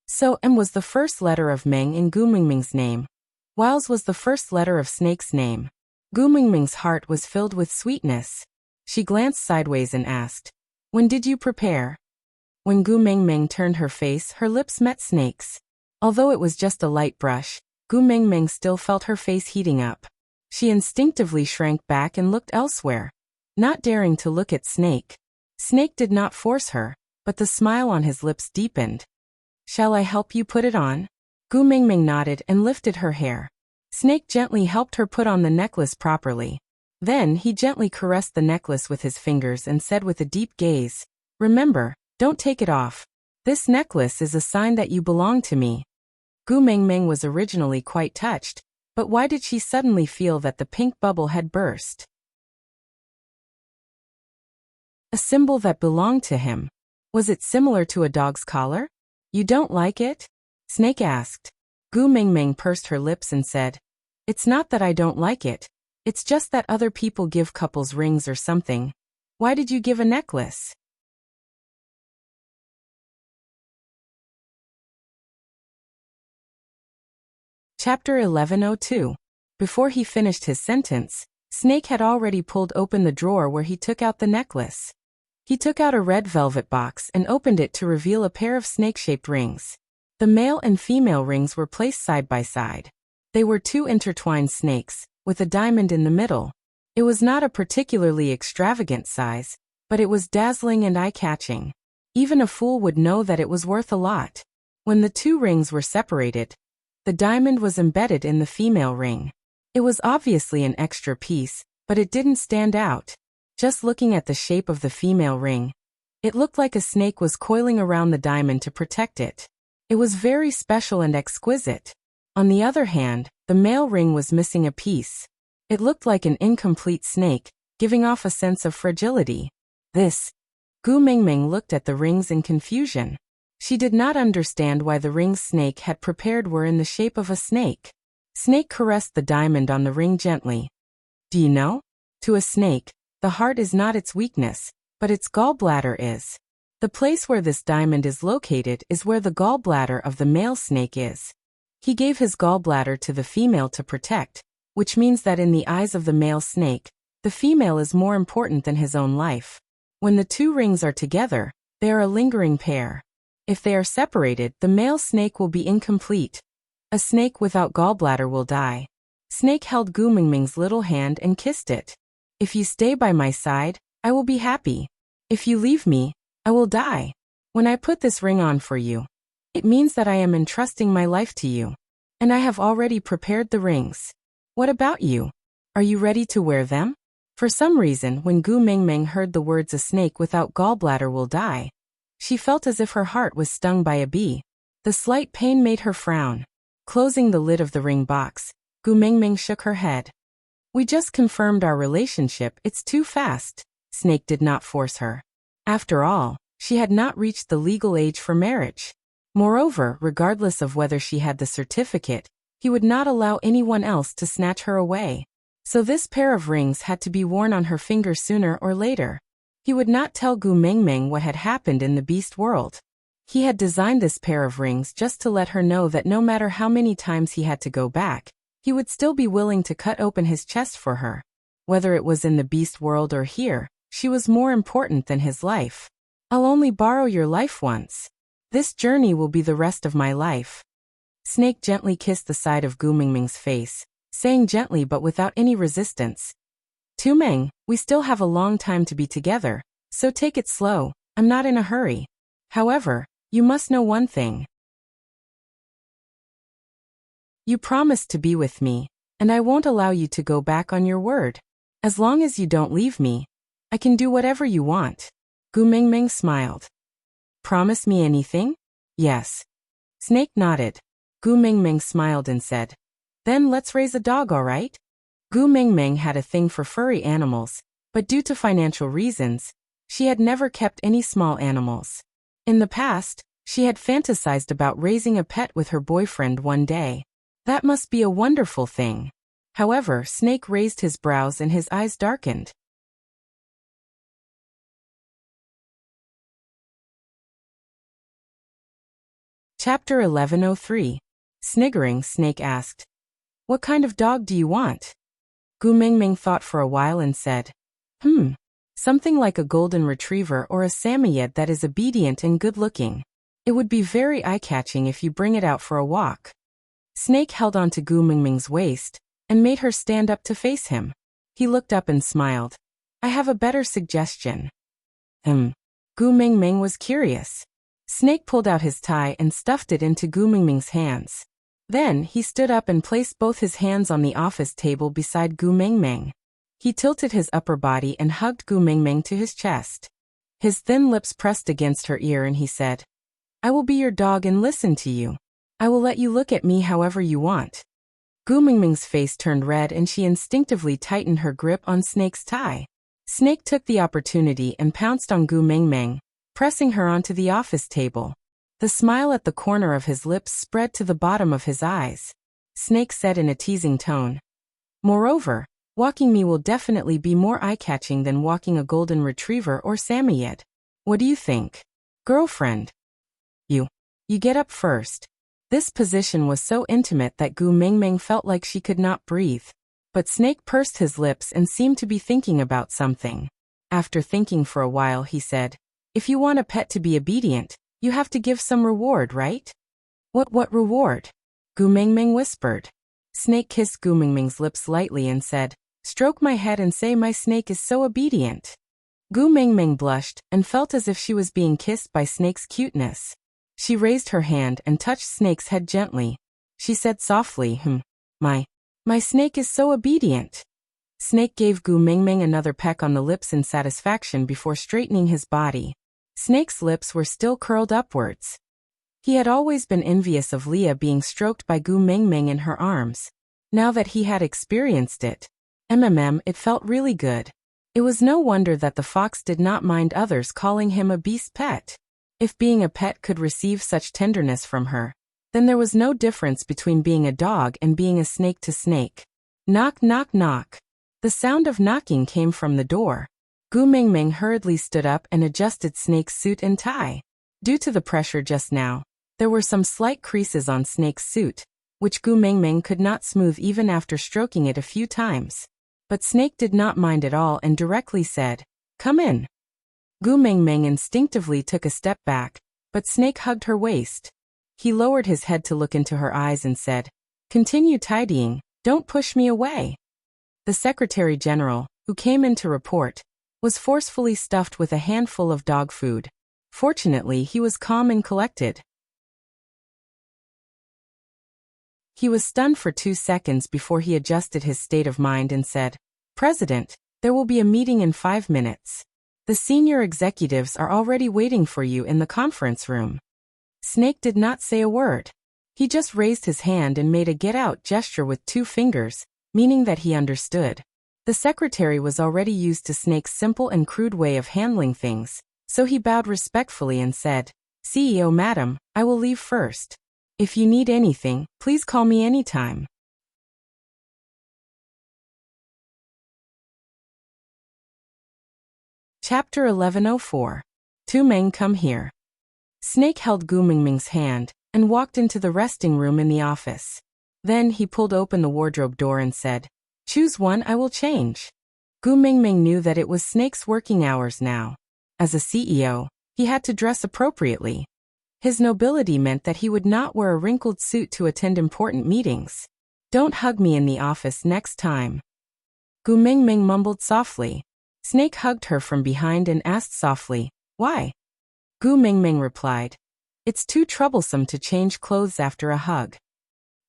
So M was the first letter of Meng in Gu Mengmeng's name, whiles was the first letter of Snake's name. Gu Mengmeng's heart was filled with sweetness. She glanced sideways and asked, "When did you prepare?" When Gu Mengmeng turned her face, her lips met Snake's. Although it was just a light brush, Gu Mengmeng still felt her face heating up. She instinctively shrank back and looked elsewhere, not daring to look at Snake. Snake did not force her, but the smile on his lips deepened. "Shall I help you put it on?" Gu Mengmeng nodded and lifted her hair. Snake gently helped her put on the necklace properly. Then he gently caressed the necklace with his fingers and said with a deep gaze, "Remember, don't take it off. This necklace is a sign that you belong to me." Gu Mengmeng was originally quite touched, but why did she suddenly feel that the pink bubble had burst? A symbol that belonged to him. Was it similar to a dog's collar? "You don't like it?" Snake asked. Gu Mengmeng pursed her lips and said, "It's not that I don't like it. It's just that other people give couples rings or something. Why did you give a necklace?" Chapter 1102. Before he finished his sentence, Snake had already pulled open the drawer where he took out the necklace. He took out a red velvet box and opened it to reveal a pair of snake-shaped rings. The male and female rings were placed side by side. They were 2 intertwined snakes, with a diamond in the middle. It was not a particularly extravagant size, but it was dazzling and eye-catching. Even a fool would know that it was worth a lot. When the 2 rings were separated, the diamond was embedded in the female ring. It was obviously an extra piece, but it didn't stand out. Just looking at the shape of the female ring, it looked like a snake was coiling around the diamond to protect it. It was very special and exquisite. On the other hand, the male ring was missing a piece. It looked like an incomplete snake, giving off a sense of fragility. Gu Mingming looked at the rings in confusion. She did not understand why the rings Snake had prepared were in the shape of a snake. Snake caressed the diamond on the ring gently. Do you know? To a snake, the heart is not its weakness, but its gallbladder is. The place where this diamond is located is where the gallbladder of the male snake is. He gave his gallbladder to the female to protect, which means that in the eyes of the male snake, the female is more important than his own life. When the two rings are together, they are a lingering pair. If they are separated, the male snake will be incomplete. A snake without gallbladder will die. Snake held Gu Mingming's little hand and kissed it. If you stay by my side, I will be happy. If you leave me, I will die. When I put this ring on for you, it means that I am entrusting my life to you. And I have already prepared the rings. What about you? Are you ready to wear them? For some reason, when Gu Mingming heard the words a snake without gallbladder will die, she felt as if her heart was stung by a bee. The slight pain made her frown. Closing the lid of the ring box, Gu Mingming shook her head. We just confirmed our relationship, it's too fast. Snake did not force her. After all, she had not reached the legal age for marriage. Moreover, regardless of whether she had the certificate, he would not allow anyone else to snatch her away. So this pair of rings had to be worn on her finger sooner or later. He would not tell Gu Mingming what had happened in the beast world. He had designed this pair of rings just to let her know that no matter how many times he had to go back, he would still be willing to cut open his chest for her. Whether it was in the beast world or here, she was more important than his life. I'll only borrow your life once. This journey will be the rest of my life. Snake gently kissed the side of Gu Mingming's face, saying gently but without any resistance, Tu Meng, we still have a long time to be together, so take it slow, I'm not in a hurry. However, you must know one thing. You promised to be with me, and I won't allow you to go back on your word. As long as you don't leave me, I can do whatever you want. Gu Mingming smiled. Promise me anything? Yes. Snake nodded. Gu Mingming smiled and said, Then let's raise a dog, all right? Gu Mingming had a thing for furry animals, but due to financial reasons, she had never kept any small animals. In the past, she had fantasized about raising a pet with her boyfriend one day. That must be a wonderful thing. However, Snake raised his brows and his eyes darkened. Chapter 1103. Sniggering, Snake asked, What kind of dog do you want? Gu Mingming thought for a while and said, Something like a golden retriever or a Samoyed that is obedient and good-looking. It would be very eye-catching if you bring it out for a walk. Snake held on to Gu Mingming's waist and made her stand up to face him. He looked up and smiled. I have a better suggestion. Gu Mingming was curious. Snake pulled out his tie and stuffed it into Gu Mingming's hands. Then, he stood up and placed both his hands on the office table beside Gu Mingming. He tilted his upper body and hugged Gu Mingming to his chest. His thin lips pressed against her ear and he said, I will be your dog and listen to you. I will let you look at me however you want. Gu Mingming's face turned red and she instinctively tightened her grip on Snake's tie. Snake took the opportunity and pounced on Gu Mingming, pressing her onto the office table. The smile at the corner of his lips spread to the bottom of his eyes. Snake said in a teasing tone, Moreover, walking me will definitely be more eye-catching than walking a golden retriever or Samoyed. What do you think? Girlfriend? You get up first. This position was so intimate that Gu Mingming felt like she could not breathe. But Snake pursed his lips and seemed to be thinking about something. After thinking for a while he said, If you want a pet to be obedient, you have to give some reward, right? What reward? Gu Mingming whispered. Snake kissed Gu Mingming's lips lightly and said, Stroke my head and say my snake is so obedient. Gu Mingming blushed and felt as if she was being kissed by Snake's cuteness. She raised her hand and touched Snake's head gently. She said softly, My snake is so obedient. Snake gave Gu Mingming another peck on the lips in satisfaction before straightening his body. Snake's lips were still curled upwards. He had always been envious of Leah being stroked by Gu Mingming in her arms. Now that he had experienced it, it felt really good. It was no wonder that the fox did not mind others calling him a beast pet. If being a pet could receive such tenderness from her, then there was no difference between being a dog and being a snake to snake. Knock, knock, knock. The sound of knocking came from the door. Gu Mingming hurriedly stood up and adjusted Snake's suit and tie. Due to the pressure just now, there were some slight creases on Snake's suit, which Gu Mingming could not smooth even after stroking it a few times. But Snake did not mind at all and directly said, "Come in." Gu Mingming instinctively took a step back, but Snake hugged her waist. He lowered his head to look into her eyes and said, "Continue tidying, don't push me away." The Secretary General, who came in to report, was forcefully stuffed with a handful of dog food. Fortunately, he was calm and collected. He was stunned for 2 seconds before he adjusted his state of mind and said, "President, there will be a meeting in 5 minutes. The senior executives are already waiting for you in the conference room." Snake did not say a word. He just raised his hand and made a get-out gesture with 2 fingers, meaning that he understood. The secretary was already used to Snake's simple and crude way of handling things, so he bowed respectfully and said, "CEO Madam, I will leave first. If you need anything, please call me anytime." Chapter 1104. Tu Meng, come here. Snake held Gu Mingming's hand and walked into the resting room in the office. Then he pulled open the wardrobe door and said, "Choose one, I will change." Gu Mingming knew that it was Snake's working hours now. As a CEO, he had to dress appropriately. His nobility meant that he would not wear a wrinkled suit to attend important meetings. "Don't hug me in the office next time." Gu Mingming mumbled softly. Snake hugged her from behind and asked softly, "Why?" Gu Mingming replied, "It's too troublesome to change clothes after a hug."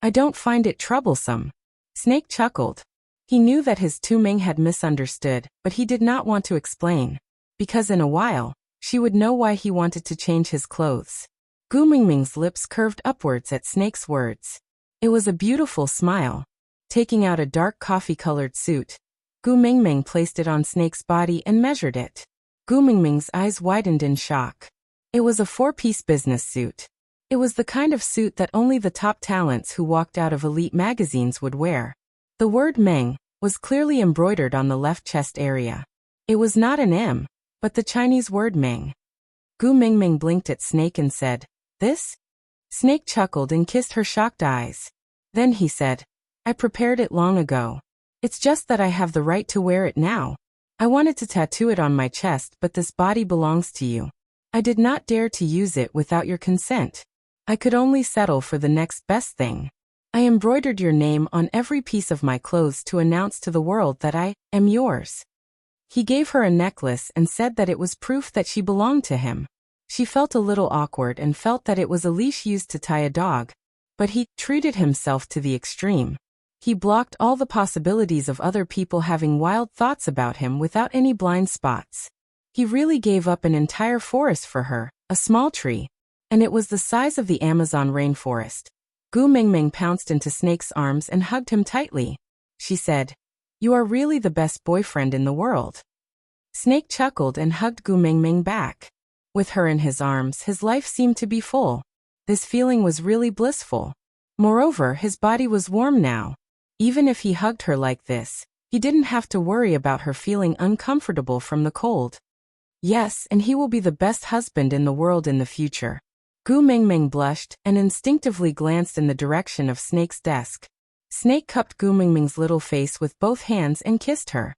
"I don't find it troublesome." Snake chuckled. He knew that his Tu Ming had misunderstood, but he did not want to explain, because in a while, she would know why he wanted to change his clothes. Gu Mingming's lips curved upwards at Snake's words. It was a beautiful smile. Taking out a dark coffee-colored suit, Gu Mingming placed it on Snake's body and measured it. Gu Mingming's eyes widened in shock. It was a 4-piece business suit. It was the kind of suit that only the top talents who walked out of elite magazines would wear. The word Meng was clearly embroidered on the left chest area. It was not an M, but the Chinese word Meng. Gu Mingming blinked at Snake and said, "This?" Snake chuckled and kissed her shocked eyes. Then he said, "I prepared it long ago. It's just that I have the right to wear it now. I wanted to tattoo it on my chest, but this body belongs to you. I did not dare to use it without your consent. I could only settle for the next best thing. I embroidered your name on every piece of my clothes to announce to the world that I am yours." He gave her a necklace and said that it was proof that she belonged to him. She felt a little awkward and felt that it was a leash used to tie a dog, but he treated himself to the extreme. He blocked all the possibilities of other people having wild thoughts about him without any blind spots. He really gave up an entire forest for her, a small tree, and it was the size of the Amazon rainforest. Gu Mingming pounced into Snake's arms and hugged him tightly. She said, "You are really the best boyfriend in the world." Snake chuckled and hugged Gu Mingming back. With her in his arms, his life seemed to be full. This feeling was really blissful. Moreover, his body was warm now. Even if he hugged her like this, he didn't have to worry about her feeling uncomfortable from the cold. Yes, and he will be the best husband in the world in the future. Gu Mingming blushed and instinctively glanced in the direction of Snake's desk. Snake cupped Gu Mingming's little face with both hands and kissed her.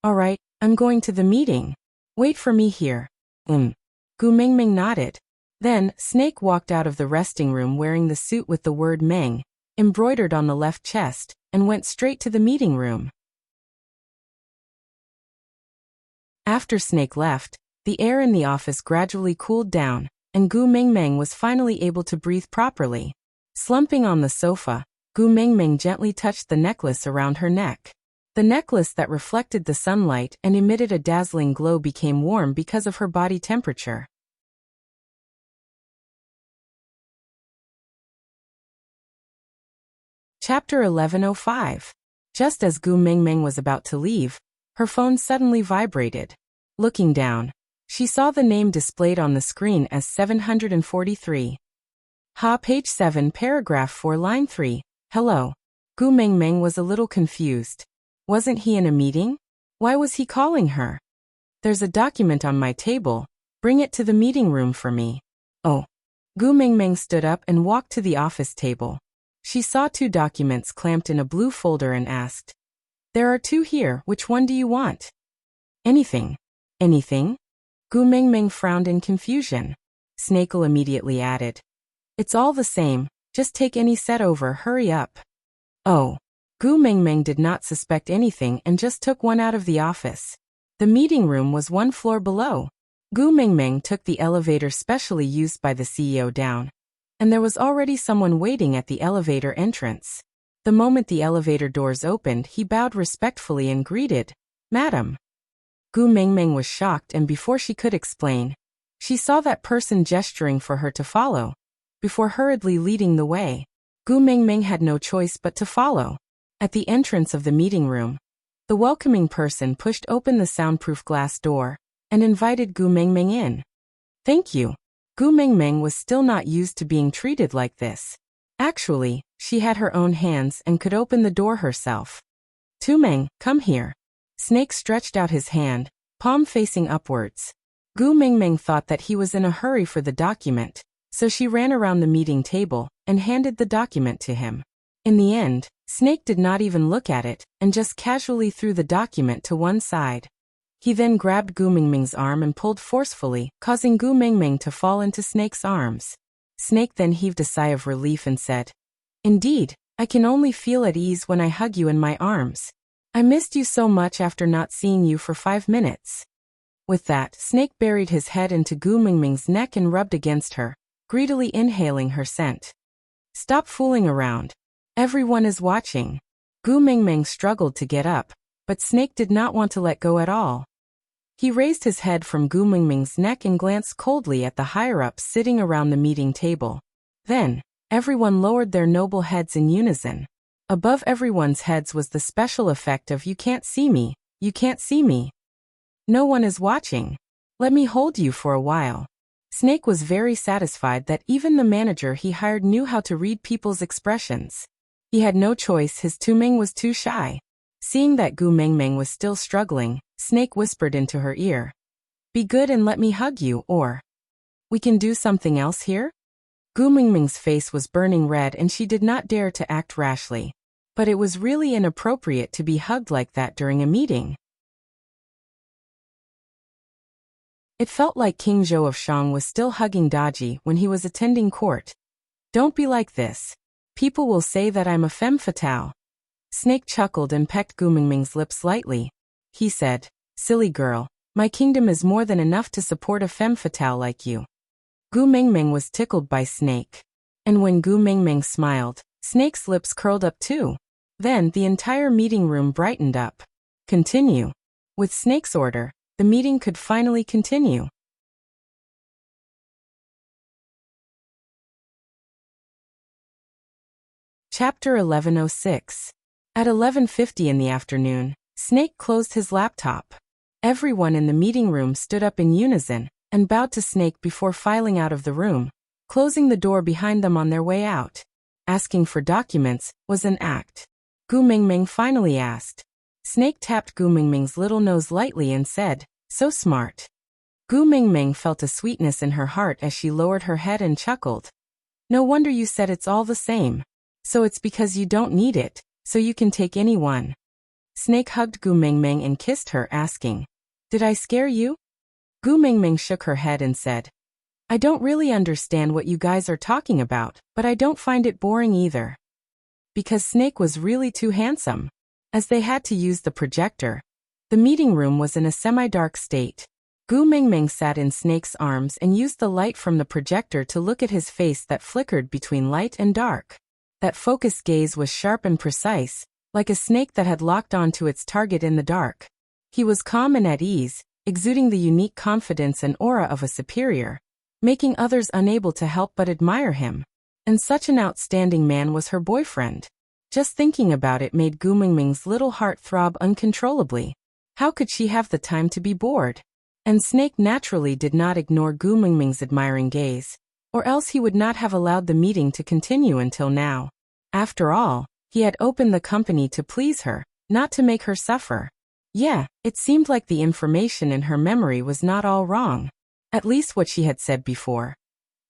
"All right, I'm going to the meeting. Wait for me here." Gu Mingming nodded. Then, Snake walked out of the resting room wearing the suit with the word Meng embroidered on the left chest, and went straight to the meeting room. After Snake left, the air in the office gradually cooled down, and Gu Mingming was finally able to breathe properly. Slumping on the sofa, Gu Mingming gently touched the necklace around her neck. The necklace that reflected the sunlight and emitted a dazzling glow became warm because of her body temperature. Chapter 1105. Just as Gu Mingming was about to leave, her phone suddenly vibrated. Looking down, she saw the name displayed on the screen as 743. Page 7, paragraph 4, line 3. Hello. Gu Mingming was a little confused. Wasn't he in a meeting? Why was he calling her? There's a document on my table. Bring it to the meeting room for me. Oh. Gu Mingming stood up and walked to the office table. She saw 2 documents clamped in a blue folder and asked, There are 2 here, which one do you want? Anything. Anything? Gu Mingming frowned in confusion. Snakel immediately added, It's all the same, just take any set over, hurry up. Oh. Gu Mingming did not suspect anything and just took one out of the office. The meeting room was 1 floor below. Gu Mingming took the elevator specially used by the CEO down, and there was already someone waiting at the elevator entrance. The moment the elevator doors opened, he bowed respectfully and greeted, Madam. Gu Mingming was shocked, and before she could explain, she saw that person gesturing for her to follow. Before hurriedly leading the way, Gu Mingming had no choice but to follow. At the entrance of the meeting room, the welcoming person pushed open the soundproof glass door and invited Gu Mingming in. Thank you. Gu Mingming was still not used to being treated like this. Actually, she had her own hands and could open the door herself. Tumeng, come here. Snake stretched out his hand, palm facing upwards. Gu Mingming thought that he was in a hurry for the document, so she ran around the meeting table and handed the document to him. In the end, Snake did not even look at it and just casually threw the document to one side. He then grabbed Gu Mingming's arm and pulled forcefully, causing Gu Mingming to fall into Snake's arms. Snake then heaved a sigh of relief and said, Indeed, I can only feel at ease when I hug you in my arms. I missed you so much after not seeing you for 5 minutes. With that, Snake buried his head into Gu Mingming's neck and rubbed against her, greedily inhaling her scent. Stop fooling around. Everyone is watching. Gu Mingming struggled to get up, but Snake did not want to let go at all. He raised his head from Gu Mingming's neck and glanced coldly at the higher-ups sitting around the meeting table. Then, everyone lowered their noble heads in unison. Above everyone's heads was the special effect of You can't see me, you can't see me. No one is watching. Let me hold you for a while. Snake was very satisfied that even the manager he hired knew how to read people's expressions. He had no choice, his Tumeng was too shy. Seeing that Gu Mingming was still struggling, Snake whispered into her ear, Be good and let me hug you, or we can do something else here? Gu Mingming's face was burning red and she did not dare to act rashly. But it was really inappropriate to be hugged like that during a meeting. It felt like King Zhou of Shang was still hugging Daji when he was attending court. Don't be like this. People will say that I'm a femme fatale. Snake chuckled and pecked Gu Mingming's lips lightly. He said, Silly girl, my kingdom is more than enough to support a femme fatale like you. Gu Mingming was tickled by Snake. And when Gu Mingming smiled, Snake's lips curled up too. Then the entire meeting room brightened up. Continue. With Snake's order, the meeting could finally continue. Chapter 1106. At 11:50 in the afternoon, Snake closed his laptop. Everyone in the meeting room stood up in unison and bowed to Snake before filing out of the room, closing the door behind them on their way out. Asking for documents was an act. Gu Mingming finally asked. Snake tapped Gu Mingming's little nose lightly and said, So smart. Gu Mingming felt a sweetness in her heart as she lowered her head and chuckled. No wonder you said it's all the same. So it's because you don't need it, so you can take anyone. Snake hugged Gu Mingming and kissed her, asking, Did I scare you? Gu Mingming shook her head and said, I don't really understand what you guys are talking about, but I don't find it boring either. Because Snake was really too handsome. As they had to use the projector, the meeting room was in a semi-dark state. Gu Mingming sat in Snake's arms and used the light from the projector to look at his face that flickered between light and dark. That focused gaze was sharp and precise, like a snake that had locked onto its target in the dark. He was calm and at ease, exuding the unique confidence and aura of a superior, making others unable to help but admire him. And such an outstanding man was her boyfriend. Just thinking about it made Gu Mingming's little heart throb uncontrollably. How could she have the time to be bored? And Snake naturally did not ignore Gu Mingming's admiring gaze, or else he would not have allowed the meeting to continue until now. After all, he had opened the company to please her, not to make her suffer. Yeah, it seemed like the information in her memory was not all wrong. At least what she had said before.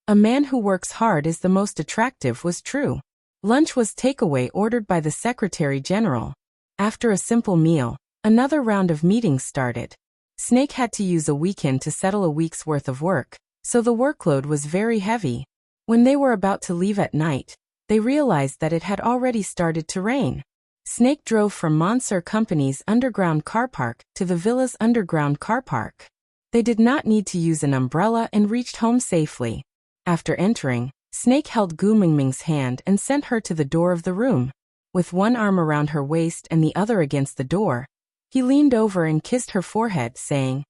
A man who works hard is the most attractive was true. Lunch was takeaway ordered by the Secretary General. After a simple meal, another round of meetings started. Snake had to use a weekend to settle a week's worth of work, so the workload was very heavy. When they were about to leave at night, they realized that it had already started to rain. Snake drove from Monsieur Company's underground car park to the villa's underground car park. They did not need to use an umbrella and reached home safely. After entering, Snake held Gu Mingming's hand and sent her to the door of the room. With one arm around her waist and the other against the door, he leaned over and kissed her forehead, saying,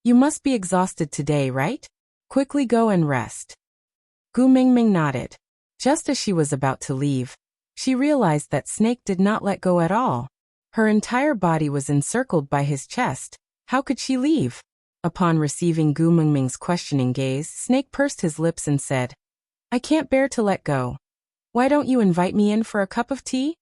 "You must be exhausted today, right? Quickly go and rest." Gu Mingming nodded. Just as she was about to leave, she realized that Snake did not let go at all. Her entire body was encircled by his chest. How could she leave? Upon receiving Gu Mingming's questioning gaze, Snake pursed his lips and said, "I can't bear to let go. Why don't you invite me in for a cup of tea?"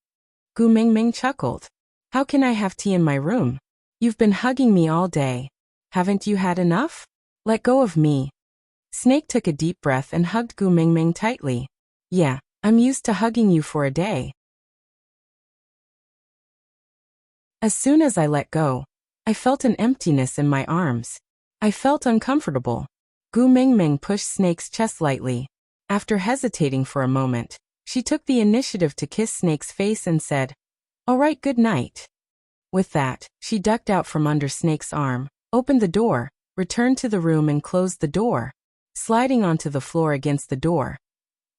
Gu Mingming chuckled. "How can I have tea in my room? You've been hugging me all day. Haven't you had enough? Let go of me." Snake took a deep breath and hugged Gu Mingming tightly. "Yeah, I'm used to hugging you for a day." As soon as I let go, I felt an emptiness in my arms. I felt uncomfortable. Gu Mingming pushed Snake's chest lightly. After hesitating for a moment, she took the initiative to kiss Snake's face and said, "All right, good night." With that, she ducked out from under Snake's arm, opened the door, returned to the room and closed the door. Sliding onto the floor against the door,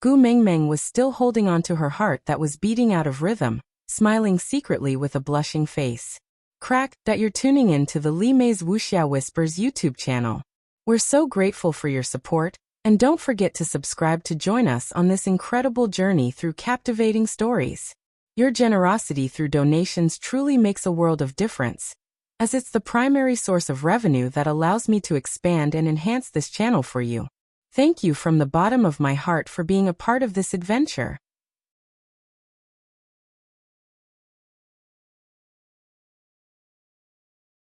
Gu Mingming was still holding onto her heart that was beating out of rhythm, smiling secretly with a blushing face. Crack that you're tuning in to the Li Mei's Wuxia Whispers YouTube channel. We're so grateful for your support, and don't forget to subscribe to join us on this incredible journey through captivating stories. Your generosity through donations truly makes a world of difference, as it's the primary source of revenue that allows me to expand and enhance this channel for you. Thank you from the bottom of my heart for being a part of this adventure.